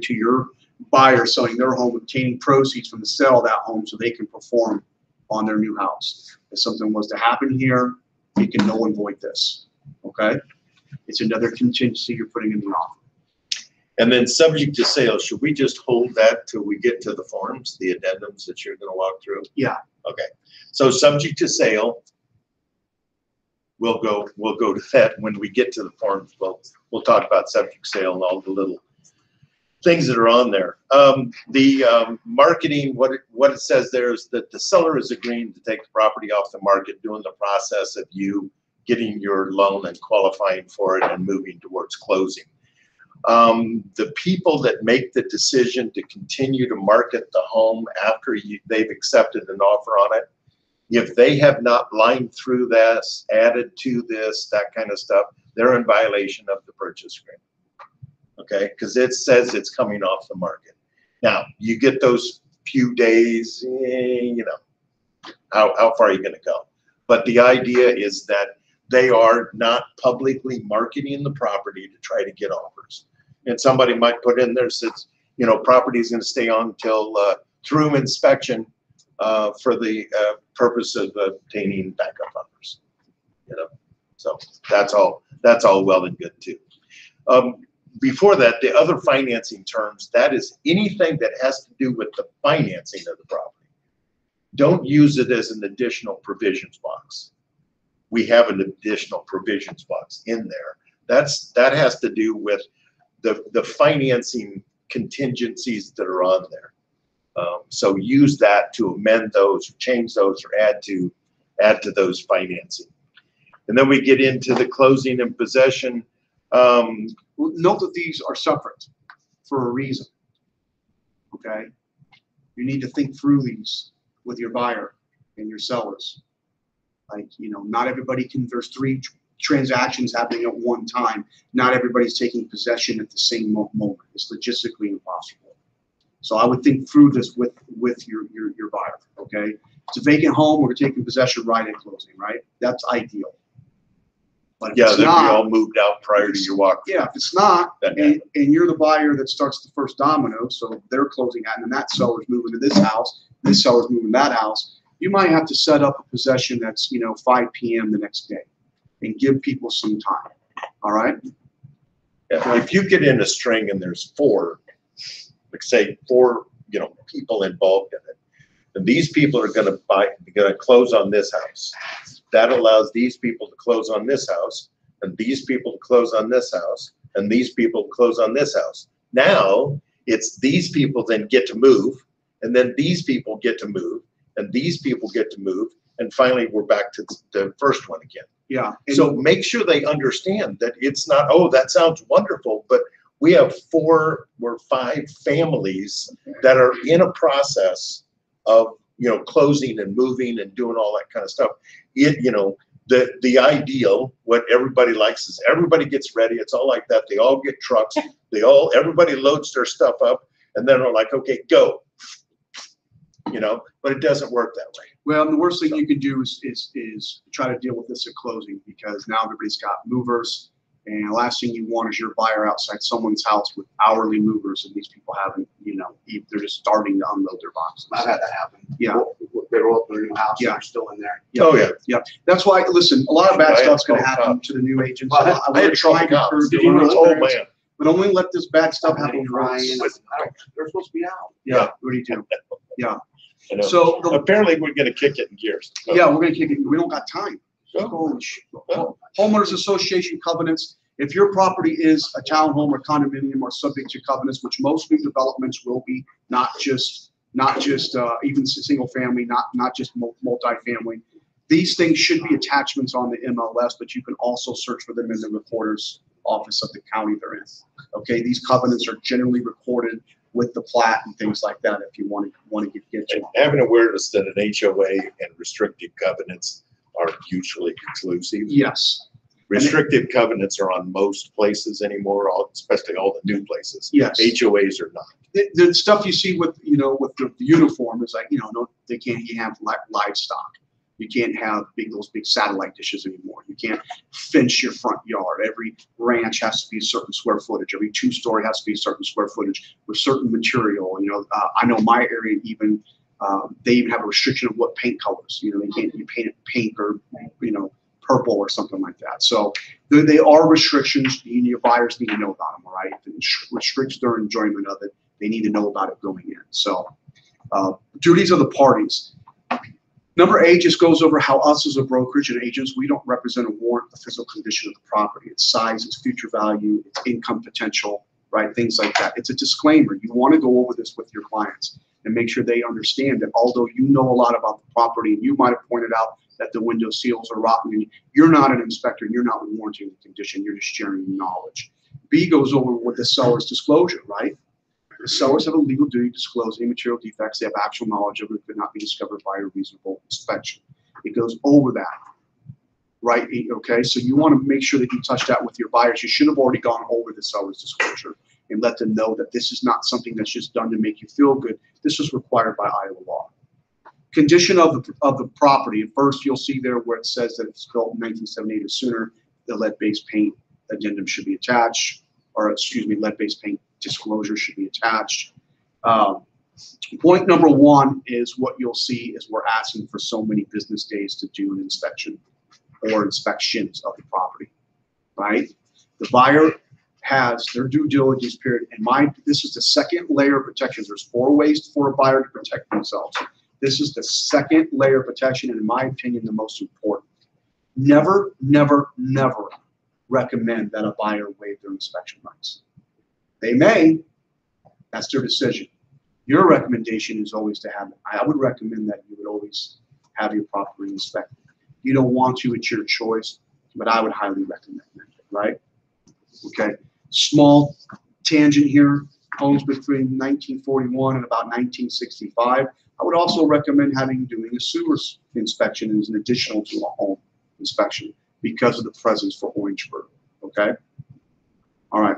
your buyer selling their home, obtaining proceeds from the sale of that home so they can perform on their new house. If something was to happen here, you can null and void this, okay? It's another contingency you're putting in the offer. And then subject to sale, should we just hold that till we get to the forms, the addendums that you're gonna walk through? Yeah. Okay, so subject to sale, we'll go to that when we get to the forms. We'll talk about subject sale and all the little things that are on there. The marketing, what it says there is that the seller is agreeing to take the property off the market, doing the process of you getting your loan and qualifying for it and moving towards closing. The people that make the decision to continue to market the home after they've accepted an offer on it, if they have not lined through this, added to this, that kind of stuff, they're in violation of the purchase agreement. Okay, because it says it's coming off the market. Now, you get those few days, how far are you gonna go? But the idea is that they are not publicly marketing the property to try to get offers. And somebody might put in there says, property is gonna stay on until through inspection for the purpose of obtaining backup offers. So that's all well and good too. Before that, the other financing terms, that is anything that has to do with the financing of the property. Don't use it as an additional provisions box. We have an additional provisions box in there. That has to do with the financing contingencies that are on there. So use that to amend those, or change those, or add to those financing. And then we get into the closing and possession. Note that these are separate for a reason. Okay, you need to think through these with your buyer and your sellers. Like, not everybody can. There's 3 transactions happening at one time. Not everybody's taking possession at the same moment. It's logistically impossible. So I would think through this with your buyer. Okay, it's a vacant home. We're taking possession right at closing. Right, that's ideal. But yeah, they'd be all moved out prior to your walk. Yeah, if it's not, and you're the buyer that starts the first domino, so they're closing out, and then that seller's moving to this house, this seller's moving to that house, you might have to set up a possession that's 5 p.m. the next day, and give people some time. All right. Yeah, if you get in a string and there's 4, like say 4, people involved in it, and these people are going to close on this house. That allows these people to close on this house, and these people to close on this house, and these people to close on this house. Now it's these people then get to move, and then these people get to move, and these people get to move, and finally we're back to the first one again. Yeah. So make sure they understand that it's not, oh, that sounds wonderful, but we have 4 or 5 families that are in a process of closing and moving and doing all that kind of stuff. The ideal, what everybody likes is everybody gets ready. It's all like that. They all get trucks. Everybody loads their stuff up, and then they're like, okay, go. But it doesn't work that way. Well, the worst thing you can do is try to deal with this at closing, because now everybody's got movers, and the last thing you want is your buyer outside someone's house with hourly movers, and these people haven't, they're just starting to unload their boxes. I've had that happen. Yeah. They roll up their new house, Yeah. they're still in there. Yeah. Oh, yeah. Yeah. That's why, listen, a lot of bad I had stuff's going to called happen cops. to the new agents. Well, I had want to try called and cops. encourage He was, oh, experience, man. but only let this bad stuff I'm happen crying. once. They're supposed to be out. Yeah, what do you do? Yeah. I know. So Apparently we're going to kick it in gears. yeah, we're gonna kick it. We don't got time. Go. Holy shit. Homeowners Association covenants. If your property is a townhome or condominium or subject to covenants, which most new developments will be, not just even single family, not just multifamily. These things should be attachments on the MLS, but you can also search for them in the recorder's office of the county they're in. Okay, these covenants are generally recorded with the plat and things like that if you want to get to them. Having awareness that an HOA and restricted covenants are mutually exclusive. Yes. Restricted covenants are on most places anymore, especially all the new places. Yes. HOAs are not. The stuff you see with with the uniform is like no, they can't have livestock. You can't have those big satellite dishes anymore. You can't fence your front yard. Every ranch has to be a certain square footage. Every 2-story has to be a certain square footage with certain material. I know my area even they even have a restriction of what paint colors. They can't paint it pink or purple or something like that. So they are restrictions. Your buyers need to know about them. All right, if it restricts their enjoyment of it, they need to know about it going in. So duties of the parties. Number 8 just goes over how us as a brokerage and agents, we don't represent or warrant the physical condition of the property, its size, its future value, its income potential, right? Things like that. It's a disclaimer. You want to go over this with your clients and make sure they understand that although you know a lot about the property and you might have pointed out that the window seals are rotten, and you're not an inspector and you're not warranting the condition, you're just sharing knowledge. B goes over with the seller's disclosure, right? The sellers have a legal duty to disclose any material defects they have actual knowledge of that could not be discovered by a reasonable inspection. It goes over that, right? Okay, so you want to make sure that you touch that with your buyers. You should have already gone over the seller's disclosure and let them know that this is not something that's just done to make you feel good. This is required by Iowa law. Condition of the property. First, you'll see there where it says that it's built in 1978 or sooner, the lead-based paint addendum should be attached, or excuse me, lead-based paint disclosure should be attached. Point number one is what you'll see is we're asking for so many business days to do an inspection or inspections of the property, right? The buyer has their due diligence period. And this is the second layer of protection. There's 4 ways for a buyer to protect themselves. This is the second layer of protection, and in my opinion, the most important. Never, never, never recommend that a buyer waive their inspection rights. They may, that's their decision. Your recommendation is always to have, I would recommend that you would always have your property inspected. You don't want to, it's your choice, but I would highly recommend it, right? Okay, small tangent here, homes between 1941 and about 1965. I would also recommend doing a sewer inspection as an additional to a home inspection because of the presence for Orangeburg, okay? All right.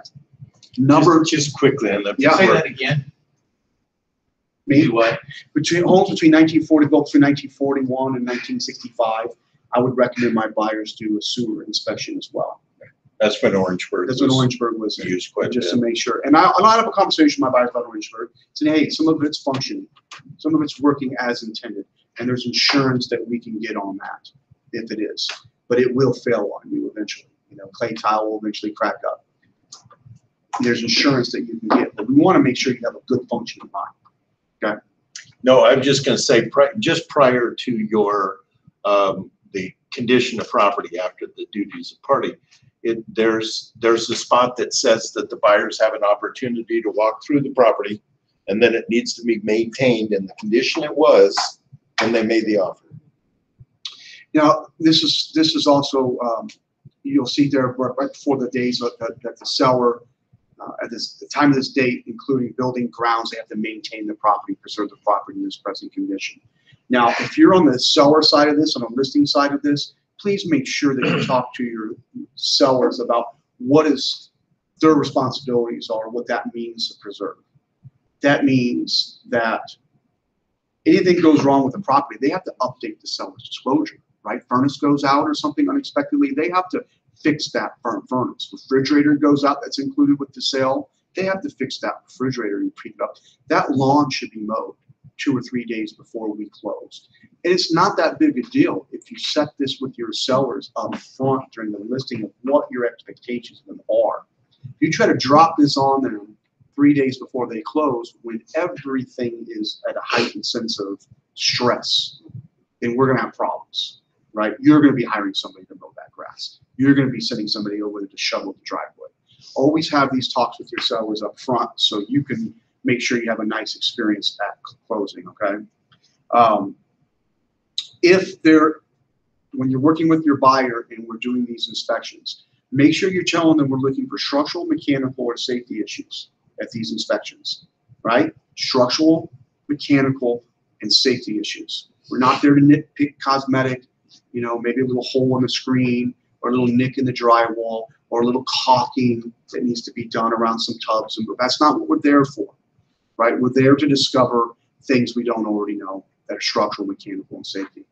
Just quickly on the. Yeah. Say that again. Me? What? Homes between 1940, built between 1941 and 1965, I would recommend my buyers do a sewer inspection as well. That's when Orangeburg. That's when Orangeburg was used quite just a bit. to make sure. And I have a conversation with my buyers about Orangeburg, saying, hey, some of it's functioning, some of it's working as intended, and there's insurance that we can get on that if it is, but it will fail on you eventually. You know, clay tile will eventually crack up. There's insurance that you can get, but we want to make sure you have a good functioning line. Okay. No, I'm just going to say, just prior to your the condition of property after the duties of party, there's a spot that says that the buyers have an opportunity to walk through the property, and then it needs to be maintained in the condition it was when they made the offer. Now, this is also you'll see there right before the days that the seller at the time of this date, including building grounds, they have to maintain the property, preserve the property in its present condition. Now, if you're on the seller side of this, on the listing side of this, please make sure that you talk to your sellers about what is their responsibilities are, what that means to preserve. That means that anything goes wrong with the property, they have to update the seller's disclosure, right? Furnace goes out or something unexpectedly, they have to fix that furnace. Refrigerator goes out, that's included with the sale, they have to fix that refrigerator and treat it up. That lawn should be mowed 2 or 3 days before we close. And it's not that big a deal if you set this with your sellers up front during the listing of what your expectations of them are. If you try to drop this on them 3 days before they close, when everything is at a heightened sense of stress, then we're gonna have problems, right? You're gonna be hiring somebody to mow that grass. You're gonna be sending somebody over to shovel the driveway. Always have these talks with your sellers up front so you can make sure you have a nice experience at closing, okay? When you're working with your buyer and we're doing these inspections, make sure you're telling them we're looking for structural, mechanical, or safety issues at these inspections, right? Structural, mechanical, and safety issues. We're not there to nitpick cosmetic, you know, maybe a little hole in the screen, or a little nick in the drywall, or a little caulking that needs to be done around some tubs. And that's not what we're there for, right? We're there to discover things we don't already know that are structural, mechanical, and safety.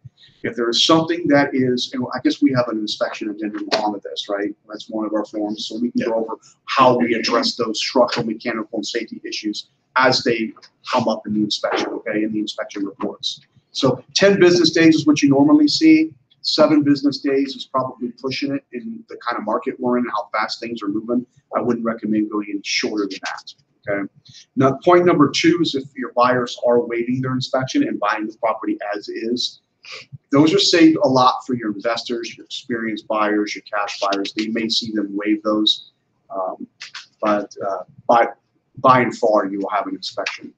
If there is something that is, and I guess we have an inspection addendum on to this, right? That's one of our forms, so we can go over how we address those structural, mechanical, and safety issues as they come up in the inspection, okay, in the inspection reports. So 10 business days is what you normally see. 7 business days is probably pushing it in the kind of market we're in and how fast things are moving. I wouldn't recommend going any shorter than that. Okay. Now, point number 2 is if your buyers are waiving their inspection and buying the property as is, those are saved a lot for your investors, your experienced buyers, your cash buyers. They may see them waive those, but by and far, you will have an inspection.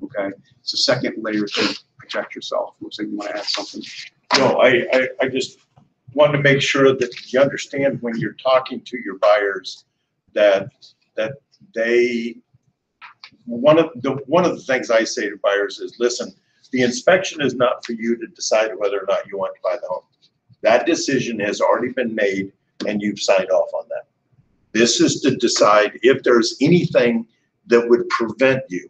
Okay. It's a second layer to protect yourself. Looks like you want to add something. No, I just wanted to make sure that you understand when you're talking to your buyers that they, one of the things I say to buyers is, listen, the inspection is not for you to decide whether or not you want to buy the home. That decision has already been made and you've signed off on that. This is to decide if there's anything that would prevent you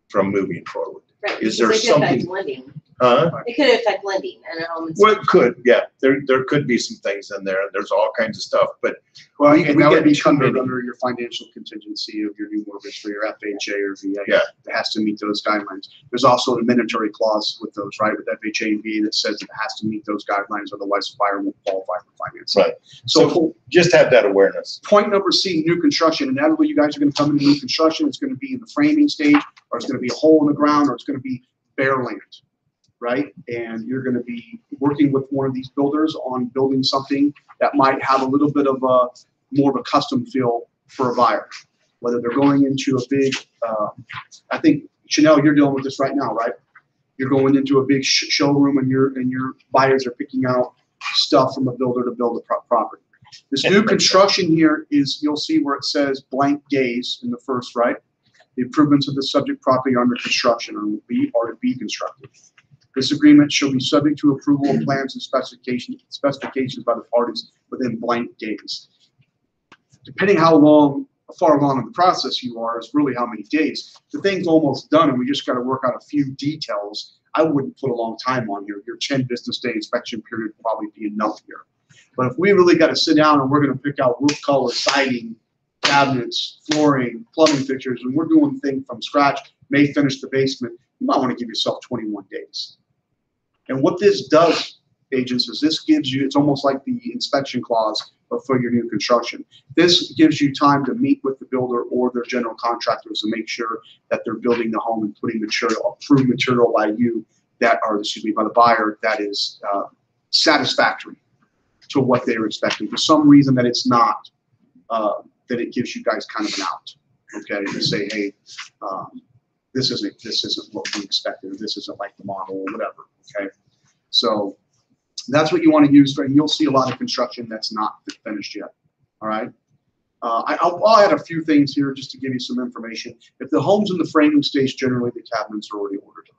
from moving forward. Right, Is because there it could affect something- lending. Huh? It could affect lending in a home. Well, it could, yeah. There could be some things in there. There's all kinds of stuff, but Well, we and that would get be too covered many. under your financial contingency of your new mortgage for your FHA or VA. Yeah. It has to meet those guidelines. There's also an amendatory clause with those, right, with FHA and VA that says it has to meet those guidelines, otherwise the buyer won't qualify for financing. Right. So So just have that awareness. point number C, new construction. Inevitably, you guys are gonna come into new construction. It's gonna be in the framing stage, or it's gonna be a hole in the ground, or it's gonna be bare land, right? And you're gonna be working with one of these builders on building something that might have a little bit of a, more of a custom feel for a buyer. Whether they're going into a big, I think, Chanel, you're dealing with this right now, right? You're going into a big showroom and your buyers are picking out stuff from a builder to build a property. This new construction here is, you'll see where it says blank gaze in the first, right? The improvements of the subject property are under construction or to be constructed. This agreement shall be subject to approval of plans and specifications by the parties within blank days. Depending how far along in the process you are is really how many days. The thing's almost done and we just got to work out a few details. I wouldn't put a long time on here. Your 10 business day inspection period would probably be enough here. But if we really got to sit down and we're going to pick out roof color, siding, cabinets, flooring, plumbing fixtures, and we're doing things from scratch, may finish the basement, you might want to give yourself 21 days. And what this does, agents, is this gives you, it's almost like the inspection clause, but for your new construction. This gives you time to meet with the builder or their general contractors to make sure that they're building the home and putting material, approved material by you that are, by the buyer, that is satisfactory to what they're expecting. For some reason that it's not, that it gives you guys kind of an out, okay, to say, hey, this isn't what we expected, or this isn't like the model, or whatever, okay? So that's what you want to use, and you'll see a lot of construction that's not finished yet, all right? I'll add a few things here just to give you some information. If the home's in the framing stage, generally the cabinets are already ordered.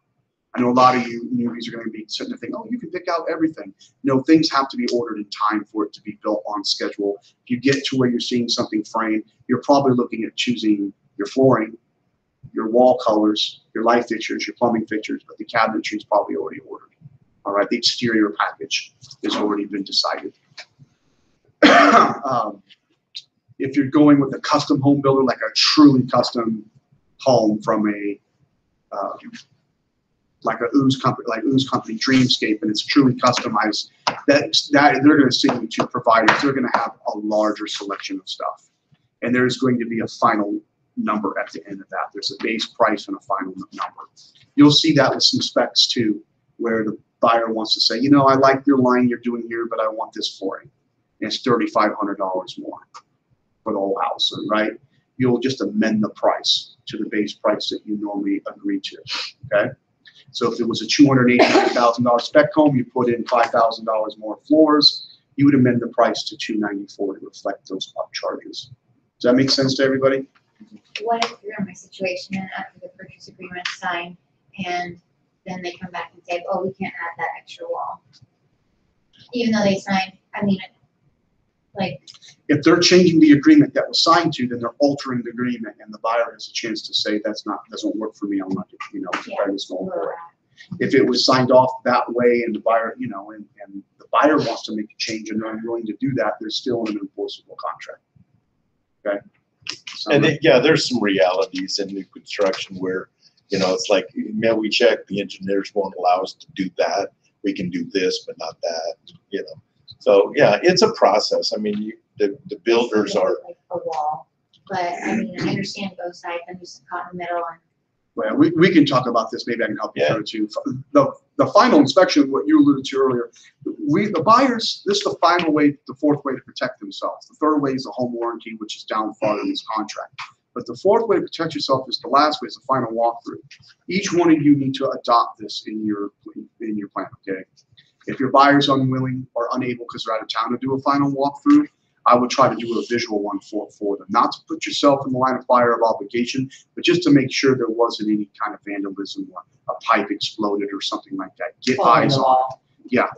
I know a lot of you newbies are going to be sitting there thinking, oh, you can pick out everything. No, things have to be ordered in time for it to be built on schedule. If you get to where you're seeing something framed, you're probably looking at choosing your flooring, your wall colors, your light fixtures, your plumbing fixtures, but the cabinetry is probably already ordered. All right, the exterior package has already been decided. If you're going with a custom home builder, like a truly custom home from a like Ooze Company Dreamscape, and it's truly customized, that they're going to send you to providers. They're going to have a larger selection of stuff, and there's going to be a final number at the end of that. There's a base price and a final number. You'll see that with some specs too, where the buyer wants to say, you know, I like your line you're doing here, but I want this flooring. And it's $3,500 more for the whole house, right? You'll just amend the price to the base price that you normally agree to, okay? So if it was a $289,000 spec home, you put in $5,000 more floors, you would amend the price to $294 to reflect those up charges. Does that make sense to everybody? What if you're in my situation and after the purchase agreement is signed and then they come back and say, oh, we can't add that extra wall? Even though they signed, I mean, like. If they're changing the agreement that was signed to, then they're altering the agreement and the buyer has a chance to say, doesn't work for me, I'm not, you know, going for it. If it was signed off that way and the buyer, you know, and the buyer wants to make a change and they're unwilling to do that, they're still in an enforceable contract. Okay? So, And yeah, there's some realities in new construction where, you know, it's like, man, we check, the engineers won't allow us to do that. We can do this, but not that, you know. So yeah, it's a process. I mean, the builders are. Like a wall, but I mean, I understand both sides, I'm just caught in the middle and. well, we can talk about this, maybe I can help you through too. The final inspection, what you alluded to earlier, the buyers, this is the final way, the fourth way to protect themselves. The third way is the home warranty, which is down farther in this contract. But the fourth way to protect yourself is the last way, is the final walkthrough. Each one of you need to adopt this in your plan, okay? If your buyer's unwilling or unable because they're out of town to do a final walkthrough, I would try to do a visual one for them. Not to put yourself in the line of fire of obligation, but just to make sure there wasn't any kind of vandalism or a pipe exploded or something like that. Get eyes on it. Yeah,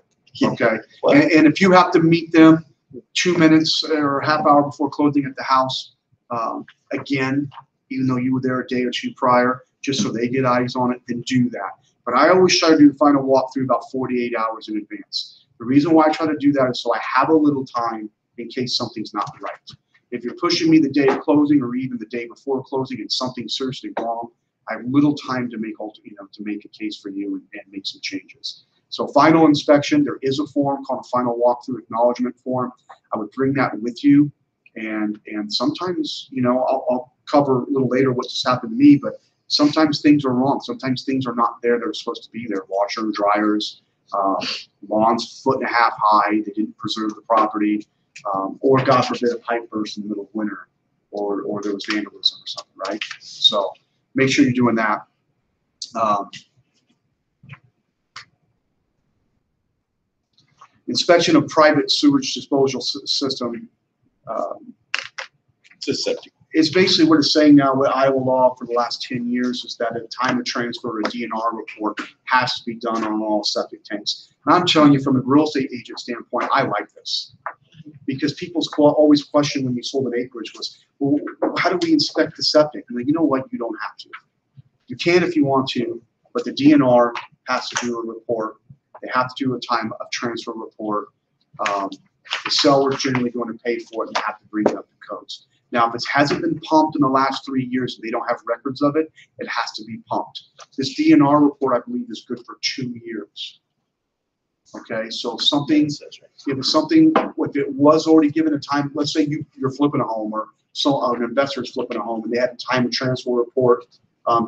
okay. And if you have to meet them, 2 minutes or a half hour before closing at the house. Again, even though you were there a day or two prior, just so they get eyes on it, then do that. But I always try to do the final walkthrough about 48 hours in advance. The reason why I try to do that is so I have a little time in case something's not right. If you're pushing me the day of closing or even the day before closing and something's seriously wrong, I have little time to make to make a case for you and make some changes. So final inspection, there is a form called a final walkthrough acknowledgement form. I would bring that with you, and sometimes I'll cover a little later what just happened to me, but sometimes things are wrong. Sometimes things are not there that are supposed to be there. Washer and dryers, lawns 1.5 feet high. They didn't preserve the property, or God forbid a pipe burst in the middle of winter, or there was vandalism or something, right? So make sure you're doing that. Inspection of private sewage disposal system. It's a septic. It's basically what it's saying now with Iowa law for the last 10 years is that at the time of transfer, a DNR report has to be done on all septic tanks. And I'm telling you from a real estate agent standpoint, I like this. Because people's always question when we sold an acreage was, well, how do we inspect the septic? And you know what? You don't have to. You can if you want to, but the DNR has to do a report. They have to do a time of transfer report. The seller is generally going to pay for it and they have to bring it up to codes. Now, if it hasn't been pumped in the last 3 years and they don't have records of it, it has to be pumped. This DNR report, I believe, is good for 2 years. Okay, so something, if it's something, if it was already given a time, let's say you're flipping a home or so an investor is flipping a home and they had a time of transfer report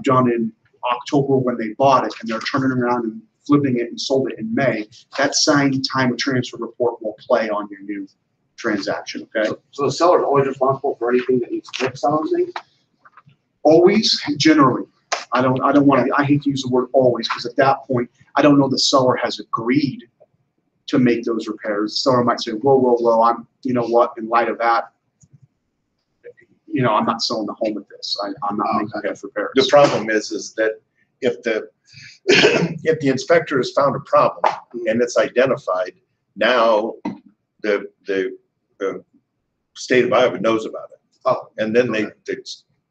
done in October when they bought it and they're turning around and flipping it and sold it in May, that signed time of transfer report will play on your new transaction, okay? So the seller is always responsible for anything that needs fixed on those things? Always, generally. I don't want to, I hate to use the word always because at that point, I don't know the seller has agreed to make those repairs. The seller might say, whoa, I'm, you know what, in light of that, I'm not selling the home at this. I'm not making those repairs. The problem is that if the if the inspector has found a problem and it's identified, now the state of Iowa knows about it. Oh. And then the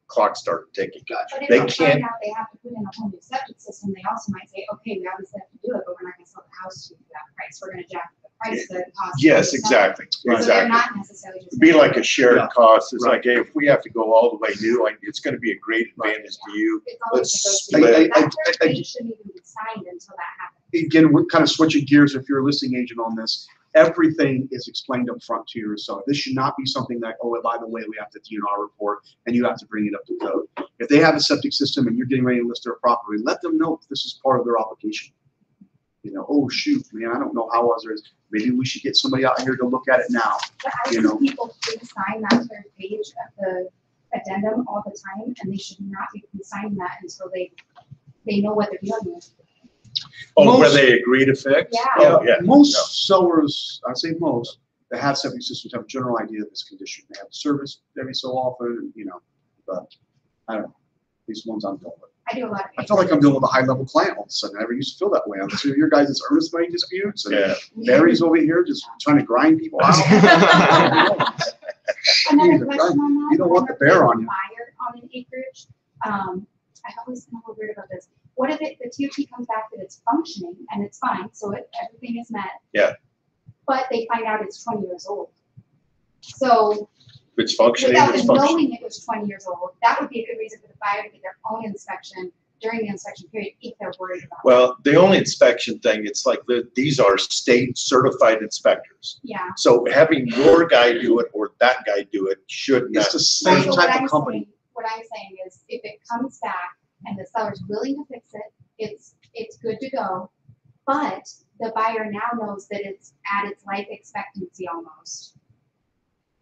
clock started ticking. Gotcha. But if They they can't- find out they have to put in a whole new septic system, they also might say, okay, we obviously have to do it, but we're not gonna sell the house to you for that price. We're gonna jack the price that it costs. Yes, to sell it. exactly, So they're exactly. not necessarily just. It'd be like a shared Yeah. cost. It's Right. like, hey, if we have to go all the way new, it's gonna be a great advantage to you. It's always Let's negotiable. split. That third page shouldn't even be signed until that happens. Again, we're kind of switching gears if you're a listing agent on this. Everything is explained up front to your seller. This should not be something that, oh, by the way, we have the DNR report and you have to bring it up to code. If they have a septic system and you're getting ready to list their property, let them know this is part of their obligation. Oh shoot, man, I don't know how others. Maybe we should get somebody out here to look at it now. But I You see know. people sign that third page of the addendum all the time, and they should not be signing that until they know what they're dealing with. Oh, where Most- they agree to fix? Yeah. Oh, yeah. Most sellers, I say most, that have septic systems have a general idea of this condition. They have service every so often, but I don't know. These ones I'm dealing with. I do a lot of. I feel like I'm dealing with a high level client all of a sudden. I never used to feel that way. I'm listening to your guys' earnest money disputes and Yeah. Barry's over here just trying to grind people out. Another question on that. You don't want the bear on you. Buyer on an acreage, I've always been a little weird about this. What if the TOT comes back that it's functioning and it's fine, so everything is met? Yeah. But they find out it's 20 years old. So If it's functioning, without it's them functioning. knowing it was 20 years old, that would be a good reason for the buyer to get their own inspection during the inspection period if they're worried about it. Well, the only inspection thing, it's like these are state certified inspectors. Yeah. So having your guy do it or that guy do it should not. It's the same So type of company. What I'm saying is, if it comes back and the seller's willing to fix it, it's good to go. But the buyer now knows that it's at its life expectancy almost.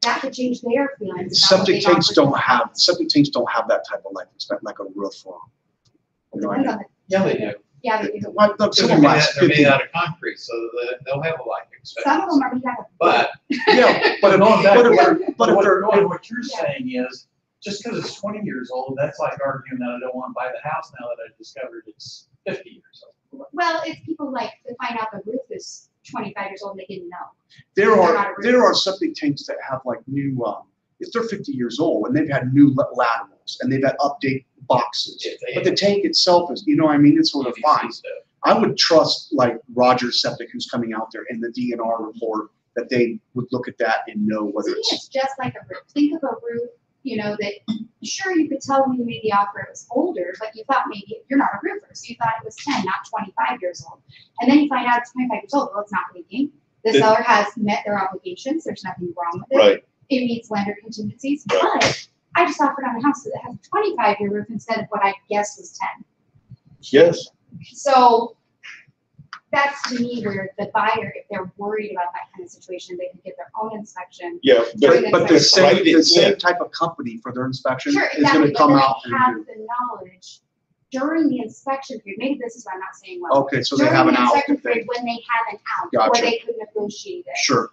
That could change their feelings. about what Septic they've tanks offered don't to have, septic tanks don't have that type of life expect like a roof or. You know what I Depends mean? on Yeah, they do. Yeah, they do. What, look, They're some made lasts out- they're 50. made out of concrete, so they'll have a life Some of expectancy. them are made out of. But, Yeah, but if, going back but to if what, they're, but if what, they're, what you're saying is, just because it's 20 years old, that's like arguing that I don't want to buy the house now that I discovered it's 50 years old. Well, it's people like to find out the roof is 25 years old and they didn't know. There They're not are, a roofer. there are septic tanks that have like new, if they're 50 years old and they've had new laterals and they've had update boxes, but the tank itself is, you know what I mean, it's sort of fine. I would trust like Rogers Septic who's coming out there in the DNR report that they would look at that and know whether To me, it's. it's just like a roof. Think of a roof, you know, that sure you could tell when you made the offer it was older, but you thought maybe you're not a roofer, so you thought it was 10, not 25 years old. And then you find out it's 25 years old. Well, it's not leaking. The seller has met their obligations. There's nothing wrong with it. Right. It meets lender contingencies, but I just offered on a house that has a 25-year roof instead of what I guessed was 10. Yes. So that's to me where the buyer, if they're worried about that kind of situation, they can get their own inspection. Yeah, But the Right, same type of company for their inspection Sure, is exactly, gonna but come then out they and have do. the knowledge during the inspection period, maybe this is what I'm not saying well. Okay, so they have an out. During the inspection if they- period, when they have an out, Gotcha. or they could negotiate it. Sure.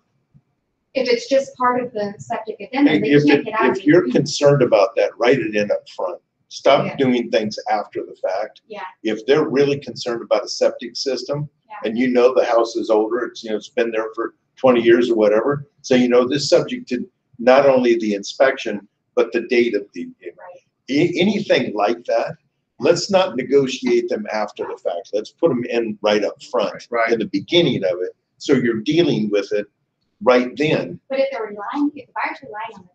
If it's just part of the septic addendum, they If, can't get out of it. if you're concerned about that, write it in up front. Stop Yeah. doing things after the fact. Yeah. If they're really concerned about a septic system, Yeah. and you know the house is older, it's, you know, it's been there for 20 years or whatever, so you know this subject to not only the inspection, but the date of the, anything like that, let's not negotiate them after the fact. Let's put them in right up front, Right. in the beginning of it, so you're dealing with it right then. But if they're relying, if the buyer's relying on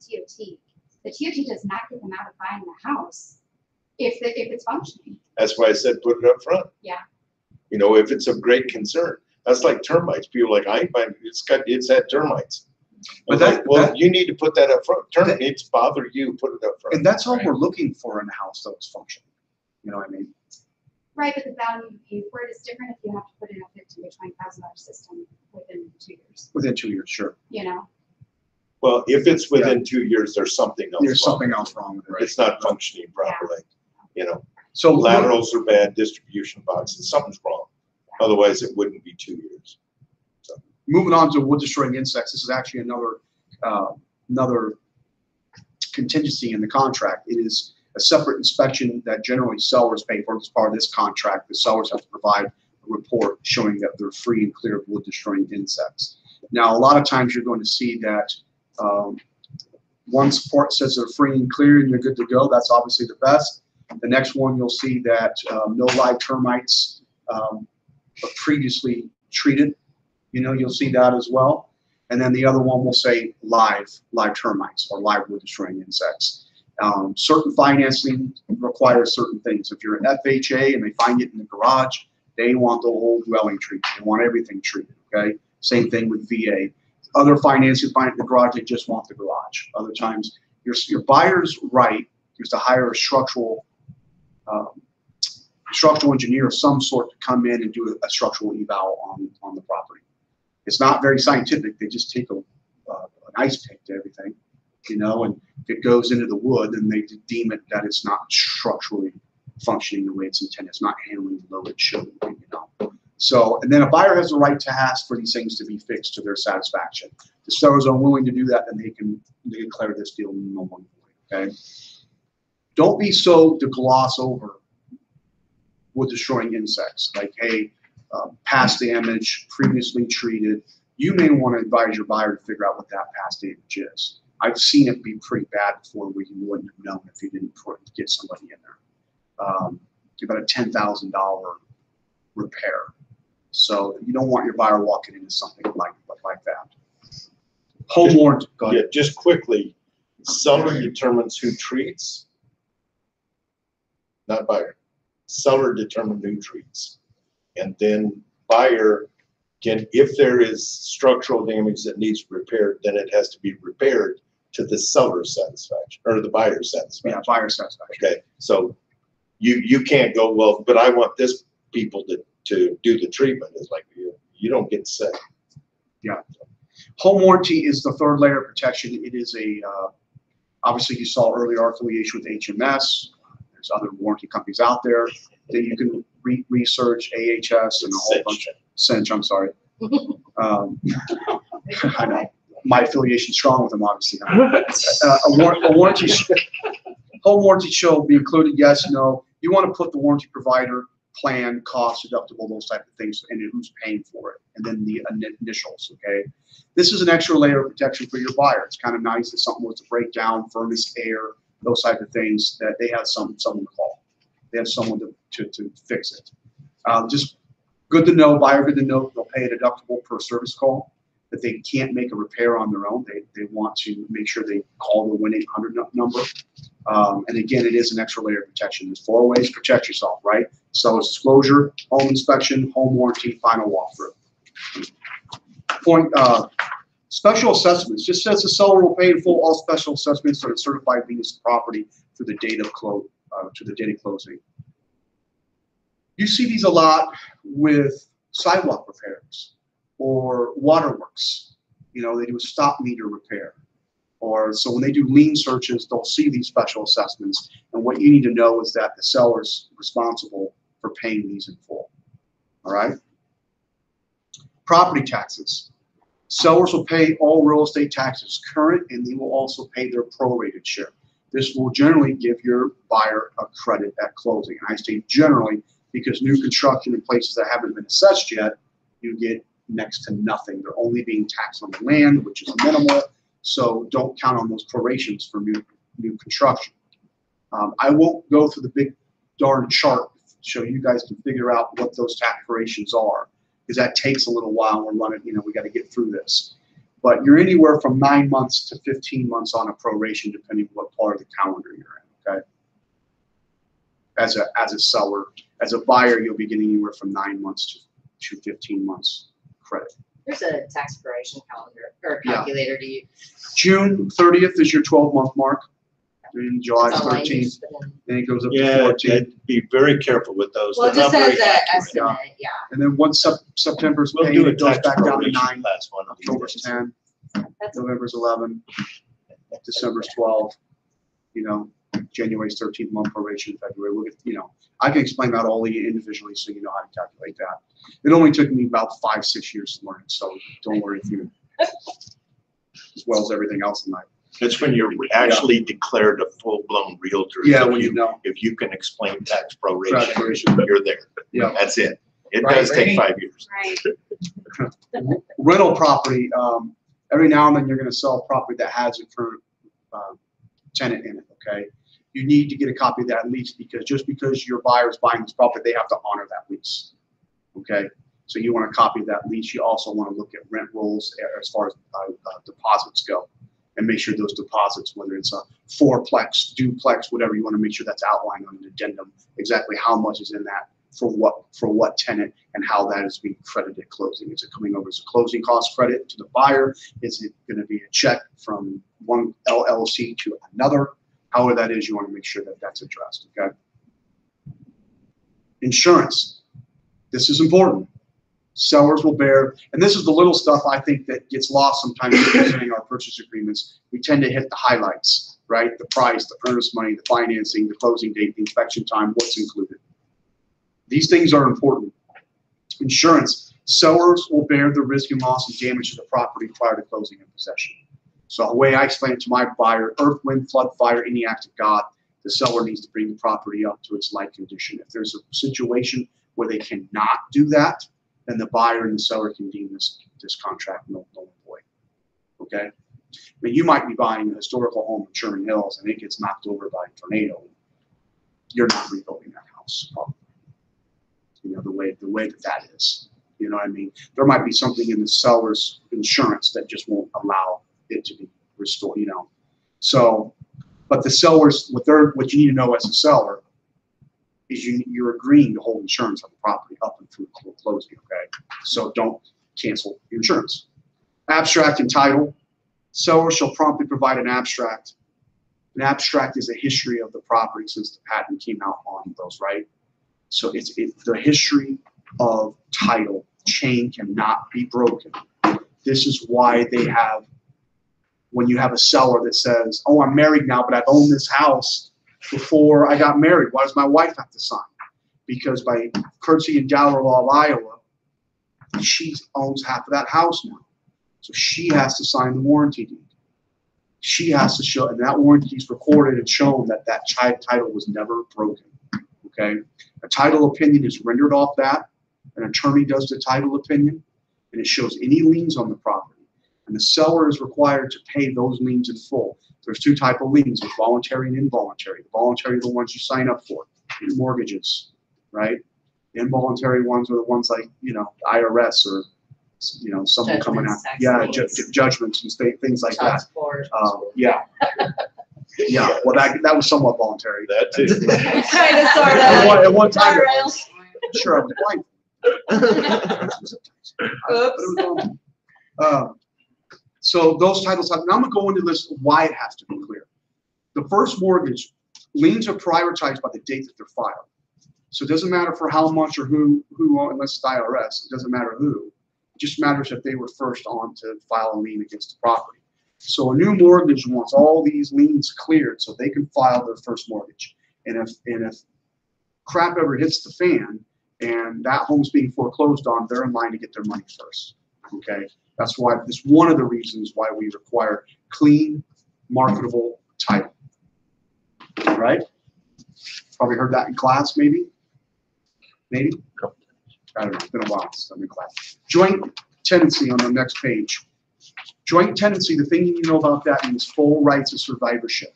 the TOT does not get them out of buying the house if it's functioning. That's why I said put it up front. Yeah. You know, if it's of great concern. That's like termites. People are like, I ain't buying, it's had termites. But But that- well, that- you need to put that up front. Termites bother you, put it up front. And that's all Right. we're looking for in a house that is functioning. You know what I mean? Right, but the value you pay for it is different if you have to put in a $15,000 to $20,000 system within 2 years, Within 2 years, sure. you know? Well, if it's within 2 years, there's something else. There's wrong. something else wrong with it. It's not functioning properly. You know, So laterals are bad, distribution boxes, something's wrong. Otherwise, it wouldn't be 2 years. moving on to wood destroying insects, this is actually another contingency in the contract. It is a separate inspection that generally sellers pay for. As part of this contract, the sellers have to provide a report showing that they're free and clear of wood destroying insects. Now, a lot of times you're going to see that one report says they're free and clear and you're good to go. That's obviously the best. The next one, you'll see that no live termites but previously treated. You know, you'll see that as well. And then the other one will say live termites or live wood destroying insects. Certain financing requires certain things. If you're an FHA and they find it in the garage, they want the whole dwelling treated. They want everything treated, okay? Same thing with VA. Other financing find it in the garage, they just want the garage. Other times, your buyer's right is to hire a structural engineer of some sort to come in and do a structural eval on the property. It's not very scientific. They just take an ice pick to everything, you know, and if it goes into the wood, then they deem it that it's not structurally functioning the way it's intended. It's not handling the load it should, you know. So, and then a buyer has the right to ask for these things to be fixed to their satisfaction. If the sellers are unwilling to do that, then they can declare this deal null and void, okay? Don't be so to gloss over wood destroying insects, like, hey, past damage, previously treated. You may want to advise your buyer to figure out what that past damage is. I've seen it be pretty bad before where you wouldn't have known if you didn't get somebody in there. About a $10,000 repair. So you don't want your buyer walking into something like that. Home warranty, go ahead. Yeah, just quickly, seller determines who treats, not buyer. Seller determines who treats. And then buyer can, if there is structural damage that needs repaired, then it has to be repaired to the seller's satisfaction or the buyer's satisfaction. Yeah, buyer satisfaction. Okay, so you can't go, well, but I want this people to do the treatment. It's like, you don't get to say. Yeah. Home warranty is the third layer of protection. It is a, obviously you saw earlier our affiliation with HMS. There's other warranty companies out there that you can research, AHS and a whole bunch of Cinch, I'm sorry. I know. My affiliation's strong with them, obviously. A warranty, home warranty show will be included, yes, no. You want to put the warranty provider plan, cost, deductible, those type of things, and then who's paying for it, and then the initials, okay? This is an extra layer of protection for your buyer. It's kind of nice if something was to break down, furnace, air, those type of things, that they have someone to call. They have someone to fix it. Just good to know, buyer good to know, they'll pay a deductible per service call, that they can't make a repair on their own. They want to make sure they call the 1-800 number. And again, it is an extra layer of protection. There's 4 ways to protect yourself, right? Seller's disclosure, home inspection, home warranty, final walkthrough. Special assessments. Just says the seller will pay in full all special assessments that are certified Venus property to the date of closing. You see these a lot with sidewalk repairs or waterworks. You know, they do a stop meter repair. Or so when they do lien searches, they'll see these special assessments. And what you need to know is that the seller's responsible for paying these in full. All right? Property taxes. Sellers will pay all real estate taxes current, and they will also pay their prorated share. This will generally give your buyer a credit at closing. And I say generally because new construction in places that haven't been assessed yet, you get next to nothing. They're only being taxed on the land, which is minimal. So don't count on those prorations for new construction. I won't go through the big darn chart so you guys can figure out what those tax prorations are, because that takes a little while. We're running, we got to get through this. But you're anywhere from 9 months to 15 months on a proration, depending on what part of the calendar you're in, okay? As a seller. As a buyer, you'll be getting anywhere from 9 months to 15 months credit. There's a tax expiration calendar or calculator to use. June 30th is your 12-month mark. And July It's online, 13th, but then it goes up to Yeah, 14th. be very careful with those. Well, it They're just not says very accurate. estimate, yeah. And then once September's We'll paid, do a it goes tax back down to proration 9, last one. of these October's days. 10, November's 11, December's 12, January's 13th month probation, February. We'll get, I can explain that all to you individually so you know how to calculate that. It only took me about 5-6 years to learn it, so don't worry if you, as well as everything else in life. It's when you're actually declared a full-blown realtor. Yeah, If when you know. If you can explain tax Tax proration, proration. you're there. Yeah. That's it. It Right, does take Rainey? 5 years. Right. Rental property, every now and then you're going to sell a property that has a current tenant in it, okay? You need to get a copy of that lease, because just because your buyer is buying this property, they have to honor that lease, okay? So you want a copy of that lease. You also want to look at rent rolls as far as deposits go, and make sure those deposits, whether it's a fourplex, duplex, whatever, you want to make sure that's outlined on an addendum, exactly how much is in that for what tenant, and how that is being credited at closing. Is it coming over as a closing cost credit to the buyer? Is it going to be a check from one LLC to another? However that is, you want to make sure that that's addressed, okay? Insurance. This is important. Sellers will bear, and this is the little stuff I think that gets lost sometimes in presenting our purchase agreements. We tend to hit the highlights, right? The price, the earnest money, the financing, the closing date, the inspection time, what's included. These things are important. Insurance. Sellers will bear the risk and loss and damage to the property prior to closing and possession. So the way I explain it to my buyer, earth, wind, flood, fire, any act of God, the seller needs to bring the property up to its like condition. If there's a situation where they cannot do that, then the buyer and the seller can deem this contract null and void. Okay? I mean, you might be buying a historical home in Sherman Hills and it gets knocked over by a tornado. You're not rebuilding that house, probably. The way that is. You know what I mean? There might be something in the seller's insurance that just won't allow it to be restored, So, but the sellers, what you need to know as a seller is you're agreeing to hold insurance on the property up and through closing, okay? So don't cancel your insurance. Abstract and title. Seller shall promptly provide an abstract. An abstract is a history of the property since the patent came out on those, right? So it's the history of title chain cannot be broken. This is why they have, when you have a seller that says, oh, I'm married now, but I've owned this house before I got married. Why does my wife have to sign? Because by courtesy and dower law of Iowa, she owns half of that house now. So she has to sign the warranty deed. She has to show, and that warranty is recorded and shown that that title was never broken. Okay? A title opinion is rendered off that. An attorney does the title opinion, and it shows any liens on the property. And the seller is required to pay those liens in full. There's two types of liens, there's voluntary and involuntary. The voluntary are the ones you sign up for, your mortgages, right? The involuntary ones are the ones like, IRS or, someone coming out. Judgments, tax liens. Judgments and things like Child that. support. Yeah. Yeah, well, that was somewhat voluntary. That too. Kind of, sort At one time, it Guardrails. was. Sure, I was blind. So those titles, now I'm gonna go into this, why it has to be clear. The first mortgage, liens are prioritized by the date that they're filed. So it doesn't matter for how much or who, unless it's the IRS, it doesn't matter who. It just matters that they were first on to file a lien against the property. So a new mortgage wants all these liens cleared so they can file their first mortgage. And if crap ever hits the fan and that home's being foreclosed on, they're in line to get their money first. Okay, that's one of the reasons why we require clean, marketable title. Right? Probably heard that in class, maybe. Maybe. I don't know. It's been a while since I'm in class. Joint tenancy on the next page. Joint tenancy, the thing you know about that means full rights of survivorship,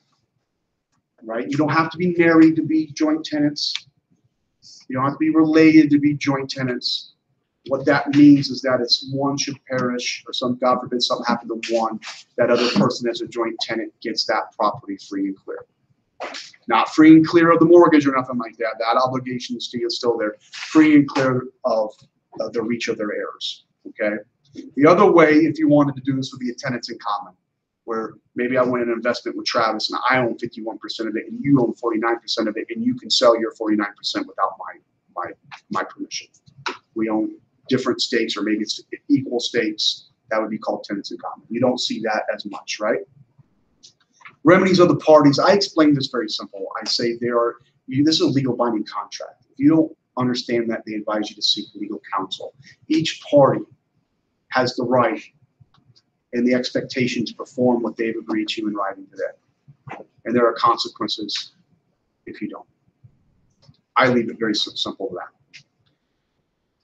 right? You don't have to be married to be joint tenants. You don't have to be related to be joint tenants. What that means is that if one should perish or God forbid something happened to one, that other person as a joint tenant gets that property free and clear. Not free and clear of the mortgage or nothing like that. That obligation is still there, free and clear of the reach of their heirs, okay? The other way, if you wanted to do this, would be a tenants in common, where maybe I went in an investment with Travis and I own 51% of it and you own 49% of it and you can sell your 49% without my permission. We own different stakes or maybe it's equal stakes. That would be called tenants in common. You don't see that as much, right? Remedies of the parties. I explain this very simple. I say this is a legal binding contract. If you don't understand that, they advise you to seek legal counsel. Each party has the right and the expectation to perform what they've agreed to in writing today. And there are consequences if you don't. I leave it very simple to that.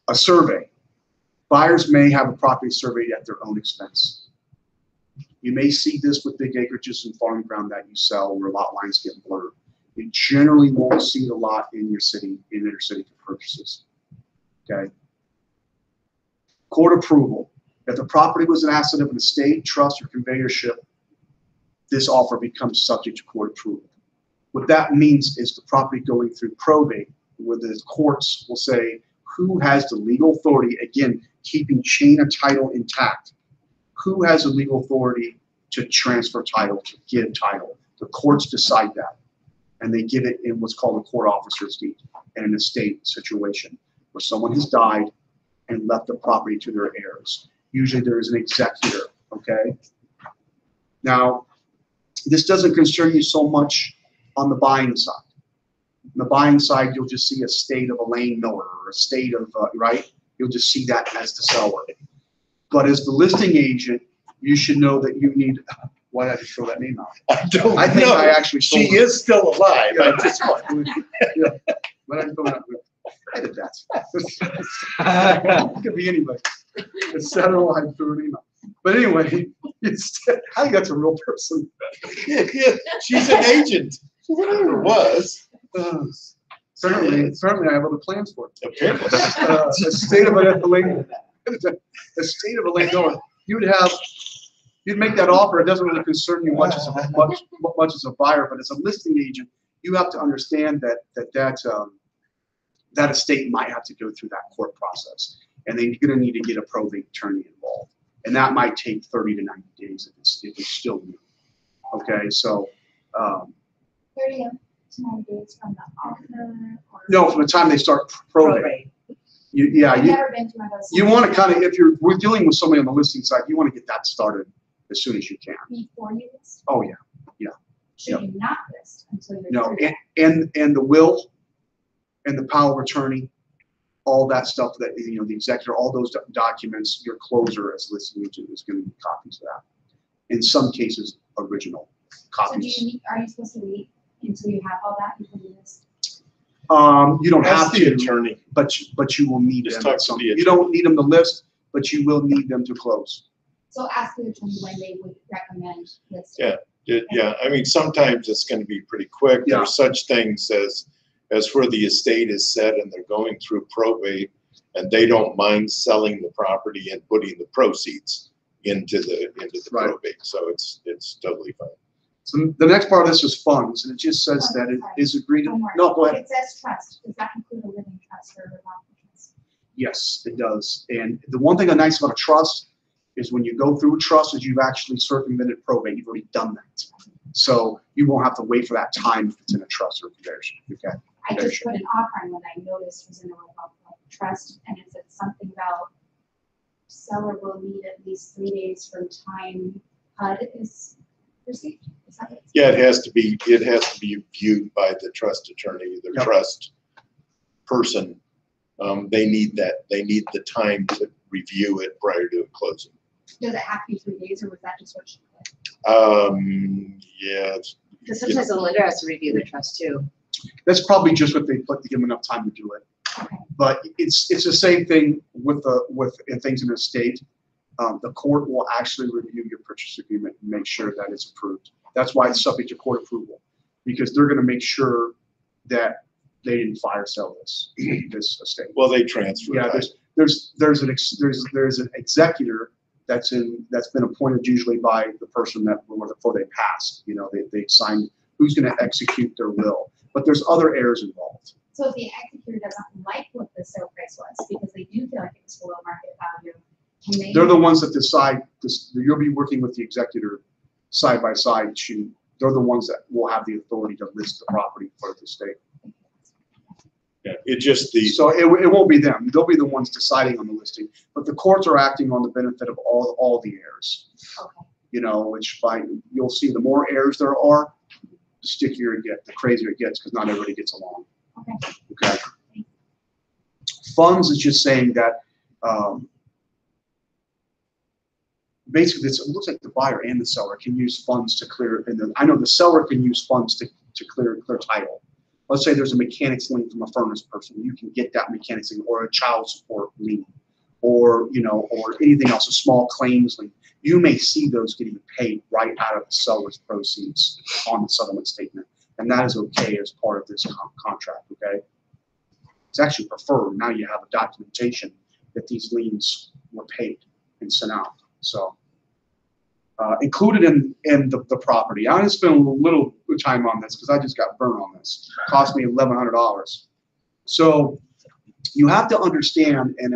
A survey. Buyers may have a property surveyed at their own expense. You may see this with big acreages and farm ground that you sell where lot lines get blurred. You generally won't see it a lot in your city, in inner city purchases. Okay. Court approval. If the property was an asset of an estate, trust, or conveyorship, this offer becomes subject to court approval. What that means is the property going through probate, where the courts will say who has the legal authority, again, keeping chain of title intact. Who has the legal authority to transfer title, to give title? The courts decide that. And they give it in what's called a court officer's deed in an estate situation where someone has died and left the property to their heirs. Usually there is an executor, okay? Now, this doesn't concern you so much on the buying side. On the buying side, you'll just see a state of Elaine Miller or a state of, right? You'll just see that as the seller. But as the listing agent, you should know that you need, why did I just throw that name out? I don't I think know. I actually She told her. is still alive. Yeah. I just want. Yeah. Why did I throw that? Edit that. It could be anybody. It's Saturday, I threw an email. But anyway, I think that's a real person. Yeah, she's an agent. Or was. Apparently, I have other plans for it. Apparently. A state of Elaine, a state of Elaine Miller. You'd make that offer. It doesn't really concern you much as a buyer, but as a listing agent, you have to understand that estate might have to go through that court process, and they're going to need to get a probate attorney involved, and that might take 30 to 90 days if it's still new. Okay, so 30 to 90 days from the offer? Or no, from the time they start probate. I've You never been to one of those. you want to kind of, if we're dealing with somebody on the listing side, you want to get that started as soon as you can. Before you list? Oh yeah. Should you not list until you're? No, through? and the will and the power of attorney, all that stuff that, the executor, all those documents, your closer as listing agent is going to need copies of that. In some cases, original So copies. are you supposed to wait until you have all that before you list? You don't have Ask the to, attorney. but you will need Just them talk at to some, the you don't need them to list, but you will need them to close. So ask the attorney when they would recommend listing. Yeah. Yeah, I mean, sometimes it's gonna be pretty quick. Yeah. There's such things as where the estate is set and they're going through probate and they don't mind selling the property and putting the proceeds into the Right. probate. So it's totally fine. So the next part of this is funds, and it just says that it is agreed. One more. No, go ahead. It says trust. Does that include a living trust or a revolving trust? Yes, it does. And the one thing that's nice about a trust is when you go through a trust is you've actually circumvented probate. You've already done that. So you won't have to wait for that time if it's in a trust or conversion. Okay. I just put an offering when I noticed was in a revolving trust, and it said something about seller will need at least 3 days from time HUD is received. Is that what it says? Yeah, it has to be viewed by the trust attorney, the Yep. trust person. They need the time to review it prior to closing. Does it have to be 3 days, or was that just what she put? Yeah, Because sometimes the lender has to review the trust too. That's probably just what they put to give them enough time to do it. Okay. But it's the same thing with things in the state. The court will actually review your purchase agreement and make sure that it's approved. That's why it's subject to court approval, because they're going to make sure that they didn't fire sell this estate. well, they transfer. Yeah, it. there's an executor that's been appointed usually by the person that before they passed. You know, they signed who's going to execute their will. But there's other heirs involved. So if the executor doesn't like what the sale price was, because they do feel like it was below market value, can they? They're the ones that decide this. You'll be working with the executor side by side. They're the ones that will have the authority to list the property for the state. Yeah, it just So it won't be them. They'll be the ones deciding on the listing. But the courts are acting on the benefit of all the heirs. Okay. You know, which you'll see the more heirs there are, the stickier it gets, the crazier it gets, because not everybody gets along. Okay. Okay. Funds is just saying that basically it looks like the buyer and the seller can use funds to clear, and I know the seller can use funds to clear title. Let's say there's a mechanics lien from a furnace person. You can get that mechanics lien, or a child support lien, or or anything else, a small claims lien. You may see those getting paid right out of the seller's proceeds on the settlement statement, and that is okay as part of this contract. Okay, it's actually preferred. Now you have a documentation that these liens were paid and sent out. So included in the property. I'm gonna spend a little time on this because I just got burned on this. It cost me $1,100. So you have to understand, and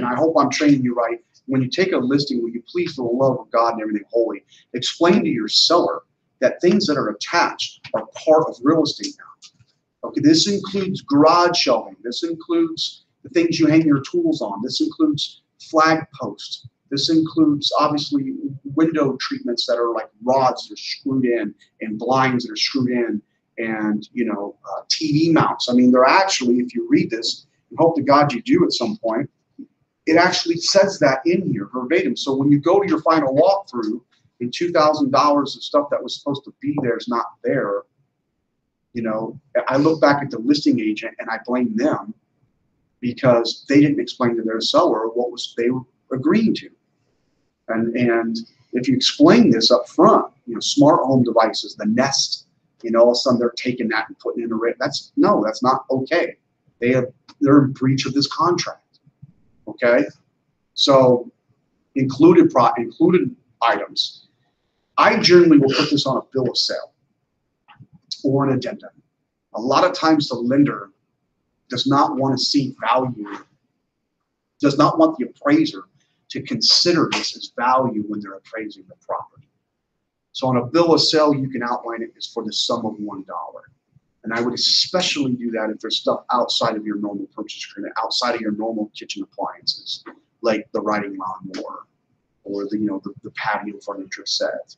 I hope I'm training you right. When you take a listing, will you please, for the love of God and everything holy, explain to your seller that things that are attached are part of real estate now. Okay, this includes garage shelving. This includes the things you hang your tools on. This includes flag posts. This includes obviously window treatments that are like rods that are screwed in and blinds that are screwed in, and TV mounts. I mean, they're actually, if you read this, and hope to God you do at some point, it actually says that in here verbatim. So when you go to your final walkthrough and $2,000 of stuff that was supposed to be there is not there, I look back at the listing agent and I blame them because they didn't explain to their seller what they were agreeing to. And if you explain this up front, smart home devices, the Nest, all of a sudden they're taking that and putting in a rate. That's not okay. They're in breach of this contract. Okay, so included items. I generally will put this on a bill of sale or an addendum. A lot of times the lender does not want to see value, does not want the appraiser to consider this as value when they're appraising the property. So on a bill of sale, you can outline it as for the sum of $1. And I would especially do that if there's stuff outside of your normal purchase agreement, outside of your normal kitchen appliances, like the riding lawnmower, or the patio furniture set,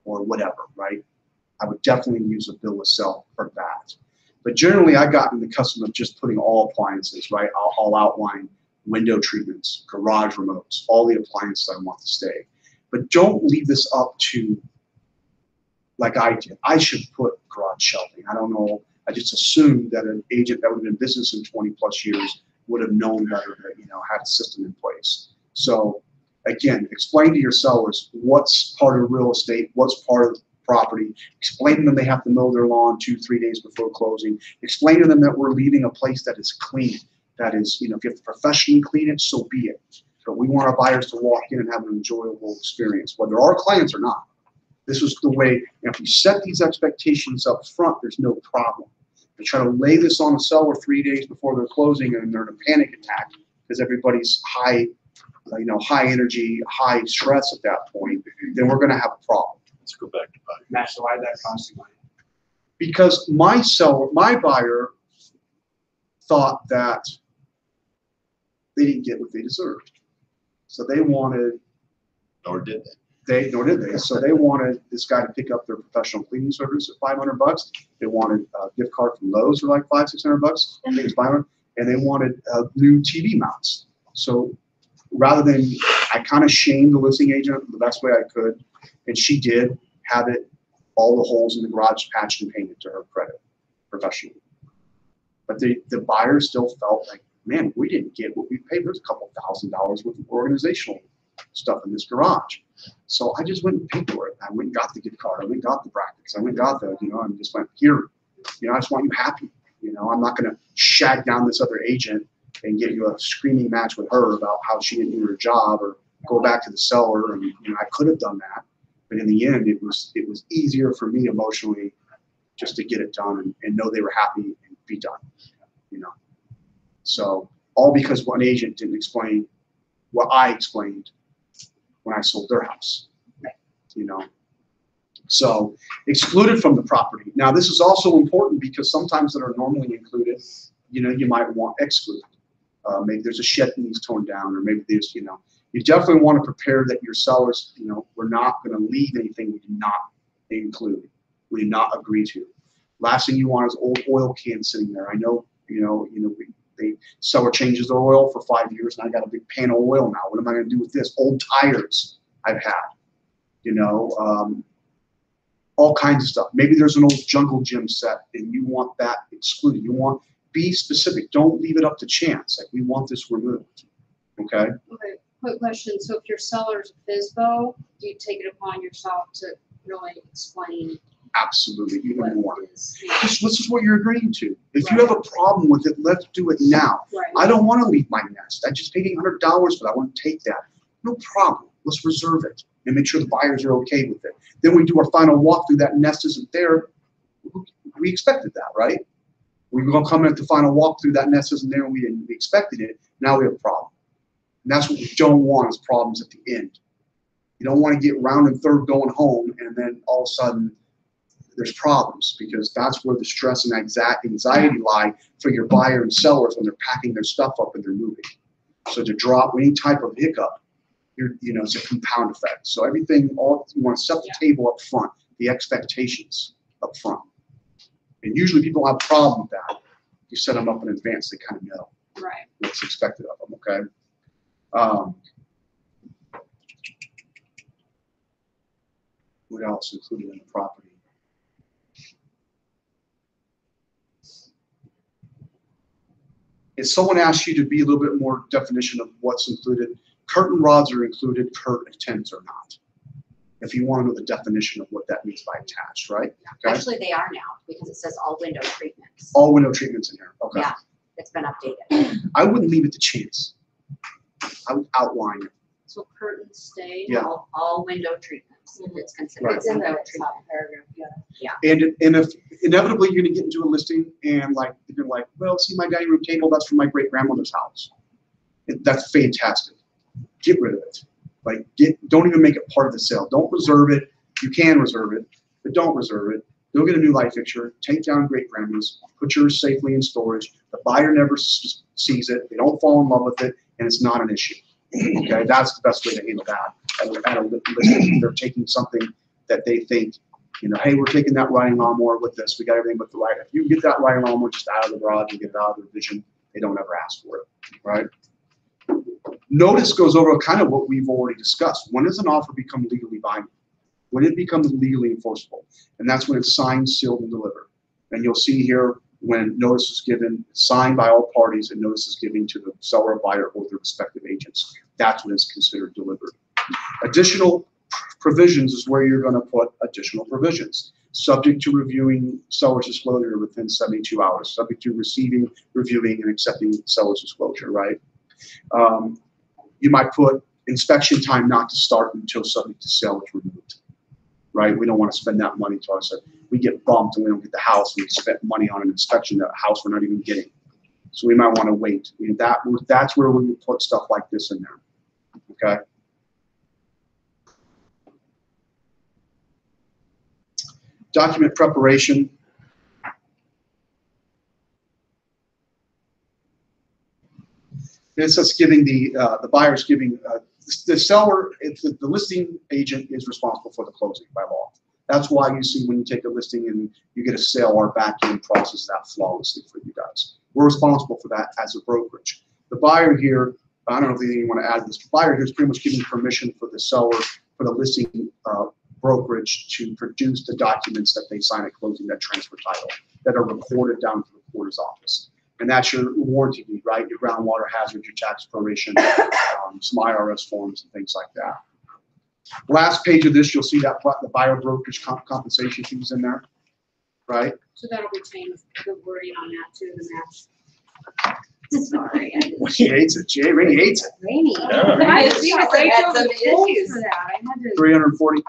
or whatever, right? I would definitely use a bill of sale for that. But generally, I got in the custom of just putting all appliances, right? I'll outline window treatments, garage remotes, all the appliances I want to stay. But don't leave this up to, like I did. I should put garage shelving. I don't know. I just assumed that an agent that would have been in business in 20+ years would have known better, that, you know, had a system in place. So again, explain to your sellers what's part of real estate, what's part of the property. Explain to them they have to mow their lawn 2-3 days before closing. Explain to them that we're leaving a place that is clean. That is, you know, if you have to professionally clean it, so be it. But we want our buyers to walk in and have an enjoyable experience, whether our clients or not. This was the way, and if you set these expectations up front, there's no problem. They try to lay this on a seller 3 days before they're closing and they're in a panic attack because everybody's high, you know, high energy, high stress at that point, then we're gonna have a problem. Let's go back to buying. Matt, so why did that cost you money? Because my buyer thought that they didn't get what they deserved. So they wanted, Nor did they. nor did they. So they wanted this guy to pick up their professional cleaning service at $500. They wanted a gift card from Lowe's for like $500-600. I think it's $500. And they wanted new TV mounts. So rather than, I kind of shamed the listing agent the best way I could, and she did have it, all the holes in the garage patched and painted to her credit, professionally. But the buyer still felt like, man, we didn't get what we paid. There's a couple $1,000s worth of organizational stuff in this garage. So I just went and paid for it. I went and got the gift card. I went and got the brackets. I went and got the, you know, and just went, here, you know, I just want you happy. You know, I'm not going to shag down this other agent and get you a screaming match with her about how she didn't do her job, or go back to the seller. And, you know, I could have done that. But in the end, it was easier for me emotionally just to get it done and know they were happy and be done, you know. So all because one agent didn't explain what I explained when I sold their house, you know. So excluded from the property. Now this is also important because sometimes that are normally included, you know, you might want excluded. Maybe there's a shed that needs torn down, or maybe there's, you know, you definitely want to prepare that your sellers, you know, we're not going to leave anything we did not include, we did not agree to. Last thing you want is old oil cans sitting there. I know, the seller changes their oil for 5 years, and I got a big pan of oil now. What am I going to do with this? Old tires I've had, you know, all kinds of stuff. Maybe there's an old jungle gym set, and you want that excluded. You want, be specific. Don't leave it up to chance. Like, we want this removed. Okay. Okay, quick question. So if your seller's FISBO, do you take it upon yourself to really explain? Absolutely, even more. Is, This is what you're agreeing to. If you have a problem with it, let's do it now. right. I don't want to leave my nest. I just paid $800, but I want to take that. No problem. Let's reserve it and make sure the buyers are okay with it. Then we do our final walkthrough. That nest isn't there. We expected that, right? We're going to come in at the final walkthrough. That nest isn't there. We expected it. Now we have a problem. And that's what we don't want, is problems at the end. You don't want to get round and third going home, and then all of a sudden there's problems, because that's where the stress and anxiety lie for your buyer and sellers when they're packing their stuff up and they're moving. So to drop any type of hiccup, it's a compound effect. So everything, you want to set the table up front, the expectations up front. And usually people have a problem with that. You set them up in advance, they kind of know what's expected of them, okay? What else included in the property? If someone asks you to be a little bit more definition of what's included, curtain rods are included, curtain tents are not. If you want to know the definition of what that means by attached, right? Okay. Actually, they are now, because it says all window treatments. All window treatments in here, okay. Yeah, it's been updated. I wouldn't leave it to chance. I would outline it. So curtains stay. Yeah. All window treatments. It's considered. Right. It's in the window top treatment. paragraph, yeah. And if inevitably you're gonna get into a listing and you're like, well, see my dining room table, that's from my great grandmother's house. That's fantastic. Get rid of it. Don't even make it part of the sale. Don't reserve it. You can reserve it, but don't reserve it. Go get a new light fixture, take down great grandma's, put yours safely in storage. The buyer never sees it. They don't fall in love with it, and it's not an issue. Okay, that's the best way to handle that. At a listing, they're taking something that they think, hey, we're taking that riding lawnmower with this. We got everything but the light. If you can get that riding lawnmower just out of the garage and get it out of their vision, they don't ever ask for it, right? Notice goes over kind of what we've already discussed. When does an offer become legally binding? When it becomes legally enforceable? And that's when it's signed, sealed, and delivered. And you'll see here when notice is given, signed by all parties, and notice is given to the seller, buyer, or their respective agents. That's when it's considered delivered. Additional provisions is where you're gonna put additional provisions. Subject to reviewing seller's disclosure within 72 hours, subject to receiving, reviewing, and accepting seller's disclosure, right? You might put inspection time not to start until subject to sale is removed, right? We don't want to spend that money to us. We get bumped and we don't get the house, we spent money on an inspection, that house we're not even getting. So we might want to wait. That's where we would put stuff like this in there, okay? Document preparation. This is giving the buyer's giving, the seller, if the listing agent is responsible for the closing by law. That's why you see when you take a listing and you get a sale, our back end process that flawlessly for you guys. We're responsible for that as a brokerage. The buyer here, I don't know if you want to add this, the buyer here is pretty much giving permission for the seller, for the listing brokerage to produce the documents that they sign at closing, that transfer title, that are recorded down to the recorder's office. And that's your warranty deed, right? Your groundwater hazard, your tax proration, some IRS forms and things like that. Last page of this, you'll see that the buyer brokerage compensation fees in there, right? So that'll retain the wording on that too, the match. Sorry. He hates it. Jay really hates it. Rainy. Yeah. I see what they had some issues. 340.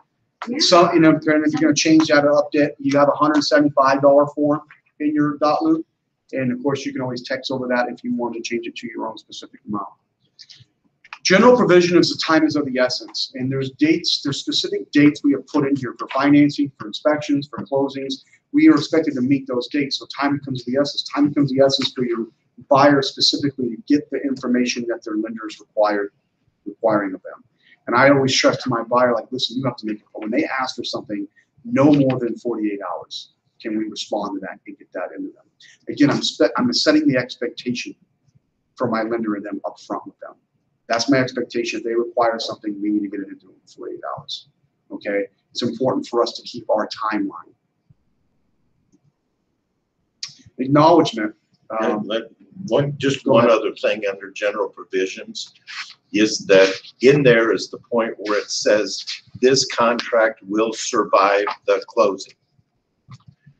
Yeah. So, you know, if you're gonna change that update, you have a $175 form in your dot loop. And of course, you can always text over that if you want to change it to your own specific amount. General provision is the time is of the essence. And there's dates, there's specific dates we have put in here for financing, for inspections, for closings. We are expected to meet those dates. So time becomes the essence. Time becomes the essence for your buyer specifically to get the information that their lenders requiring of them. And I always stress to my buyer, like, listen, you have to make it. When they ask for something, no more than 48 hours can we respond to that and get that into them. Again, I'm setting the expectation for my lender and them up front with them. That's my expectation. If they require something, we need to get it into them in 48 hours. Okay? It's important for us to keep our timeline. Acknowledgement. One other thing under general provisions is that in there is the point where it says this contract will survive the closing.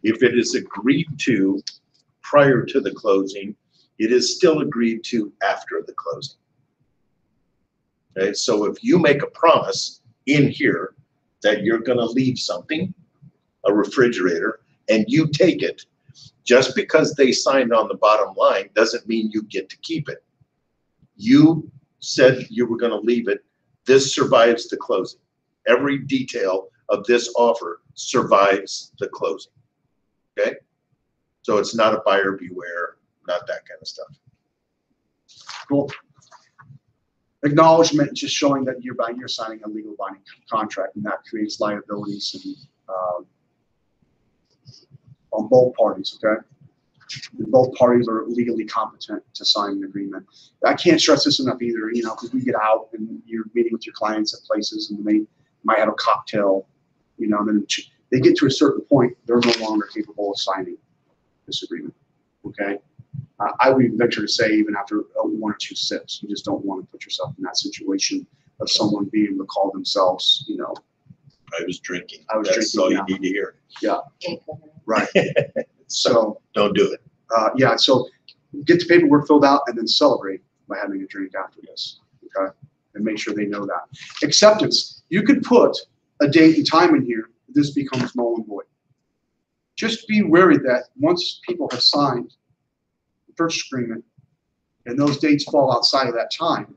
If it is agreed to prior to the closing, it is still agreed to after the closing. Okay, so if you make a promise in here that you're gonna leave something, a refrigerator, and you take it, just because they signed on the bottom line doesn't mean you get to keep it. You said you were gonna leave it. This survives the closing. Every detail of this offer survives the closing. Okay? So it's not a buyer beware, not that kind of stuff. Cool. Acknowledgement, just showing that you're signing a legal binding contract, and that creates liabilities and on both parties, okay? Both parties are legally competent to sign an agreement. I can't stress this enough either, you know, because we get out and you're meeting with your clients at places and they might have a cocktail, you know, and then they get to a certain point, they're no longer capable of signing this agreement, okay? I would venture to say even after one or two sips, you just don't want to put yourself in that situation of someone being able to call themselves, you know, I was drinking. I was That's drinking, all you need to hear. Yeah. Right. So don't do it. Yeah, so get the paperwork filled out and then celebrate by having a drink after this, okay? And make sure they know that. Acceptance, you could put a date and time in here, this becomes null and void. Just be wary that once people have signed the purchase agreement and those dates fall outside of that time,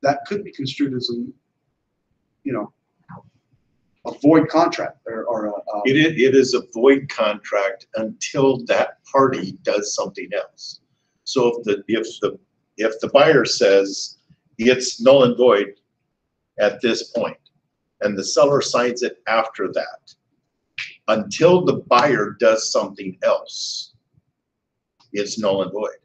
that could be construed as a, you know, a void contract or It is a void contract until that party does something else. So if the buyer says it's null and void at this point, and the seller signs it after that, until the buyer does something else, it's null and void.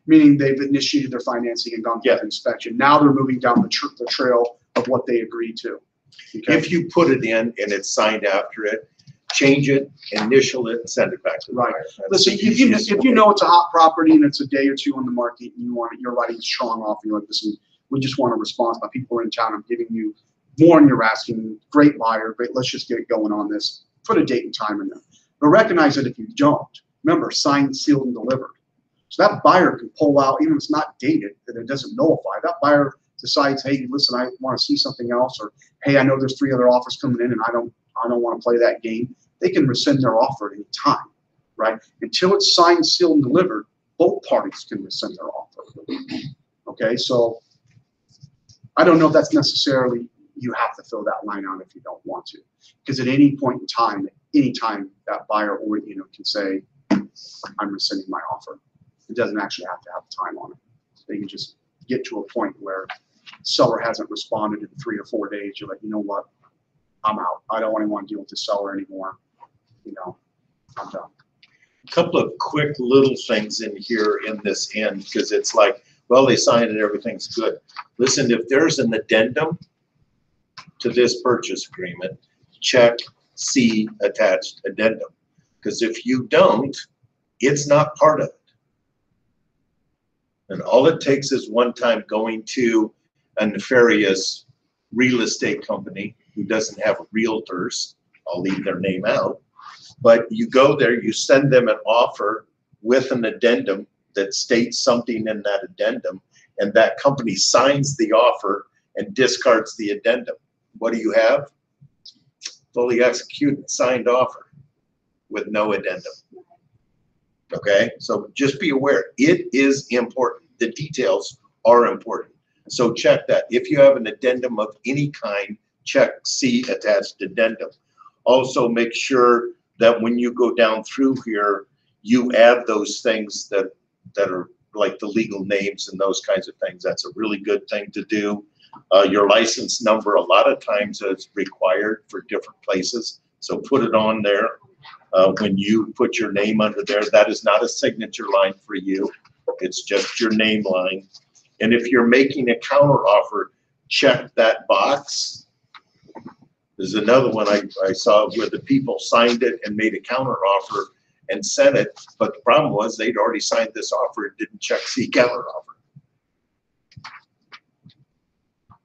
meaning they've initiated their financing and gone through the inspection. Now they're moving down the trail of what they agreed to. Okay? If you put it in and it's signed after it, change it, initial it, and send it back to the Right. buyer. That's Listen, the if you easiest way. know it's a hot property and it's a day or two on the market and you're writing a strong offer, you're like, listen, we just want a response. My people are in town. I'm giving you more than you're asking. Great buyer, great. Let's just get going on this. Put a date and time in there. But recognize that if you don't, remember, signed, sealed, and delivered. So that buyer can pull out, even if it's not dated, that it doesn't nullify. That buyer decides, hey, listen, I want to see something else, or hey, I know there's 3 other offers coming in, and I don't want to play that game. They can rescind their offer at any time, right? Until it's signed, sealed, and delivered, both parties can rescind their offer. Okay, so I don't know if that's necessarily you have to fill that line out if you don't want to, because at any point in time, anytime that buyer or can say, I'm rescinding my offer. It doesn't actually have to have time on it. They can just get to a point where seller hasn't responded in 3 or 4 days. You're like, you know what? I'm out. I don't want to deal with the seller anymore. I'm done. Couple of quick little things in here in this end, because it's like, well, they signed it, everything's good. Listen, if there's an addendum to this purchase agreement, check C attached addendum. Because if you don't, it's not part of it. And all it takes is one time going to a nefarious real estate company who doesn't have realtors, I'll leave their name out, but you go there, you send them an offer with an addendum that states something in that addendum, and that company signs the offer and discards the addendum. What do you have? Fully executed signed offer with no addendum. Okay, so just be aware, it is important. The details are important. So check that. If you have an addendum of any kind, check C attached addendum. Also make sure that when you go down through here, you add those things that are like the legal names and those kinds of things. That's a really good thing to do. Your license number, a lot of times is required for different places. So put it on there. When you put your name under there, that is not a signature line for you. It's just your name line. And if you're making a counter offer, check that box. There's another one I saw where the people signed it and made a counter offer and sent it, but the problem was they'd already signed this offer and didn't check C counter offer.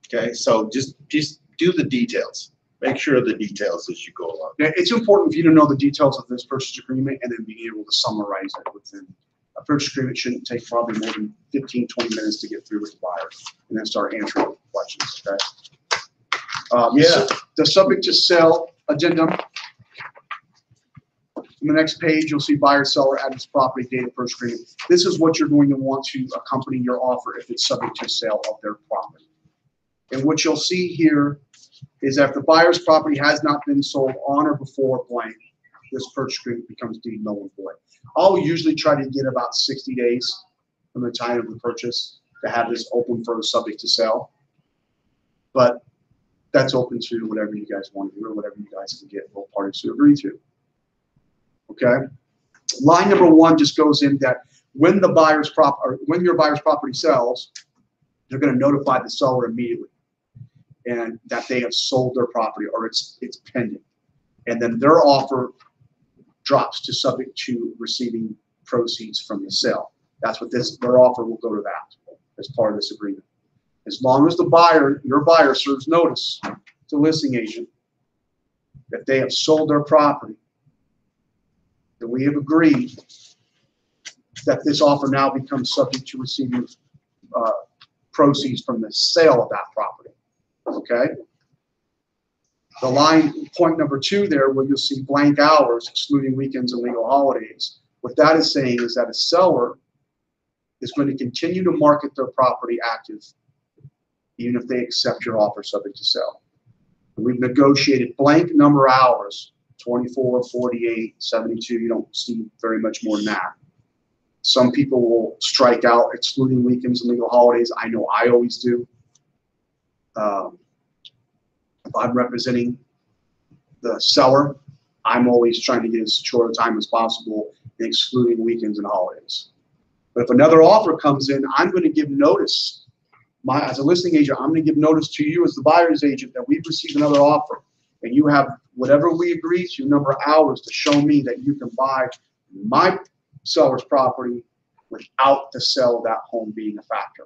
Okay, so just do the details. Make sure of the details as you go along. Yeah, it's important for you to know the details of this purchase agreement and then being able to summarize it within. A purchase agreement shouldn't take probably more than 15, 20 minutes to get through with the buyer and then start answering questions, okay? Yeah. The subject to sell addendum. On the next page, you'll see buyer, seller, address, property, date of purchase agreement. This is what you're going to want to accompany your offer if it's subject to sale of their property. And what you'll see here is that if the buyer's property has not been sold on or before blank, this purchase agreement becomes deemed null and void. I'll usually try to get about 60 days from the time of the purchase to have this open for the subject to sell. But that's open to whatever you guys want to do or whatever you guys can get both parties to agree to. Okay? Line number 1 just goes in that when the buyer's when your buyer's property sells, they're going to notify the seller immediately and that they have sold their property or it's pending. And then their offer drops to subject to receiving proceeds from the sale. That's what their offer will go to that as part of this agreement. As long as the buyer, your buyer serves notice to the listing agent that they have sold their property, then we have agreed that this offer now becomes subject to receiving proceeds from the sale of that property. Okay? The line, point number 2 there, where you'll see blank hours, excluding weekends and legal holidays. What that is saying is that a seller is going to continue to market their property active, even if they accept your offer subject to sale. And we've negotiated blank number hours, 24, 48, 72. You don't see very much more than that. Some people will strike out excluding weekends and legal holidays. I know I always do. If I'm representing the seller, I'm always trying to get as short a time as possible, excluding weekends and holidays. But if another offer comes in, I'm going to give notice. As a listing agent, I'm going to give notice to you as the buyer's agent that we've received another offer. and you have whatever we agree to, number of hours to show me that you can buy my seller's property without the sale of that home being a factor.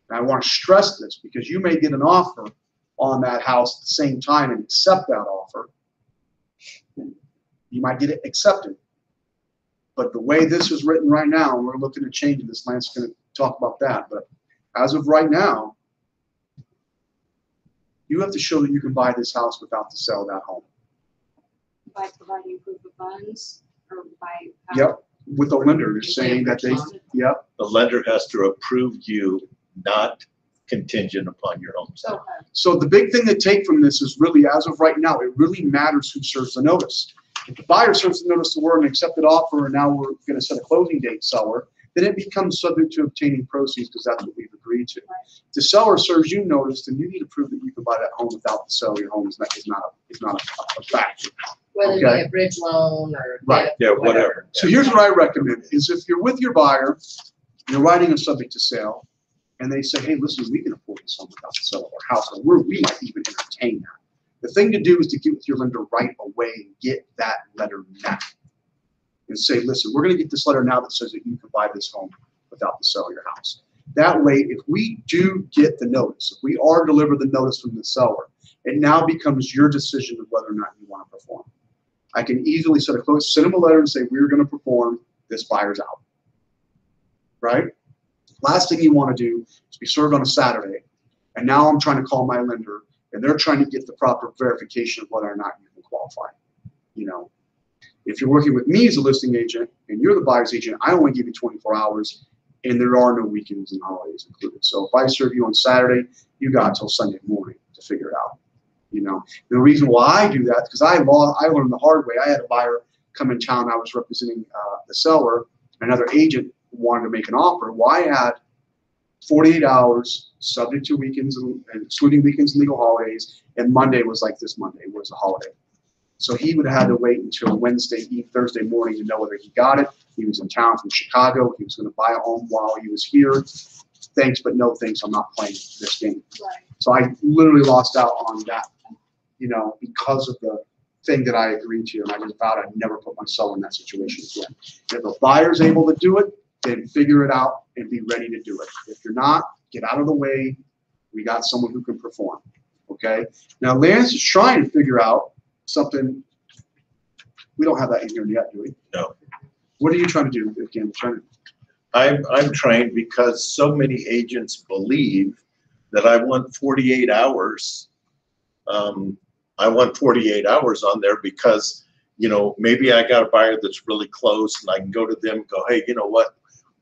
And I want to stress this because you may get an offer on that house at the same time and accept that offer. You might get it accepted. But the way this is written right now, and we're looking at changing this, Lance is going to talk about that. But as of right now, you have to show that you can buy this house without the sale of that home. By providing proof of funds or by. Yep, with the lender saying that they, yep. The lender has to approve you, not contingent upon your home sale. Okay. So the big thing to take from this is really, as of right now, it really matters who serves the notice. If the buyer serves the notice to we're an accepted offer and now we're going to set a closing date seller, then it becomes subject to obtaining proceeds because that's what we've agreed to. Right. The seller serves you notice, then you need to prove that you can buy that home without the sale of your home is not a fact. Whether it Okay. be a bridge loan or. Right. Yeah, whatever. So here's what I recommend is if you're with your buyer, you're writing a subject to sale, and they say, hey, listen, we can afford this home without the sale of our house, or we might even entertain that. The thing to do is to get with your lender right away and get that letter now. And say, listen, we're going to get this letter now that says that you can buy this home without the sale of your house. That way, if we do get the notice, if we are delivered the notice from the seller, it now becomes your decision of whether or not you want to perform. I can easily send them a letter and say, we're going to perform, this buyer's out. Right? Last thing you want to do is be served on a Saturday, and now I'm trying to call my lender, and they're trying to get the proper verification of whether or not you can qualify. You know, if you're working with me as a listing agent and you're the buyer's agent, I only give you 24 hours, and there are no weekends and holidays included. So if I serve you on Saturday, you got until Sunday morning to figure it out. You know, the reason why I do that is because I learned the hard way. I had a buyer come in town. I was representing the seller. Another agent wanted to make an offer. Well, I had 48 hours, subject to weekends and excluding weekends and legal holidays. And Monday was like this Monday was a holiday. So he would have had to wait until Thursday morning to know whether he got it. He was in town from Chicago. He was going to buy a home while he was here. Thanks, but no thanks. I'm not playing this game. Right. So I literally lost out on that, you know, because of the thing that I agreed to. And I just vowed I'd never put myself in that situation again. If a buyer's able to do it, then figure it out and be ready to do it. If you're not, get out of the way. We got someone who can perform. Okay. Now Lance is trying to figure out something. We don't have that in here yet, do we? No. What are you trying to do again? I'm trying because so many agents believe that I want 48 hours. I want 48 hours on there because, you know, maybe I got a buyer that's really close and I can go to them and go, hey, you know what?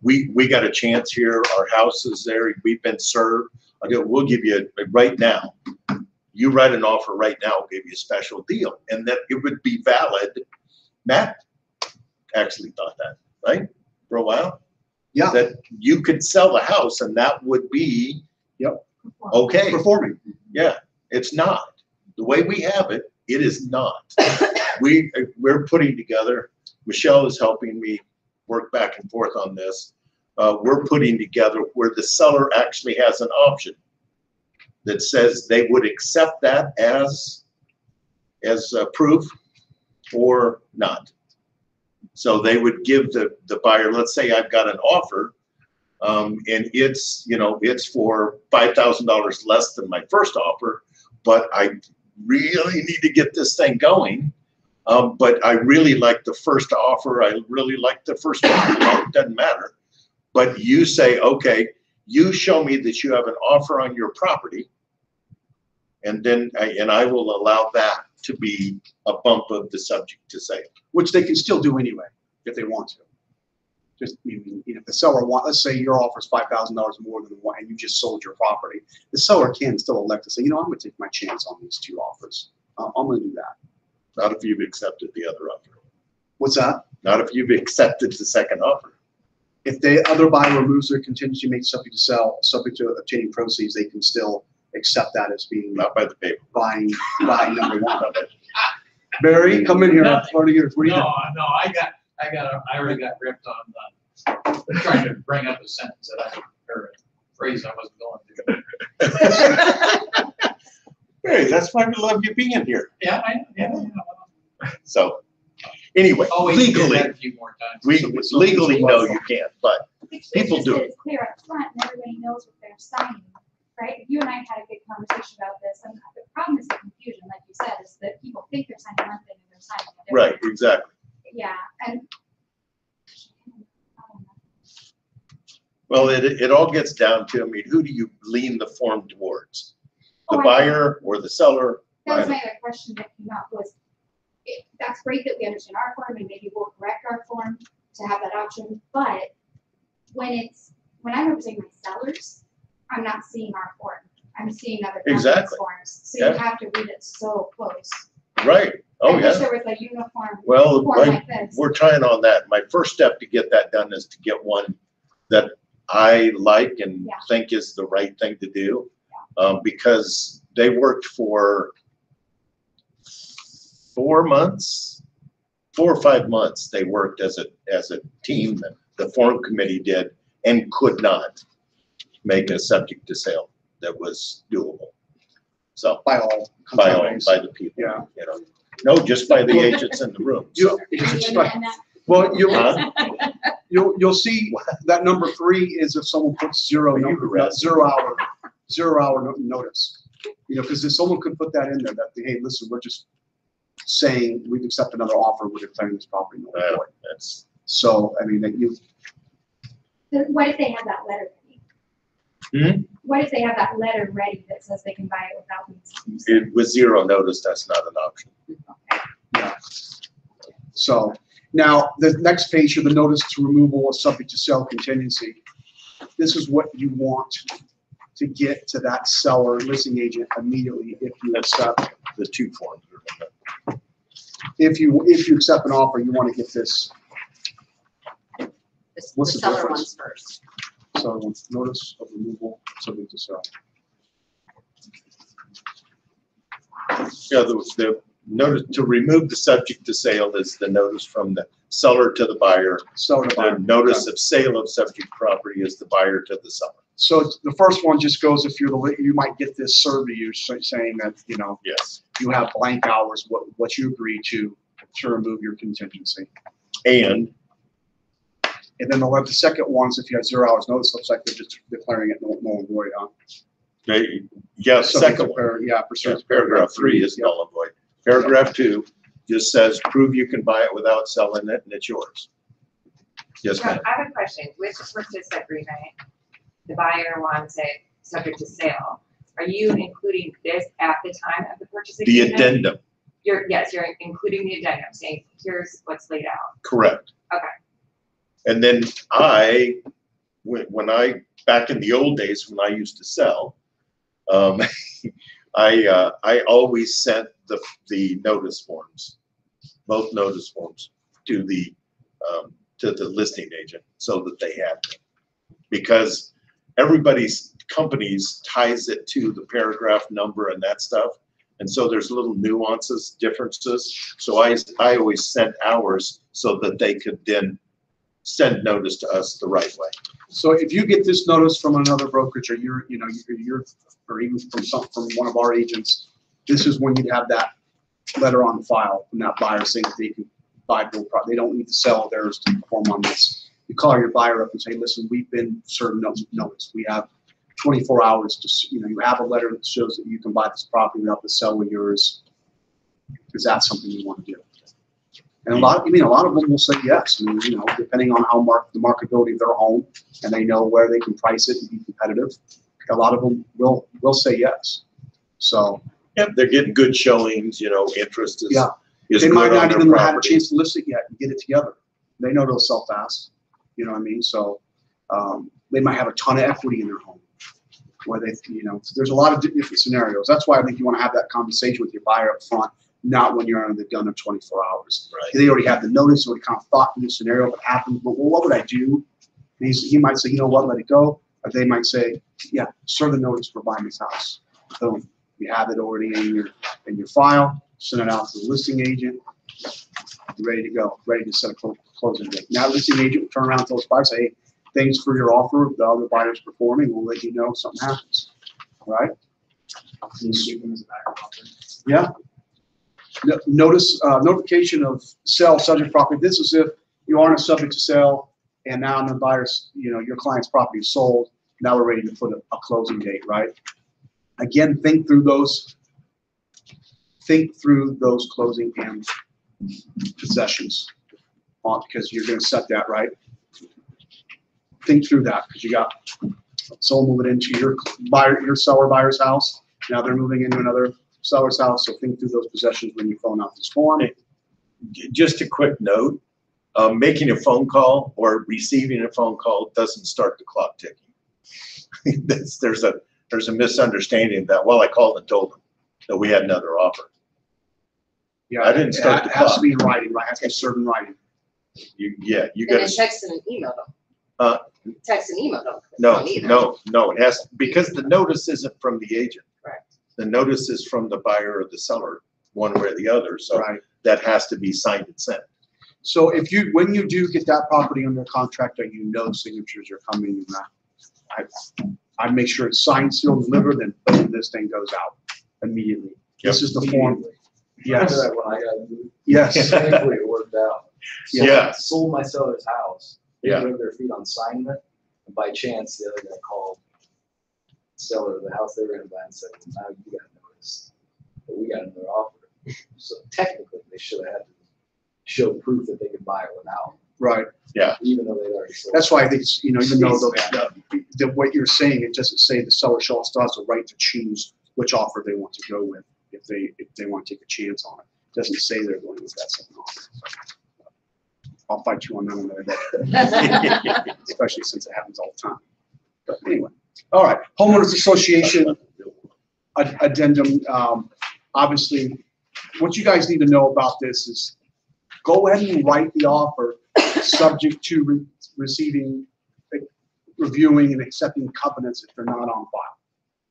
We got a chance here. Our house is there. We've been served. We'll give you right now. You write an offer right now, I'll give you a special deal. And that it would be valid. Matt actually thought that, right? For a while? Yeah. That you could sell the house and that would be okay. Performing. Yeah, it's not. The way we have it, it is not. We're putting together, Michelle is helping me work back and forth on this. We're putting together where the seller actually has an option that says they would accept that as proof or not. So they would give the buyer, let's say I've got an offer, and it's, you know, it's for $5,000 less than my first offer, but I really need to get this thing going. But I really like the first offer. I really like the first one. It doesn't matter. But you say, okay, you show me that you have an offer on your property, and then I will allow that to be a bump of the subject to sale. Which they can still do anyway if they want to. Just, you know, if the seller let's say your offer is $5,000 more than the one, and you just sold your property, the seller can still elect to say, you know, I'm going to take my chance on these two offers. I'm going to do that. Not if you've accepted the other offer. What's that? Not if you've accepted the second offer. If the other buyer removes their contingency, makes subject to sell, subject to obtaining proceeds, they can still accept that as being not by the paper. Buying number one of it. Barry, come in here. Nothing. What are you? What are you? No, I already got ripped on trying to bring up a sentence that or a phrase I wasn't going to. Hey, that's why we love you being here. Yeah, I know, yeah. So, anyway, Oh, we can do legally, that a few more times. legally, no, you can't, but It's people just do that it. it's clear up front and everybody knows what they're signing, right? You and I had a good conversation about this, and the problem is the confusion, like you said, is that people think they're signing one thing and they're signing a different. Right, exactly. Yeah, and. Well, it all gets down to, I mean, who do you lean the form towards? The Oh, I- buyer or the seller? That was my other question that came up was, that's great that we understand our form and maybe we'll correct our form to have that option, but when I'm representing my sellers, I'm not seeing our form. I'm seeing other companies' Exactly. forms. So you Yeah. have to read it so close. Right, oh, I wish yeah. there was a uniform Well, form like this. we're trying on that. My first step to get that done is to get one that I like and Yeah. think is the right thing to do. Because they worked for 4 or 5 months, they worked as a team, the form committee did, and could not make a subject to sale that was doable. So, By all. by companies. the people, Yeah. you know, no, just by the agents in the room. You, well, Huh? you'll see that number 3 is if someone puts zero, Are you number, harassing? 0 hour notice. You know, because if someone could put that in there, that, hey, listen, we're just saying we've accepted another offer, we're declaring this property null and void. That's, So, I mean, that you, What if they have that letter ready? What if they have that letter ready that says they can buy it without these? with 0 notice, that's not an option. yeah. So, now, the next page of the notice to removal of subject to sale contingency. This is what you want to get to that seller listing agent immediately if you accept. The 2 forms. If you accept an offer, you want to get this. The What's the seller difference? ones first. So notice of removal subject to sale. Yeah, the notice to remove the subject to sale is the notice from the seller to the buyer. Seller to buyer. The notice of sale of subject property is the buyer to the seller. So the first one just goes if you're you might get this served to you saying that, you know, Yes. you have blank hours, what you agree to remove your contingency. And then the second one is if you have 0 hours notice, looks like they're just declaring it null and void, huh? yes, Subject second to one. Yeah, pursuant to Paragraph 3 is null and void. Paragraph 2 just says, prove you can buy it without selling it and it's yours. Yes, So ma'am. I have a question. With the purchase agreement, the buyer wants it subject to sale. Are you including this at the time of the purchase The agreement? addendum, You're including the addendum, saying, here's what's laid out. correct. Okay. And then when I, back in the old days when I used to sell, I always sent the notice forms, both notice forms to the listing agent so that they had them. Because everybody's companies ties it to the paragraph number and that stuff. And so there's little nuances, differences. So I always sent ours so that they could then send notice to us the right way. So if you get this notice from another brokerage or you're or even from one of our agents, this is when you'd have that letter on file from that buyer saying that they can buy real property. They don't need to sell theirs to perform on this. You call your buyer up and say, listen, we've been served notice. We have 24 hours to, you have a letter that shows that you can buy this property without the sale of yours. Is that something you want to do? And a lot of them will say yes. I mean, depending on how the marketability of their home, and they know where they can price it and be competitive. A lot of them will say yes. So yeah, they're getting good showings. Interest is they might good on not their even have a property. chance to list it yet and get it together. They know they'll sell fast. You know what I mean? So they might have a ton of equity in their home. Where there's a lot of different scenarios. That's why I think you want to have that conversation with your buyer up front. Not when you're on the gun of 24 hours. Right. They already have the notice, already kind of thought through the scenario that happened. But well, what would I do? And he might say, you know what, let it go. Or they might say, yeah, serve the notice for buying this house. Boom. You have it already in your file. Send it out to the listing agent. You're ready to go. Ready to set a closing date. Now, the listing agent will turn around and tell us buyers, say, hey, thanks for your offer. The other buyer's performing. We'll let you know if something happens. All right? Yeah. Notice, notification of sale subject property. This is if you aren't subject to sale and now the buyer's, your client's property is sold. Now we're ready to put a closing date, right? Again, think through those closing and possessions because you're going to set that, right? Think through that because you got someone moving into your seller buyer's house. Now they're moving into another seller's house. So think through those possessions when you're filling out this form. Just a quick note, making a phone call or receiving a phone call doesn't start the clock ticking. There's a misunderstanding that, well, I called and told them that we had another offer. Yeah, I didn't start the it has clock. to be in writing, right? It has to be served in writing. You And got then to, text and email uh, them. Text and email them. no, it has, because the notice isn't from the agent. Correct. The notice is from the buyer or the seller, one way or the other. So Right. that has to be signed and sent. So when you do get that property under contract, that signatures are coming, I'd make sure it's signed, sealed, delivered, and boom, this thing goes out immediately. This is the form. Yes. Remember that when I got moved? Yes. Thankfully, it worked out. So Yeah. I sold my seller's house. They Yeah. drove their feet on signing it. And by chance, the other guy called the seller of the house they were gonna buy and said, well, now you got notice, but we got another offer. So technically, they should have had to show proof that they could buy it without, Right. Yeah. even though they'd already sold. That's why I think it's, even though what you're saying, it doesn't say the seller still has the right to choose which offer they want to go with if they want to take a chance on it. It doesn't say they're going with that second offer. I'll fight you on that another day, especially since it happens all the time. But anyway, all right. Homeowners Association addendum. Obviously, what you guys need to know about this is go ahead and write the offer subject to receiving, reviewing, and accepting covenants if they're not on file.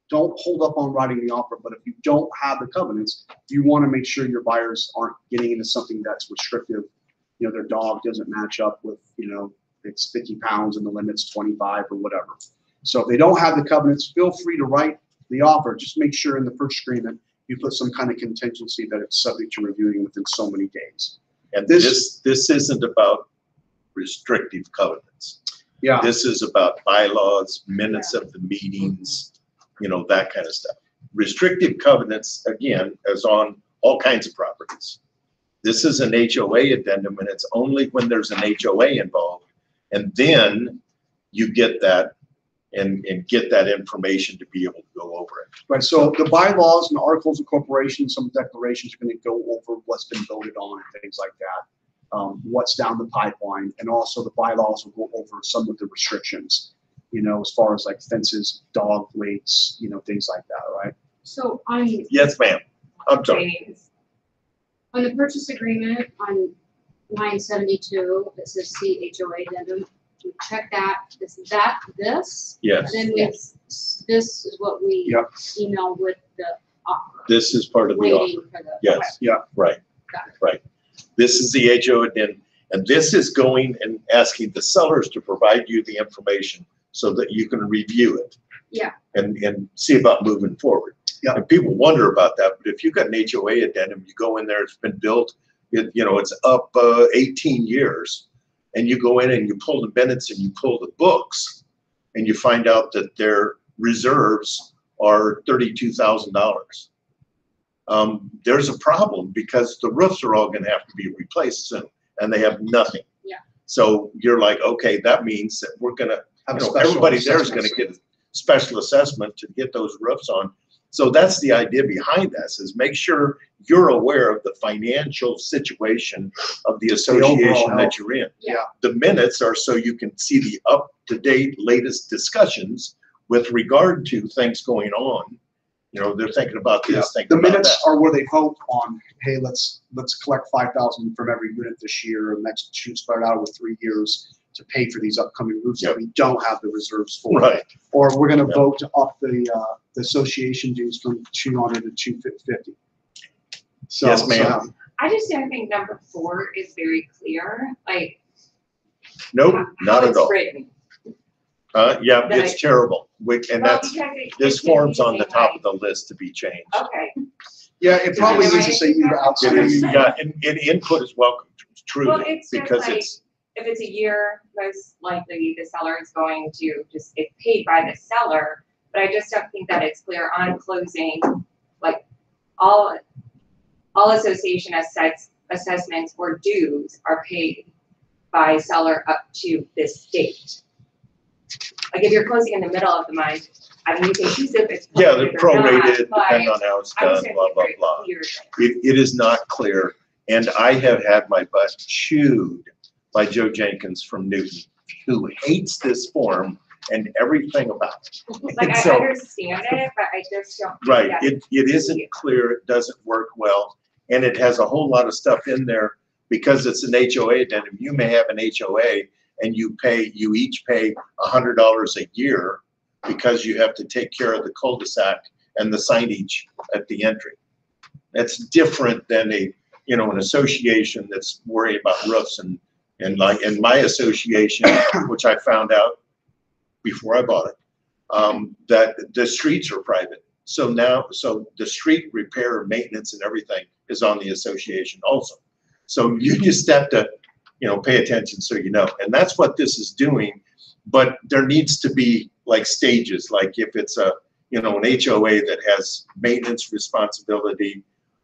Don't hold up on writing the offer, but if you don't have the covenants, you want to make sure your buyers aren't getting into something that's restrictive. Their dog doesn't match up with, it's 50 pounds and the limit's 25 or whatever. So if they don't have the covenants, feel free to write the offer. Just make sure in the first agreement you put some kind of contingency that it's subject to reviewing within so many days. And this isn't about restrictive covenants. Yeah. This is about bylaws, minutes of the meetings, that kind of stuff. Restrictive covenants, again, is on all kinds of properties. This is an HOA addendum, and it's only when there's an HOA involved. And then you get that and get that information to be able to go over it. Right, so the bylaws and articles of corporation, some declarations are going to go over what's been voted on and things like that, what's down the pipeline, and also the bylaws will go over some of the restrictions, as far as like fences, dog weights, things like that, right? So on Yes, ma'am. I'm sorry. On the purchase agreement on line 72, it says CHOA addendum. We check that. Is that this? Yes. And then this is what we email with the offer. This is part of the Waiting offer. for the. Yes. Yeah. Right. Got it. Right. This is the HOA addendum, and this is going and asking the sellers to provide you the information so that you can review it. Yeah. And see about moving forward. Yeah. And people wonder about that, but if you've got an HOA addendum, you go in there, it's been built, it's up 18 years, and you go in and you pull the minutes and you pull the books, and you find out that their reserves are $32,000. There's a problem because the roofs are all going to have to be replaced soon, and they have nothing. Yeah. So you're like, okay, that means that we're going to, everybody there is going to get a special assessment to get those roofs on. So that's the idea behind this, is make sure you're aware of the financial situation of the association that you're in. Yeah. The minutes are so you can see the up-to-date latest discussions with regard to things going on. They're thinking about this, thinking The about minutes that. are where they vote on, hey, let's collect 5,000 from every unit this year, and let's start out with 3 years to pay for these upcoming roofs that we don't have the reserves for. Right. Or we're going to vote to up the association dues from 200 to 250. So, Yes, ma'am. I just don't think number 4 is very clear, like. Nope, how not at it's all. written. Yeah, That it's terrible. And Well, that's, because it this can't be form's the on the same top way. of the list to be changed. Okay. Yeah, it probably Am I needs to say right? either It outside. is, yeah, and input is welcome, Well, truly, it's just because like, it's, if it's a year, most likely the seller is going to just get paid by the seller. But I just don't think that it's clear on closing, like, all association assessments or dues are paid by seller up to this date. Like, if you're closing in the middle of the month, I mean, you can choose if it's yeah, they're prorated or not, prorated, but depending on how it's I was done, gonna blah, be blah, very blah. clear It is not clear, and I have had my butt chewed by Joe Jenkins from Newton, who hates this form and everything about it. Like, I So- understand it, but I just don't. think Right, that it isn't clear, it doesn't work well, and it has a whole lot of stuff in there because it's an HOA addendum. You may have an HOA and you each pay $100 a year because you have to take care of the cul-de-sac and the signage at the entry. That's different than an association that's worried about roofs and like in my association, which I found out before I bought it, that the streets are private. So the street repair, maintenance and everything is on the association also. So you just have to, pay attention so you know. And that's what this is doing. But there needs to be like stages, like if it's an HOA that has maintenance responsibility,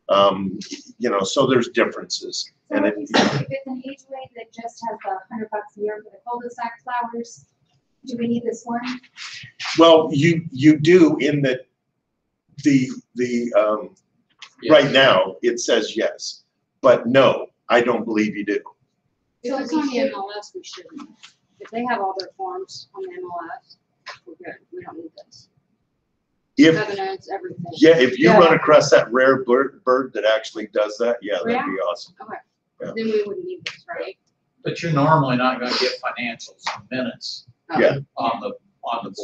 so there's differences. So And if you said if it's an HOA that just has the $100 a year for the cul-de-sac flowers, do we need this one? well, you do in the right now, it says yes, but no, I don't believe you do. If it's on the MLS, we shouldn't. If they have all their forms on the MLS, we're good. We don't need this. If, Covenants, everything. yeah, if you Yeah. run across that rare bird that actually does that, yeah, that'd be awesome. Okay. Yeah. Then we wouldn't need this, right? But you're normally not gonna get financials and minutes Yeah, on the board,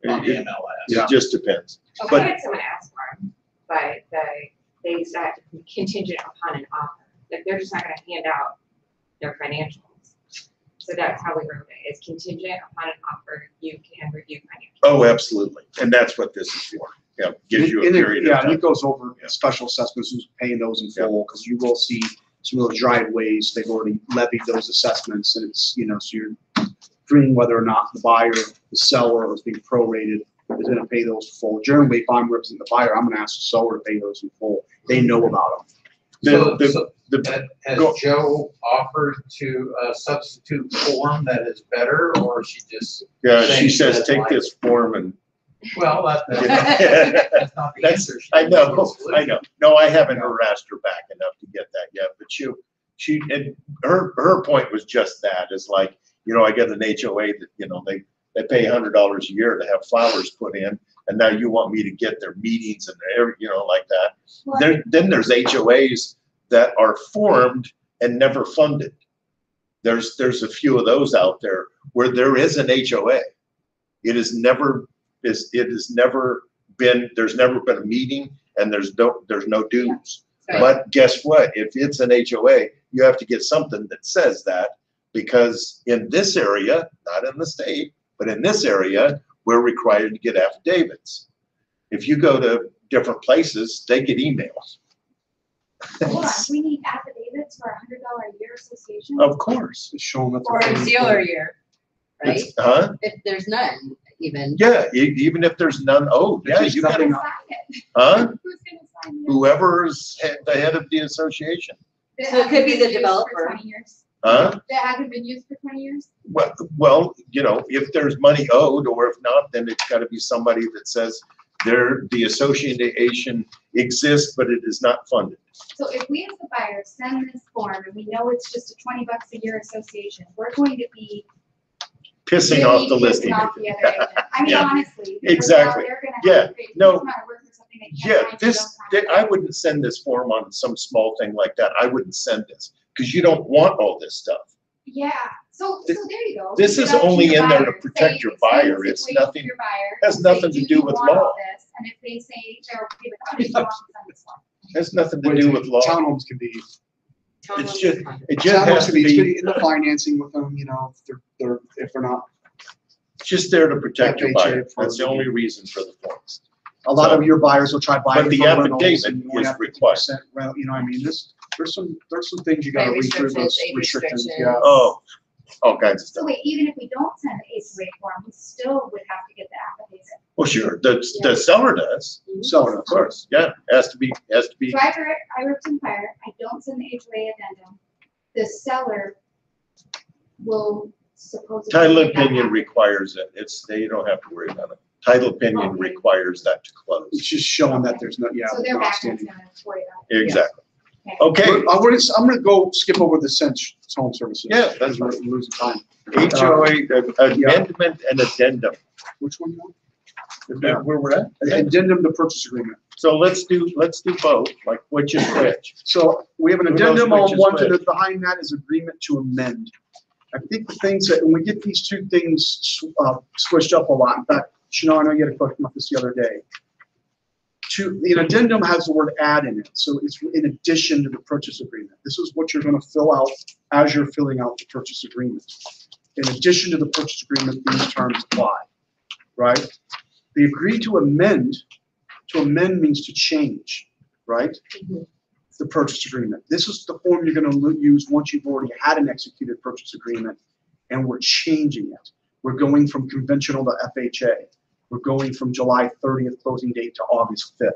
yeah, on the it MLS. just depends. Okay, But- I had someone ask for them, but they said contingent upon an offer. Like, they're just not gonna hand out their financials. So that's how we wrote it. It's contingent upon an offer, you can review financials. Oh, absolutely, and that's what this is for. Yeah, gives you a And it- period of Yeah, and time. it goes over special assessments, who's paying those in full, because you will see some of those driveways, they've already levied those assessments, and it's, so you're agreeing whether or not the buyer, the seller is being prorated, is gonna pay those full. Generally, if I'm representing the buyer, I'm gonna ask the seller to pay those in full. They know about them. Has Joe offered to substitute form that is better, or she just? Yeah, saying she says, doesn't take like this form and. Well, Yeah. that's not the That's, answer. I know. No, I haven't harassed her back enough to get that yet, but and her point was just that, is like, I get an HOA that, they pay $100 a year to have flowers put in, and now you want me to get their meetings and like that. Well, Then there's HOAs that are formed and never funded. There's a few of those out there where there is an HOA. There's never been a meeting, and there's no dues. Right. But guess what? If it's an HOA, you have to get something that says that, because in this area, not in the state, but in this area, we're required to get affidavits. If you go to different places, they get emails. Hold on, we need affidavits for $100 a year association? Of course. It's showing that. Or a dealer year, right? It's- Huh? If there's none, even. Yeah, even if there's none owed, yeah, There's you nothing gotta, Sign it. huh? Who's gonna sign it? Whoever's the head of the association, That So it could be hasn't the been used for developer. 20 years. huh? That hasn't been used for 20 years? Well, if there's money owed, or if not, then it's gotta be somebody that says the association exists, but it is not funded. So if we as the buyer send this form and we know it's just a $20 a year association, we're going to be Pissing really off the pissing listing. off the other agent. I mean, Yeah. honestly. because now Exactly. they're gonna Yeah. have to pay No. X amount of work for something they can't Yeah, find in no time. I wouldn't send this form on some small thing like that. I wouldn't send this, because you don't want all this stuff. Yeah, so there you go. This Leave is it up to only your in there to buyer. protect Say, your explain the buyer. It's situation to nothing- your buyer. has Say, nothing to do you with want all law. this? And if they say they're okay with it, you want to send this one. Has nothing to do with law. Townhomes can be, It's just, it just townhomes has can to be be, in the financing with them, if they're not Just there to protect your FHA buyer. for- That's the only reason for the forms. A lot of your buyers will try buying But the for rentals affidavit and you only is have required. 50% rent, you know, what I mean, there's some things you gotta Height read through those restrictions, age restrictions, restrictions. yeah. Oh, all kinds of So stuff. wait, even if we don't send the HOA form, we still would have to get the affidavit. Well, sure, the seller does, So, of course, yeah, has to be. So I worked in fire, I don't send the HOA addendum, the seller will supposedly. Title get that opinion requires it. You don't have to worry about it. Title opinion Okay. requires that to close. it's just showing that there's no, yeah. So there's their no back outstanding. end's gonna worry about it. Exactly. Okay. Okay, I'm gonna go skip over the Cinch Home Services. Yeah, that's because we're losing time. HOA amendment and addendum. Which one? you Is that where we're at? want? Addendum to purchase agreement. So let's do both, like which is which. So we have an Who knows addendum which on is one, which? and then behind that is agreement to amend. I think the things that, when we get these two things squished up a lot, in fact, I know you had a question about this the other day. The addendum has the word add in it, so it's in addition to the purchase agreement. This is what you're gonna fill out as you're filling out the purchase agreement. In addition to the purchase agreement, these terms apply, right? They agree to amend means to change, right? The purchase agreement. This is the form you're gonna use once you've already had an executed purchase agreement, and we're changing it. We're going from conventional to FHA. We're going from July 30th closing date to August 5th,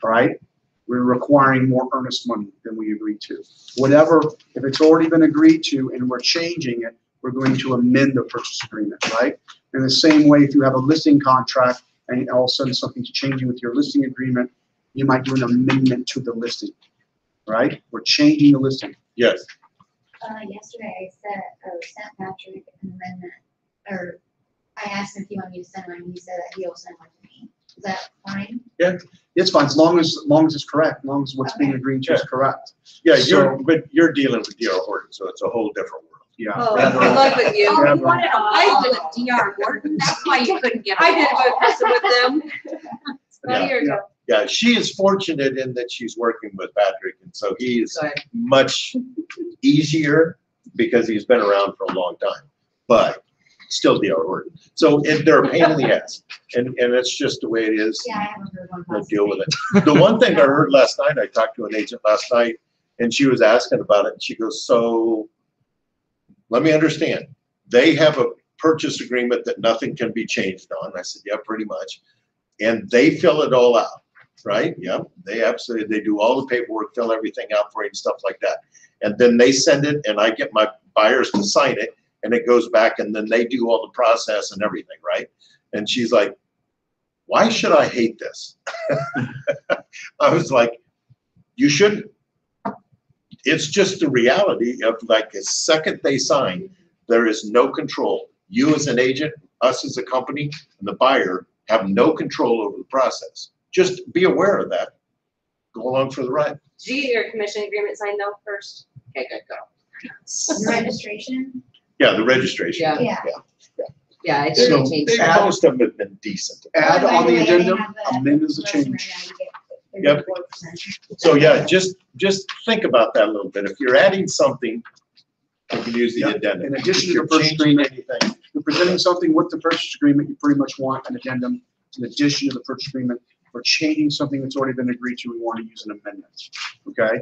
all right? We're requiring more earnest money than we agreed to. Whatever, if it's already been agreed to and we're changing it, we're going to amend the purchase agreement, right? In the same way, if you have a listing contract and all of a sudden something's changing with your listing agreement, you might do an amendment to the listing, right? We're changing the listing. Yes. Yesterday I sent Patrick an amendment, or I asked him if he wanted me to send one, and he said that he'll send one to me. Is that fine? It's fine, as long as it's correct, as long as what's being agreed to is correct. Yeah, So- but you're dealing with D.R. Horton, so it's a whole different world. Yeah. Oh, Rather- good luck with you. Yeah, Oh, you wanted a husband at DR Morton, that's why you couldn't get I did along. with them. About a year ago. Yeah, she is fortunate in that she's working with Patrick, and so he is Good. much easier because he's been around for a long time, but still D.R. Horton. So they're a pain in the ass, and that's just the way it is. Yeah, I haven't heard one. We'll deal with it. The one thing I heard last night, I talked to an agent last night, and she was asking about it, and she goes, so let me understand. They have a purchase agreement that nothing can be changed on. I said, yeah, pretty much. And they fill it all out, right? Yeah, they absolutely, they do all the paperwork, fill everything out for you and stuff like that. And then they send it, and I get my buyers to sign it, and it goes back, and then they do all the process and everything, right? And she's like, why should I hate this? I was like, you shouldn't. It's just the reality of, like, the second they sign, there is no control. You as an agent, us as a company, and the buyer have no control over the process. Just be aware of that. Go along for the ride. Did you get your commission agreement signed though first? Okay, good, go. The registration? Yeah, the registration. Yeah. Yeah. Yeah, I So didn't change They, that. most of them have been decent. Add Oh, by on the the way, they addendum, have the amend as a lesson change. right now, you get Yep. 34%. So yeah, just think about that a little bit. If you're adding something, you can use the Yep. addendum. In addition If to you're the purchase changing agreement, anything, if you're presenting something with the purchase agreement, you pretty much want an addendum in addition to the purchase agreement. If we're changing something that's already been agreed to, we want to use an amendment, okay?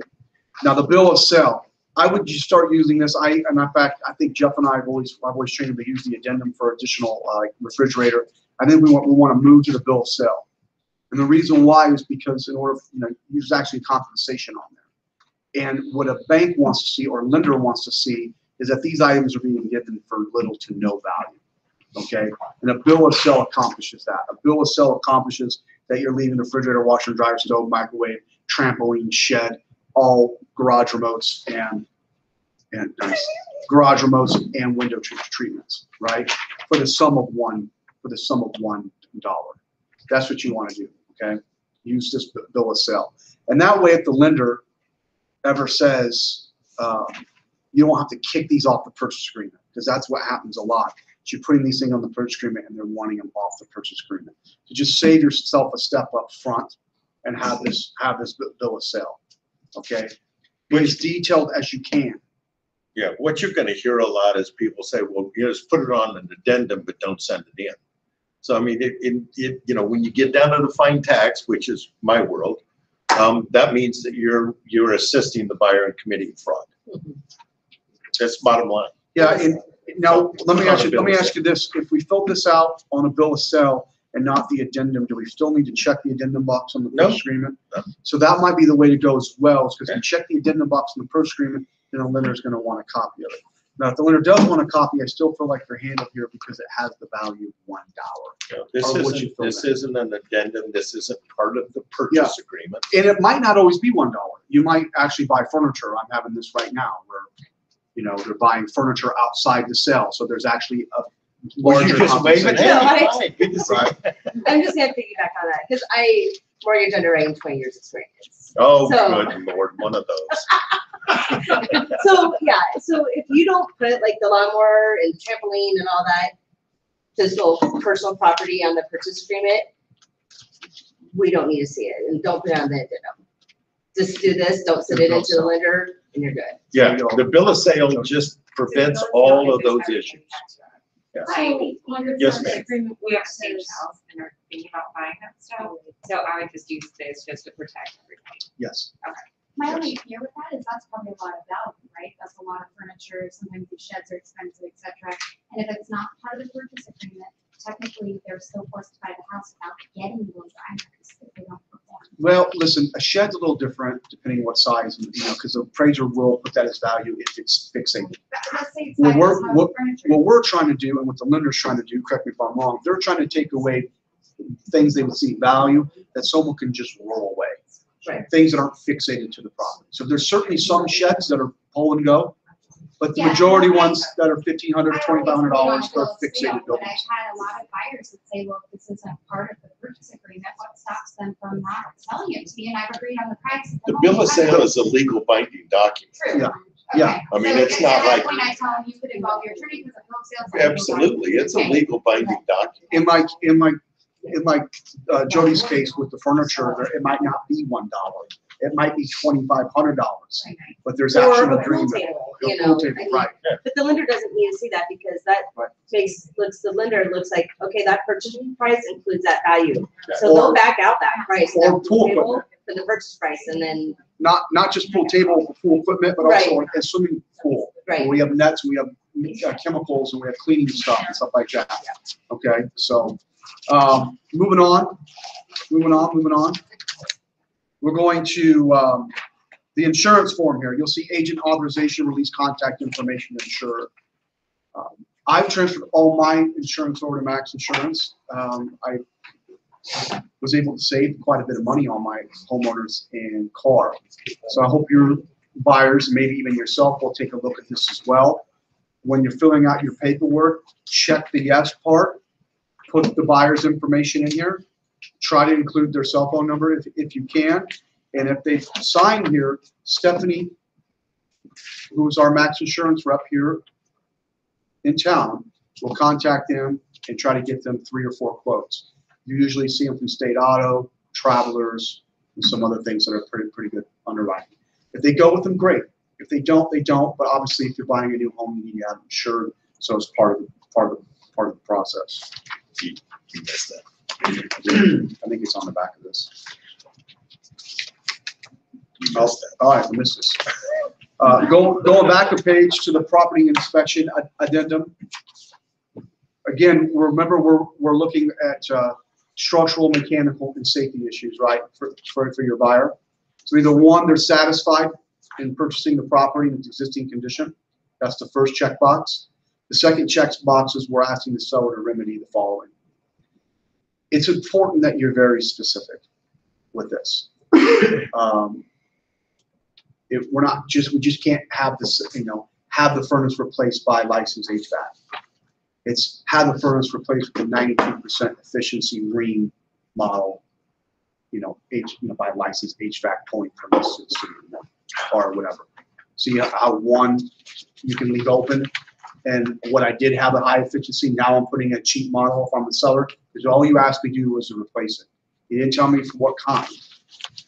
Now, the bill of sale, I would just start using this. And in fact, I think Jeff and I have always trained them to use the addendum for additional refrigerator. And then we want to move to the bill of sale. And the reason why is because in order, there's actually compensation on there. And what a bank wants to see, or lender wants to see, is that these items are being given for little to no value, okay? And a bill of sale accomplishes that. A bill of sale accomplishes that you're leaving the refrigerator, washer and dryer, stove, microwave, trampoline, shed, all garage remotes and window treatments, right? For the sum of $1. That's what you want to do, okay? Use this bill of sale. And that way, if the lender ever says, you don't have to kick these off the purchase agreement, because that's what happens a lot. You're putting these things on the purchase agreement and they're wanting them off the purchase agreement. So just save yourself a step up front and have this bill of sale, okay? Be as detailed as you can, Yeah, what you're gonna hear a lot is people say, well, just put it on an addendum, but don't send it in. So I mean, you know, when you get down to the fine tax, which is my world, that means that you're assisting the buyer in committing fraud. That's bottom line. Yeah, and now, let me ask you this, if we fill this out on a bill of sale and not the addendum, do we still need to check the addendum box on the purchase agreement? No. So that might be the way to go as well, is because we check the addendum box on the purchase agreement, then the lender's gonna want a copy of it. Now, if the lender does want a copy, I still feel like they're handled here because it has the value of $1. This isn't an addendum, this isn't part of the purchase agreement. And it might not always be $1. You might actually buy furniture. I'm having this right now where, you know, they're buying furniture outside the sale. So there's actually a larger compensation. Right. I'm just gonna piggyback on that, because I mortgage underwriting 20 years experience. Oh, So- good Lord, one of those. So, yeah, so if you don't put like the lawnmower and trampoline and all that physical personal property on the purchase agreement, we don't need to see it, and don't put it on the addendum. Just do this, don't send it into the lender, and you're good. Yeah, the bill of sale just prevents all of those issues. Yeah. Yes, ma'am. We have the same house and are thinking about buying that stuff, so I would just use this just to protect everybody. Yes. Okay. My only fear with that is that's probably a lot of value, right? That's a lot of furniture, sometimes these sheds are expensive, et cetera. And if it's not part of the purchase agreement, technically, they're still forced to buy the house without getting those items if they don't perform. Well, listen, a shed's a little different depending on what size, and, you know, because the appraiser will put that as value if it's fixated. Let's say it's What fine, we're, it's not what, furniture. what we're trying to do and what the lender's trying to do, correct me if I'm wrong, they're trying to take away things they would see value that someone can just roll away. Right. Things that aren't fixated to the property. So there's certainly some sheds that are pull and go, but the Yeah, majority well, ones that are $1,500, $2,500 are fixated But buildings. I've had a lot of buyers that say, well, if this isn't part of the purchase agreement, what stops them from not selling it to me? And I've agreed on the price. The bill of sale is a legal binding document. True. Yeah. Okay. Yeah. I mean, So it's at not that like- point, I tell them you could involve your attorney because the bill of sale is a legal Absolutely, it's a document. legal binding document. In my Jody's case with the furniture, it might not be $1. It might be $2,500, but there's Or actual a pool agreement. table, A you pool know, table, I mean, right. but the lender doesn't need to see that, because that the lender looks like, okay, that purchase price includes that value. So Or- they'll back out that price, or that pool table equipment. for the purchase price, and then, Not just pool table, pool equipment, but also a swimming pool. right. We have nets, we have chemicals, and we have cleaning stuff and stuff like that. Okay, so, moving on. We're going to, the insurance form here. You'll see agent authorization, release contact information, insurer. I've transferred all my insurance over to Max Insurance. I was able to save quite a bit of money on my homeowners and car. So I hope your buyers, maybe even yourself, will take a look at this as well. When you're filling out your paperwork, check the yes part, put the buyer's information in here, try to include their cell phone number if you can. And if they sign here, Stephanie, who's our Max Insurance rep here in town, will contact them and try to get them 3 or 4 quotes. You usually see them from State Auto, Travelers, and some other things that are pretty good underwriting. If they go with them, great. If they don't, they don't. But obviously, if you're buying a new home, you need to have it insured, so it's part of the process. You missed that. I think it's on the back of this. Oh, all right, I missed this. Going back a page to the property inspection addendum. Again, remember we're looking at structural, mechanical, and safety issues, right, for your buyer. So either one, they're satisfied in purchasing the property in its existing condition. That's the first checkbox. The second checkbox is we're asking the seller to remedy the following. It's important that you're very specific with this. If we just can't have this, have the furnace replaced by licensed HVAC. It's have the furnace replaced with a 92% efficiency green model, by licensed HVAC point from the city, or whatever. See how one you can leave open, and what I did have a high efficiency, now I'm putting a cheap model if I'm the seller, because all you asked me to do was to replace it. You didn't tell me for what kind,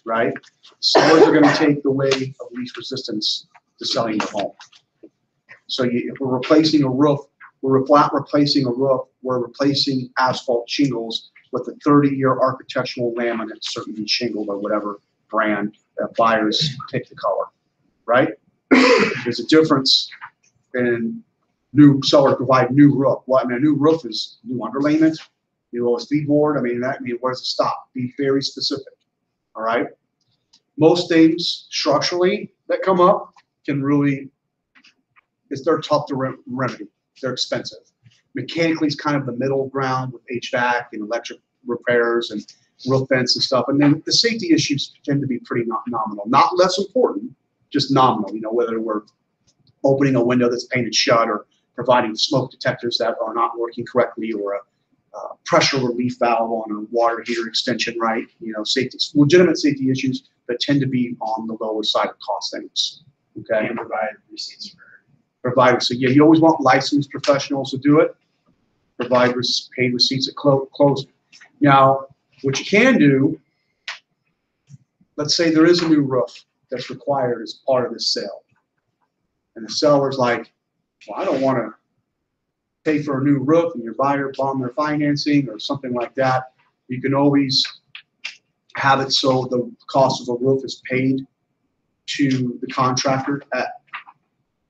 right? Sellers are going to take the way of least resistance to selling the home. So if we're replacing a roof, we're flat replacing a roof, we're replacing asphalt shingles with a 30-year architectural laminate, certainly shingled or whatever brand that buyers pick the color, right? There's a difference in new seller provide new roof. Well, I mean, a new roof is new underlayment, new OSB board. I mean, where does it stop? Be very specific, all right? Most things structurally that come up can really, they're tough to remedy. They're expensive. Mechanically is kind of the middle ground with HVAC and electric repairs and roof vents and stuff. And then the safety issues tend to be pretty nominal, not less important, just nominal. You know, whether we're opening a window that's painted shut or providing smoke detectors that are not working correctly, or a pressure relief valve on a water heater extension, right? You know, legitimate safety issues that tend to be on the lower side of cost things. Okay. And provide receipts for. Providers. So yeah, you always want licensed professionals to do it. Provide paid receipts at closing. Now, what you can do, let's say there is a new roof that's required as part of this sale. And the seller's like, well, I don't want to pay for a new roof, and your buyer bomb their financing or something like that. You can always have it so the cost of the roof is paid to the contractor at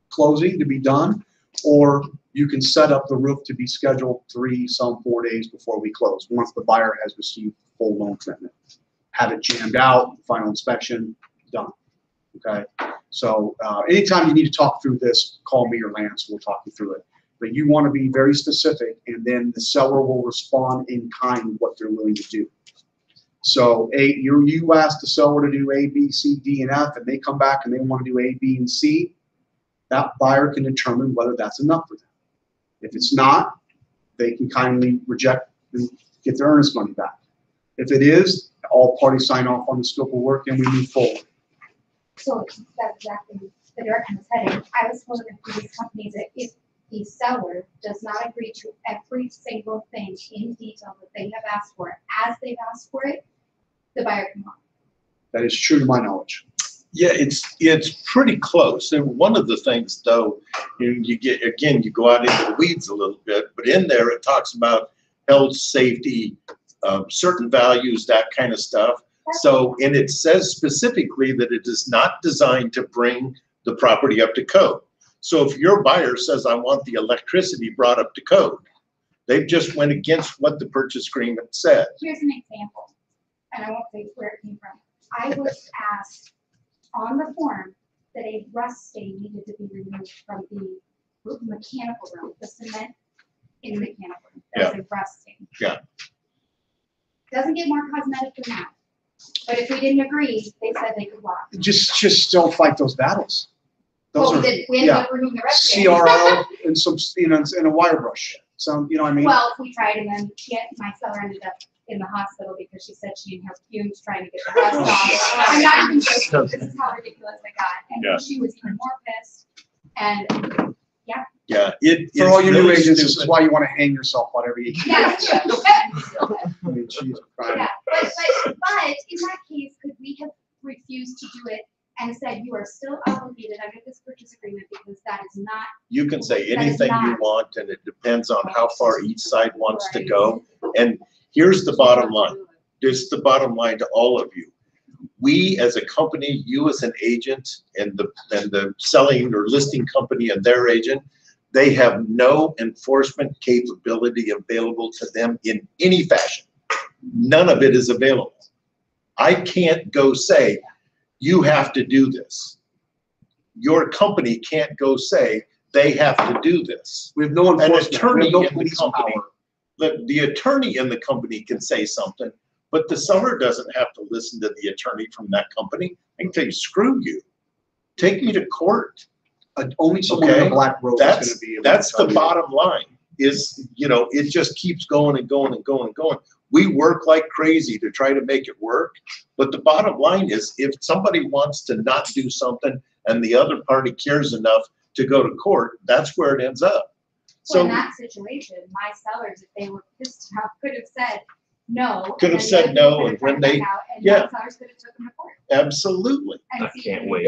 closing to be done, or you can set up the roof to be scheduled 4 days before we close, once the buyer has received full loan commitment. Have it jammed out, final inspection, done. Okay, so anytime you need to talk through this, call me or Lance, we'll talk you through it. But you want to be very specific, and then the seller will respond in kind what they're willing to do. So you ask the seller to do A, B, C, D, and F, and they come back and they want to do A, B, and C. That buyer can determine whether that's enough for them. If it's not, they can kindly reject and get their earnest money back. If it is, all parties sign off on the scope of work and we move forward. So that's exactly the direction it's heading. I was told that these companies, that if the seller does not agree to every single thing in detail that they have asked for, as they've asked for it, the buyer can walk. That is true to my knowledge. Yeah, it's pretty close. And one of the things, though, you get, again, you go out into the weeds a little bit, but in there it talks about health, safety, certain values, that kind of stuff. So, and it says specifically that it is not designed to bring the property up to code. So if your buyer says, I want the electricity brought up to code, they've just went against what the purchase agreement said. Here's an example, and I won't say where it came from. I was asked on the form that a rust stain needed to be removed from the mechanical room, the cement in the mechanical room. That's a rust stain. Yeah. Doesn't get more cosmetic than that. But if we didn't agree, they said they could walk. Just don't fight those battles. Those Well, are, we ended up removing the rust stain. CRL and some, and a wire brush. So, you know what I mean? Well, we tried, and then my seller ended up in the hospital because she said she had fumes trying to get the rust off. I'm not even joking. This is how ridiculous I got. And she was even more pissed. And Yeah, for all you new really agents, this stupid. is why you want to hang yourself on every 18 months. yeah. I mean, Jesus Christ. Yeah, but in that case, could we have refused to do it and said you are still obligated under this purchase agreement because that is not. You can say That is anything you not- want, and it depends on how far each side wants to go. And here's the bottom line. This is the bottom line to all of you. We as a company, you as an agent, and the selling or listing company and their agent, they have no enforcement capability available to them in any fashion. None of it is available. I can't go say, you have to do this. Your company can't go say, they have to do this. We have no An enforcement. attorney We have no in the police company, power. the attorney in the company can say something, but the seller doesn't have to listen to the attorney from that company. I can tell you, screw you. Take me to court. Only someone in a black robe is going to be able to That's tell the you. bottom line, is, you know, it just keeps going and going and going and going. We work like crazy to try to make it work, but the bottom line is, if somebody wants to not do something and the other party cares enough to go to court, that's where it ends up. So in So that situation, my sellers, if they were pissed off, could have said no. Could have and then said they no, could and have when tried they- to back out, and yeah. my sellers could have took them to court. absolutely. And I see- can't wait.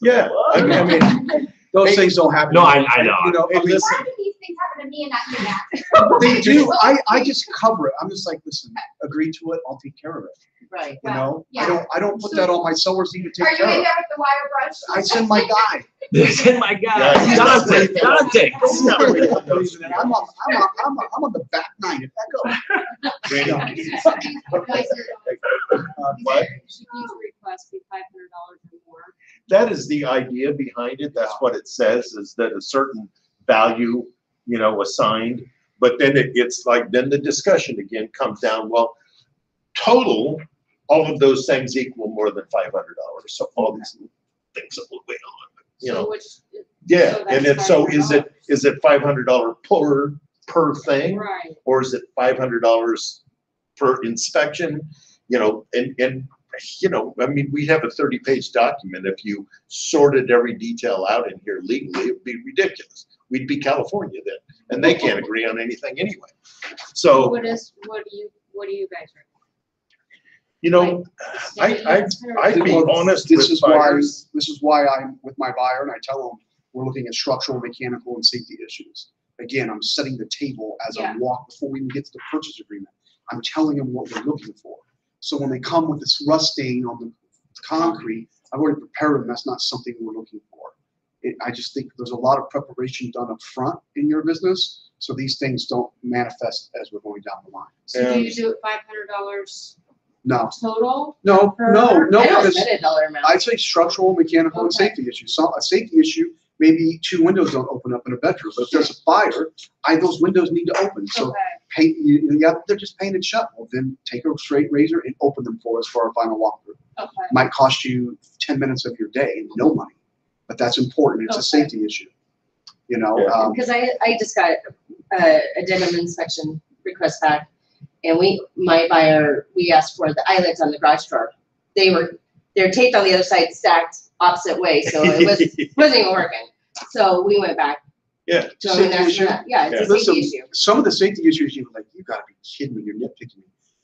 Yeah, I mean, Those Hey, things don't happen. No, I know. You know, Hey, I mean, listen, Why do these things happen to me and not you, Matt? they do. I just cover it. I'm just like, listen, agree to it. I'll take care of it. Right. You know, Yeah. I don't put that on my sellers to even Are take you care in of. there with the wire brush? I send my guy. This is my guy, Yeah. Dante, Dante. I'm on the back nine. If that goes. What? Should these requests be $500 or more? That is the idea behind it. That's what it says, is that a certain value, you know, assigned. But then it's like, then the discussion again comes down, well, total, all of those things equal more than $500. So all these things that will weigh on, you So know. which, Yeah, so and that's it's, so $500. is it $500 per thing? Right. Or is it $500 per inspection? You know, and you know, I mean, we have a 30-page document. If you sorted every detail out in here legally, it'd be ridiculous. We'd be California then, and they can't agree on anything anyway. So, What do you guys recommend? you know, I'd be honest This with is why, buyers. this is why I'm with my buyer and I tell them, we're looking at structural, mechanical, and safety issues. Again, I'm setting the table as I walk before we even get to the purchase agreement. I'm telling them what we're looking for. So when they come with this rust stain on the concrete, I've already prepared them. That's not something we're looking for. I just think there's a lot of preparation done up front in your business, so these things don't manifest as we're going down the line. So do you do it $500 No, total? no, Per- no, no, I don't because set a dollar amount. I'd say structural, mechanical, and Okay. safety issues. So a safety issue, maybe 2 windows don't open up in a bedroom, but if there's a fire, those windows need to open. So Okay. they're just painted shut. Well, then take a straight razor and open them for us for our final walkthrough. Okay. Might cost you 10 minutes of your day and no money, but that's important. It's a Okay. safety issue. You know, Yeah. Because I just got addendum inspection request back, and my buyer, we asked for the eyelets on the garage door. They're taped on the other side, stacked opposite way, so it wasn't even working. So we went back. Yeah. To them and Safety asked issue? for that. Yeah, it's a Listen, safety issue. some of the safety issues, you're like, you gotta be kidding me, you're nitpicking me.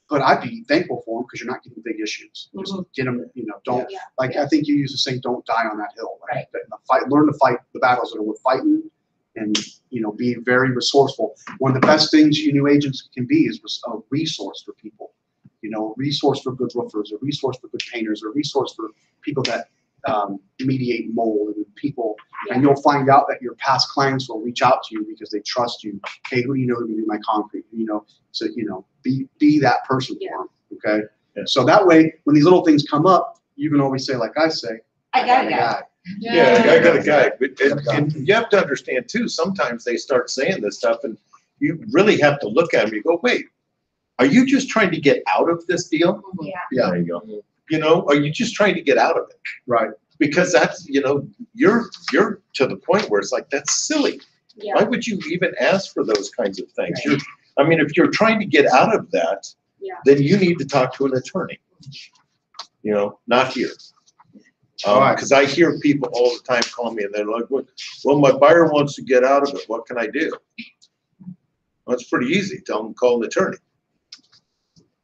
But I'd be thankful for them because you're not getting big issues. Just get them, you know, don't, Yeah. like, I think you used to say, don't die on that hill. Like, Right. learn to fight the battles that are worth fighting and, you know, be very resourceful. One of the best things you new agents can be is a resource for people. You know, a resource for good roofers, a resource for good painters, a resource for people that mediate mold and people. And you'll find out that your past clients will reach out to you because they trust you. Hey, who do you know who can do my concrete? You know, so, you know, be that person for them, okay? Yeah. So that way, when these little things come up, you can always say, like I say, I got a guy. Yeah, I got a guy. But and you have to understand too, sometimes they start saying this stuff and you really have to look at them. You go, wait, are you just trying to get out of this deal? Yeah. Yeah. There you go. You know, are you just trying to get out of it? Right. Because that's, you know, you're to the point where it's like, that's silly. Yeah. Why would you even ask for those kinds of things? I mean, if you're trying to get out of that, Yeah. then you need to talk to an attorney. You know, not here. Right. Because I hear people all the time call me and they're like, well, my buyer wants to get out of it. What can I do? Well, it's pretty easy. Tell them to call an attorney.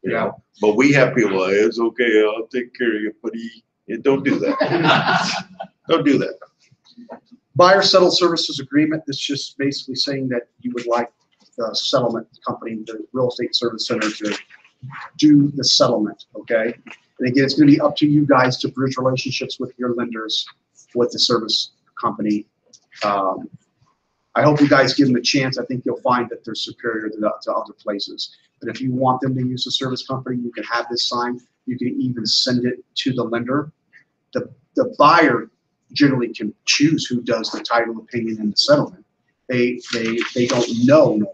You know? But we have people, like, it's okay, I'll take care of you, buddy. Yeah, don't do that. Don't do that. Buyer settled services agreement, that's just basically saying that you would like the settlement company, the real estate service center, to do the settlement, okay? And again, it's gonna be up to you guys to bridge relationships with your lenders, with the service company. I hope you guys give them a chance. I think you'll find that they're superior to other places. But if you want them to use the service company, you can have this signed. You can even send it to the lender. The buyer generally can choose who does the title opinion and the settlement. They don't know normally,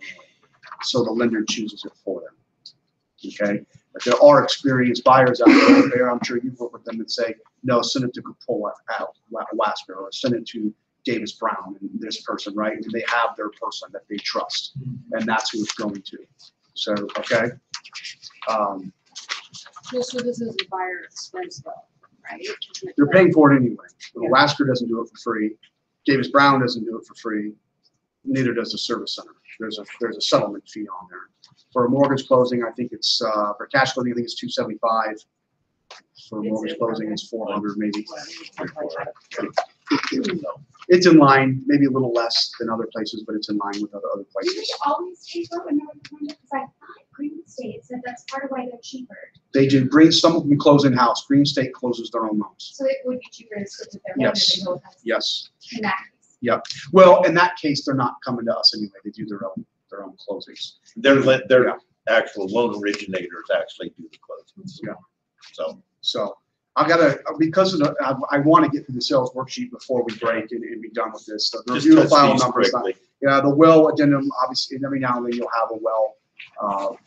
so the lender chooses it for them. Okay, but there are experienced buyers out there. I'm sure you've worked with them and say, no, send it to Capola out Alaska, or send it to Davis Brown and this person, right? And they have their person that they trust, and that's who it's going to. So, okay. So this is a buyer expense though, right? They're paying for it anyway. Alaska doesn't do it for free. Davis Brown doesn't do it for free. Neither does the service center. There's a settlement fee on there. For a mortgage closing, I think it's for cash closing, I think it's $275. For mortgage closing, it's $400 maybe. It's in line, maybe a little less than other places, but it's in line with other Do they places. always pay for it in North Dakota? Because I thought Green State said that's part of why they're cheaper. They do bring, some of them close in-house. Green State closes their own loans. So it would be cheaper to stick with their own Yes. if they go Yes. in that case. Well, in that case, they're not coming to us anyway. They do their own closings. Their actual loan originators actually do the closings. Yeah. So, I gotta, because of the, I want to get through the sales worksheet before we break and be done with this. So the just review of touch file these numbers. quickly. Yeah, the well addendum, obviously, and every now and then you'll have a well.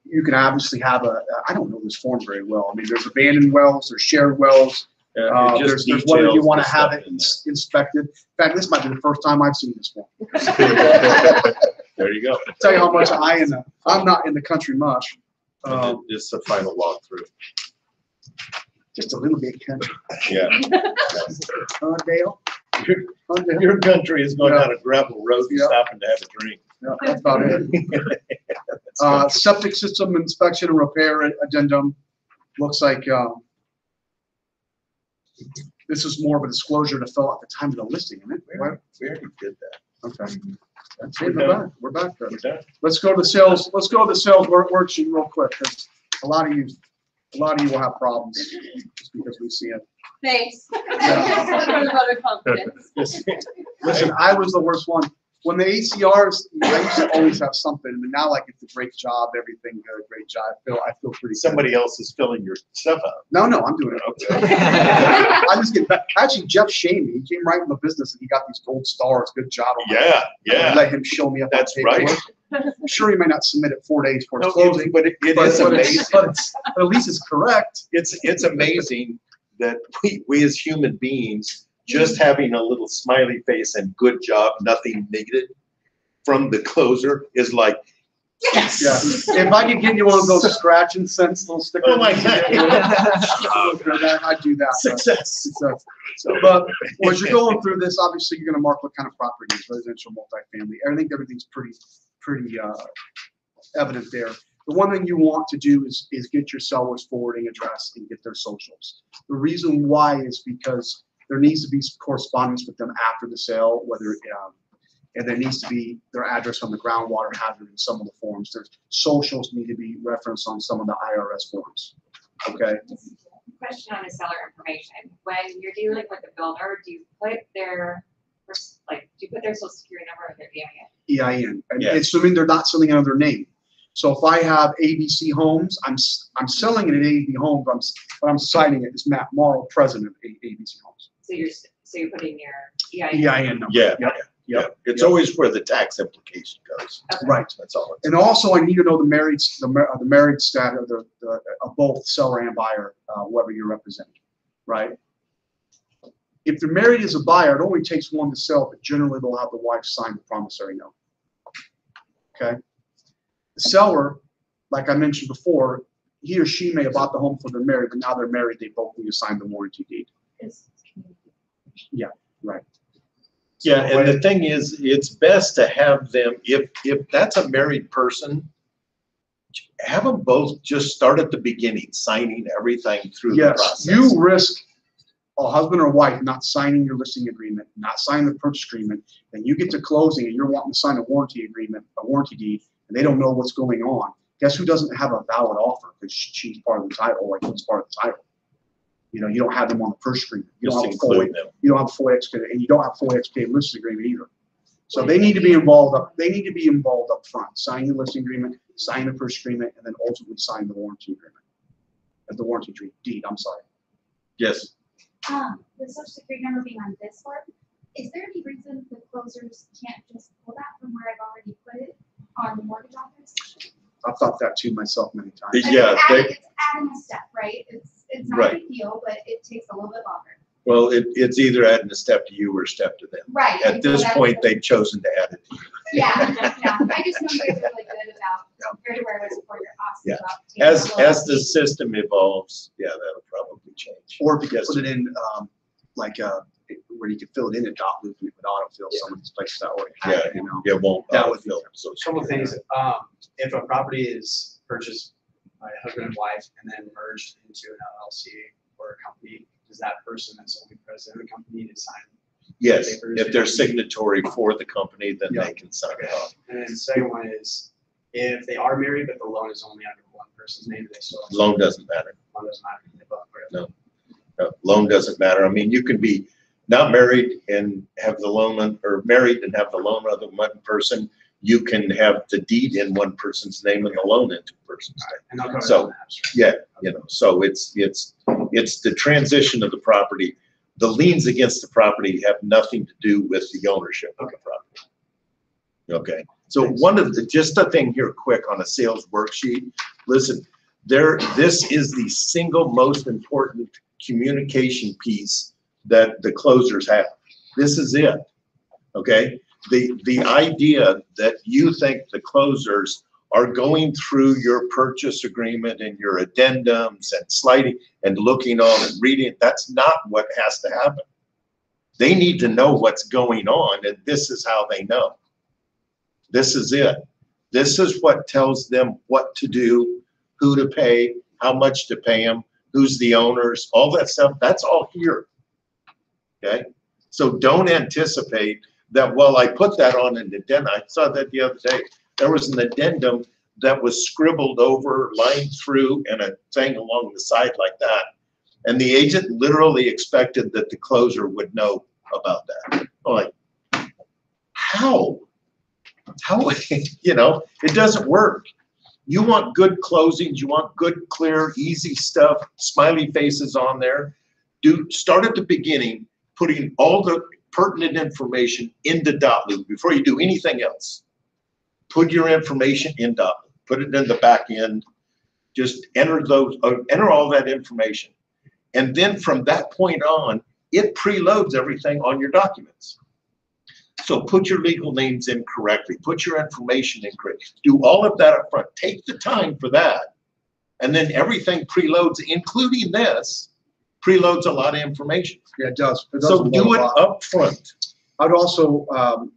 You can obviously have I don't know this form very well. I mean, there's abandoned wells, there's shared wells. It There's just whether you details want the to have stuff it in inspected. In fact, this might be the first time I've seen this one. There you go. Tell you how much I'm not in the country much. It's the final walkthrough. Just a little bit country. Yeah. Dale? Dale? Your country is going down a gravel road and Yeah. stopping to have a drink. Yeah, that's about it. Septic system inspection and repair addendum. Looks like, this is more of a disclosure to fill out the time of the listing, isn't it? We already did that. Okay. That's We're it, done. we're back there. We're done. Let's go to the sales worksheet real quick, because a lot of you will have problems just because we see it. Thanks. Yeah. For the vote of confidence. Listen, I was the worst one. When the ACRs, I used to always have something, but now like it's a great job, everything good, great job. I feel pretty good. Somebody else is filling your stuff out. No, I'm doing it. Okay. I just get back. Actually, Jeff shamed me. He came right in the business and he got these gold stars. Good job. Yeah. Let him show me up. on That's paperwork. right. I'm sure he may not submit it 4 days for his No, closing, but it is amazing. but at least it's correct. It's amazing that we as human beings, just having a little smiley face and good job, nothing needed from the closer is like, yes. Yeah. If I could give you one of those scratch and sense little stickers. Oh my God. I'd do that. Success. But as you're going through this, obviously you're gonna mark what kind of property it is, residential, multifamily. I think everything's pretty evident there. The one thing you want to do is get your seller's forwarding address and get their socials. The reason why is because there needs to be correspondence with them after the sale, and there needs to be their address on the groundwater hazard in some of the forms. Their socials need to be referenced on some of the IRS forms. Okay. Question on the seller information. When you're dealing with the builder, do you put their social security number or their EIN? EIN, and Yeah. assuming they're not selling it under their name. So if I have ABC Homes, I'm selling it at ABC Homes, but I'm signing it as Mauro, president of ABC Homes. So you're putting your EIN. EIN number. Yeah. Yep. Yeah. It's always where the tax implication goes. Right. That's all. And also, I need to know the married status of both seller and buyer, whoever you're representing, right? If they're married as a buyer, it only takes one to sell, but generally they'll have the wife sign the promissory note. Okay. The seller, like I mentioned before, he or she may have bought the home for their married, but now they're married, they both need to sign the warranty deed. Yeah, right. Yeah, and the thing is, it's best to have them, if that's a married person, have them both just start at the beginning, signing everything through the Yes, process. you risk a husband or wife not signing your listing agreement, not signing the purchase agreement, then you get to closing and you're wanting to sign a warranty agreement, a warranty deed, and they don't know what's going on. Guess who doesn't have a valid offer because she's part of the title or he's part of the title? You know, you don't have them on the purchase agreement. You Just don't have a full, include them. you don't have a full executed, and you don't have a full executed listing agreement either. So they need to be involved up. They need to be involved up front. Sign the listing agreement, sign the purchase agreement, and then ultimately sign the warranty agreement. The warranty deed. I'm sorry. Yes. The social security number being on this form, is there any reason the closers can't just pull that from where I've already put it on the mortgage authorization? I've thought that too myself many times. Yeah, It's adding a step, right? It's not a Right. big deal, but it takes a little bit longer. Well, it's either adding a step to you or a step to them. Right. At this point, they've chosen to add it to you. Yeah. I just know you guys are really good about, very aware of it before you're asking Yeah. about. taking As a the look. system evolves, yeah, that'll probably change. Or if you could put it in, where you could fill it in at dot loop and it would autofill some of these places that already have Yeah, it, you know. it won't. That would feel so. A couple of things, if a property is purchased by a husband and wife and then merged into an LLC or a company, does that person that's only president of the company need to sign? Yes, papers? if they're signatory for the company, then Yeah. they can sign it Okay. off. And then the second one is, if they are married, but the loan is only under one person's name, do they still? Loan doesn't matter. Loan doesn't matter. They both are. No. Loan doesn't matter. I mean, you can be not married and have the loan, or married and have the loan other one person. You can have the deed in one person's name and the loan in two person's name. And they'll cover So, that in the abstract. Yeah, you know, so it's the transition of the property. The liens against the property have nothing to do with the ownership of the property. Okay, so just a thing here quick on a sales worksheet. Listen, this is the single most important communication piece that the closers have. This is it, okay? The idea that you think the closers are going through your purchase agreement and your addendums and sliding and looking on and reading, that's not what has to happen. They need to know what's going on, and this is how they know. This is it. This is what tells them what to do, who to pay, how much to pay them, who's the owners, all that stuff. That's all here. Okay? So don't anticipate that, well, I put that on an addendum. I saw that the other day. There was an addendum that was scribbled over, lined through, and a thing along the side like that. And the agent literally expected that the closer would know about that. I'm like, how? How, you know, it doesn't work. You want good closings, you want good, clear, easy stuff, smiley faces on there. Start at the beginning, putting all the pertinent information into .loop before you do anything else. Put your information in .loop, put it in the back end, just enter all that information. And then from that point on, it preloads everything on your documents. So put your legal names in correctly, put your information in correctly, do all of that up front. Take the time for that. And then everything preloads, including this, preloads a lot of information. Yeah, it does. So do it up front. I'd also,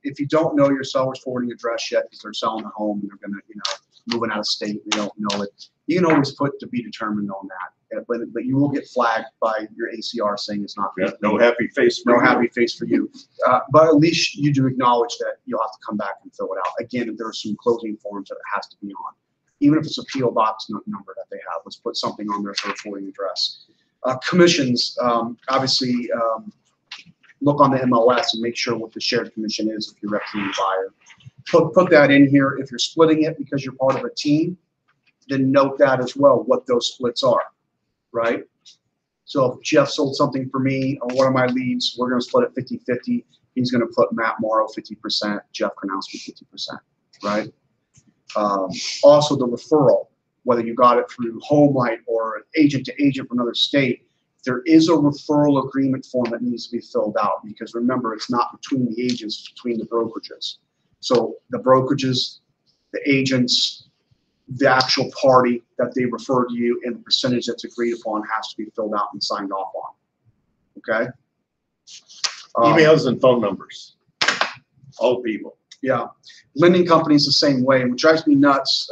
if you don't know your seller's forwarding address yet, because they're selling a home and they're gonna, moving out of state, they don't know it, you can always put to be determined on that. But you will get flagged by your ACR saying it's not. Yeah, no happy face for No you. happy face for you. But at least you do acknowledge that you'll have to come back and fill it out. Again, if there are some closing forms that it has to be on. Even if it's a PO box number that they have, let's put something on there for a forwarding address. Commissions, obviously, look on the MLS and make sure what the shared commission is if you're representing the buyer. Put that in here. If you're splitting it because you're part of a team, then note that as well, what those splits are, right? So if Jeff sold something for me on one of my leads, we're gonna split it 50-50. He's gonna put Matt Mauro 50%, Jeff Kronowski 50%, right? Also the referral, whether you got it through HomeLight or agent to agent from another state, there is a referral agreement form that needs to be filled out, because remember, it's not between the agents, it's between the brokerages. So the brokerages, the agents, the actual party that they refer to you, and the percentage that's agreed upon has to be filled out and signed off on. Okay? Emails and phone numbers. All people. Yeah. Lending companies the same way. What drives me nuts,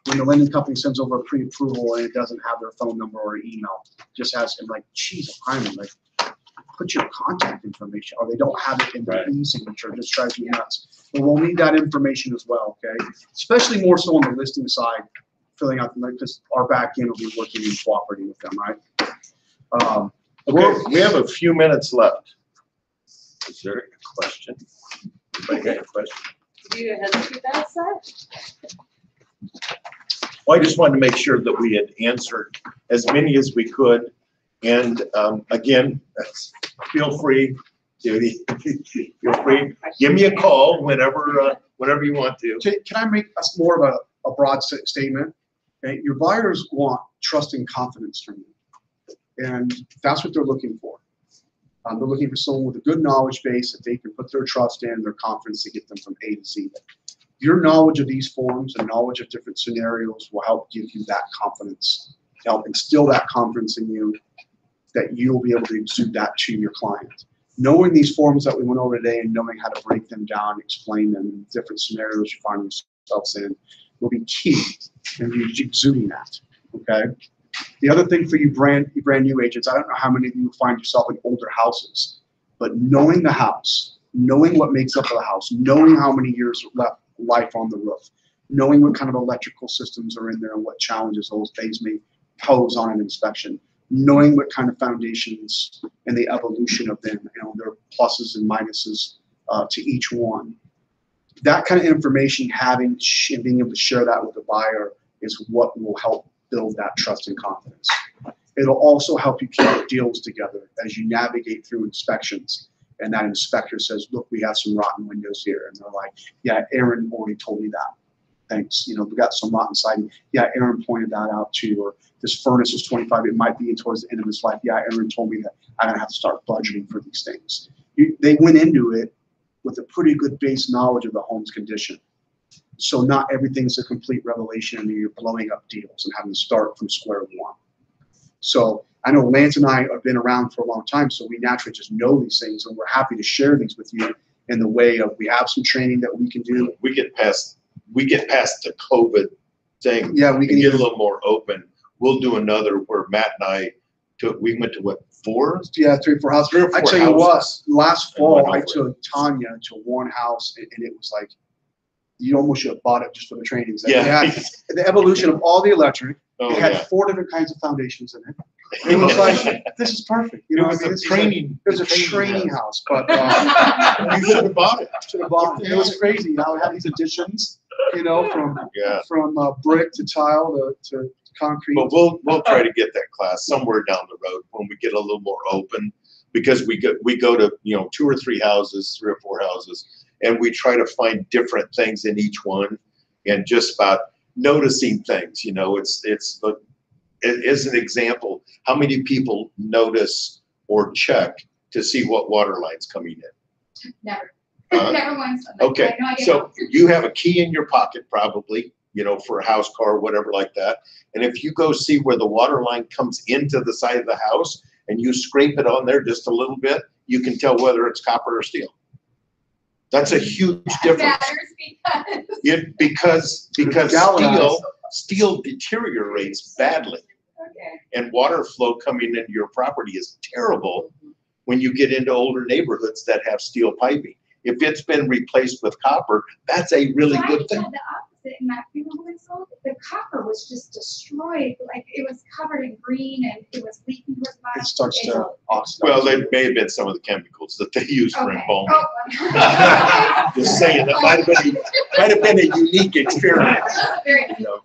when the lending company sends over a pre-approval and it doesn't have their phone number or email, just has, I'm like, geez, I'm like, put your contact information, or they don't have it in their e-signature. It just drives me nuts. But we'll need that information as well, okay? Especially more so on the listing side, filling out, because our back end will be working and cooperating with them, right? Okay, we have a few minutes left. Is there a question? Anybody got a question? Do you hesitate that side? Well, I just wanted to make sure that we had answered as many as we could. And again, feel free, Judy, feel free, give me a call whenever you want to. Can I make us more of a broad statement? Okay? Your buyers want trust and confidence from you. And that's what they're looking for. They're looking for someone with a good knowledge base that they can put their trust in, their confidence to get them from A to Z. Your knowledge of these forms and knowledge of different scenarios will help give you that confidence, help instill that confidence in you, that you'll be able to exude that to your client. Knowing these forms that we went over today and knowing how to break them down, explain them in different scenarios you find yourselves in will be key in you exuding that, okay? The other thing for you brand new agents, I don't know how many of you find yourself in older houses, but knowing the house, knowing what makes up the house, knowing how many years left life on the roof, knowing what kind of electrical systems are in there and what challenges those things may pose on an inspection, knowing what kind of foundations and the evolution of them, their pluses and minuses to each one. That kind of information, and being able to share that with the buyer is what will help build that trust and confidence. It'll also help you keep deals together as you navigate through inspections. And that inspector says, look, we have some rotten windows here. And they're like, yeah, Aaron already told me that. Thanks. We got some rotten siding. Yeah, Aaron pointed that out too. Or this furnace is 25. It might be towards the end of its life. Yeah, Aaron told me that I'm going to have to start budgeting for these things. They went into it with a pretty good base knowledge of the home's condition. So not everything's a complete revelation and you're blowing up deals and having to start from square one. So I know Lance and I have been around for a long time, so we naturally just know these things, and we're happy to share these with you in the way of we have some training that we can do. We get past the COVID thing. Yeah, we can get a little more open. We'll do another where Matt and I we went to what, 4? Yeah, 3 or 4 houses. 3 or 4 I tell you what, houses. last And went fall I over took Tanya to one house and it was like, you almost should have bought it just for the trainings. Yeah. It had the evolution of all the electric. Oh, It had yeah. 4 different kinds of foundations in it. It was like, this is perfect. It was a training. It was a training house, but You should have bought it. should have bought it. It was crazy. Now we have these additions, from brick to tile to concrete. But we'll try to get that class somewhere down the road when we get a little more open, because we go to 2 or 3 houses, 3 or 4 houses, and we try to find different things in each one, and just about noticing things. It is an example. How many people notice or check to see what water line's coming in? Never. Huh? Never once. Okay, I have no idea. so you have a key in your pocket probably, for a house, car, whatever like that. And if you go see where the water line comes into the side of the house and you scrape it on there just a little bit, you can tell whether it's copper or steel. That's a huge difference. Matters Because Galvanized. steel deteriorates badly. Okay. And water flow coming into your property is terrible when you get into older neighborhoods that have steel piping. If it's been replaced with copper, that's a really good thing. I had the opposite in that funeral home I sold. The copper was just destroyed. Like it was covered in green and it was leaking towards the bottom. It starts to oxidize. Well, it may have been some of the chemicals that they use for Okay. embalming. Oh. Just saying, that might have been a unique experience. Very You know.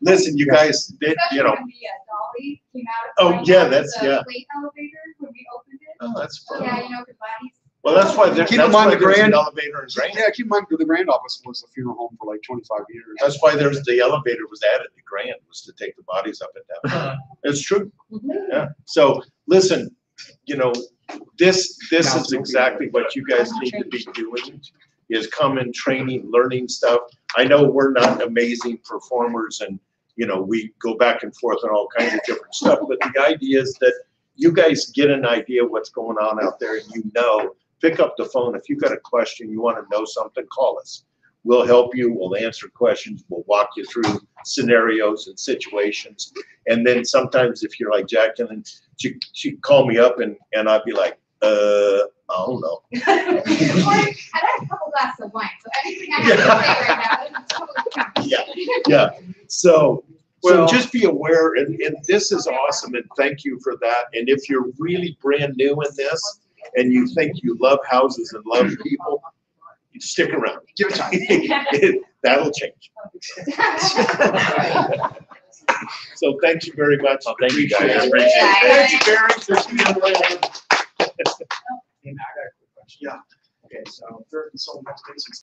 Listen, you guys, Especially when the dolly came out. Oh, of yeah, the that's- yeah. Weight elevator when we opened it. Oh, that's fun. Yeah, the bodies. Well, that's why there's Keep in mind the an grand- elevator in Grand. Yeah, keep in mind the Grand Office was a funeral home for like 25 years. That's why there's the elevator was added to Grand, was to take the bodies up and down. It's true. Yeah. So listen, this is exactly what you guys need to be doing, is coming, training, learning stuff. I know we're not amazing performers and, we go back and forth on all kinds of different stuff, but the idea is that you guys get an idea of what's going on out there and pick up the phone. If you've got a question, you want to know something, call us. We'll help you, we'll answer questions, we'll walk you through scenarios and situations. And then sometimes if you're like Jacqueline, she'd call me up and I'd be like, I don't know. I've had a couple glasses of wine, so anything I have to say right now is totally counts. Yeah. So Well- just be aware, and this is awesome, and thank you for that. And if you're really brand new in this, and you think you love houses and love people, you stick around. Give it time. That'll change. So thank you very much. Well, thank you, guys. I Appreciate it. appreciate it. Thank you, Barry, for being around. Yeah. Okay, so third and sole next basics.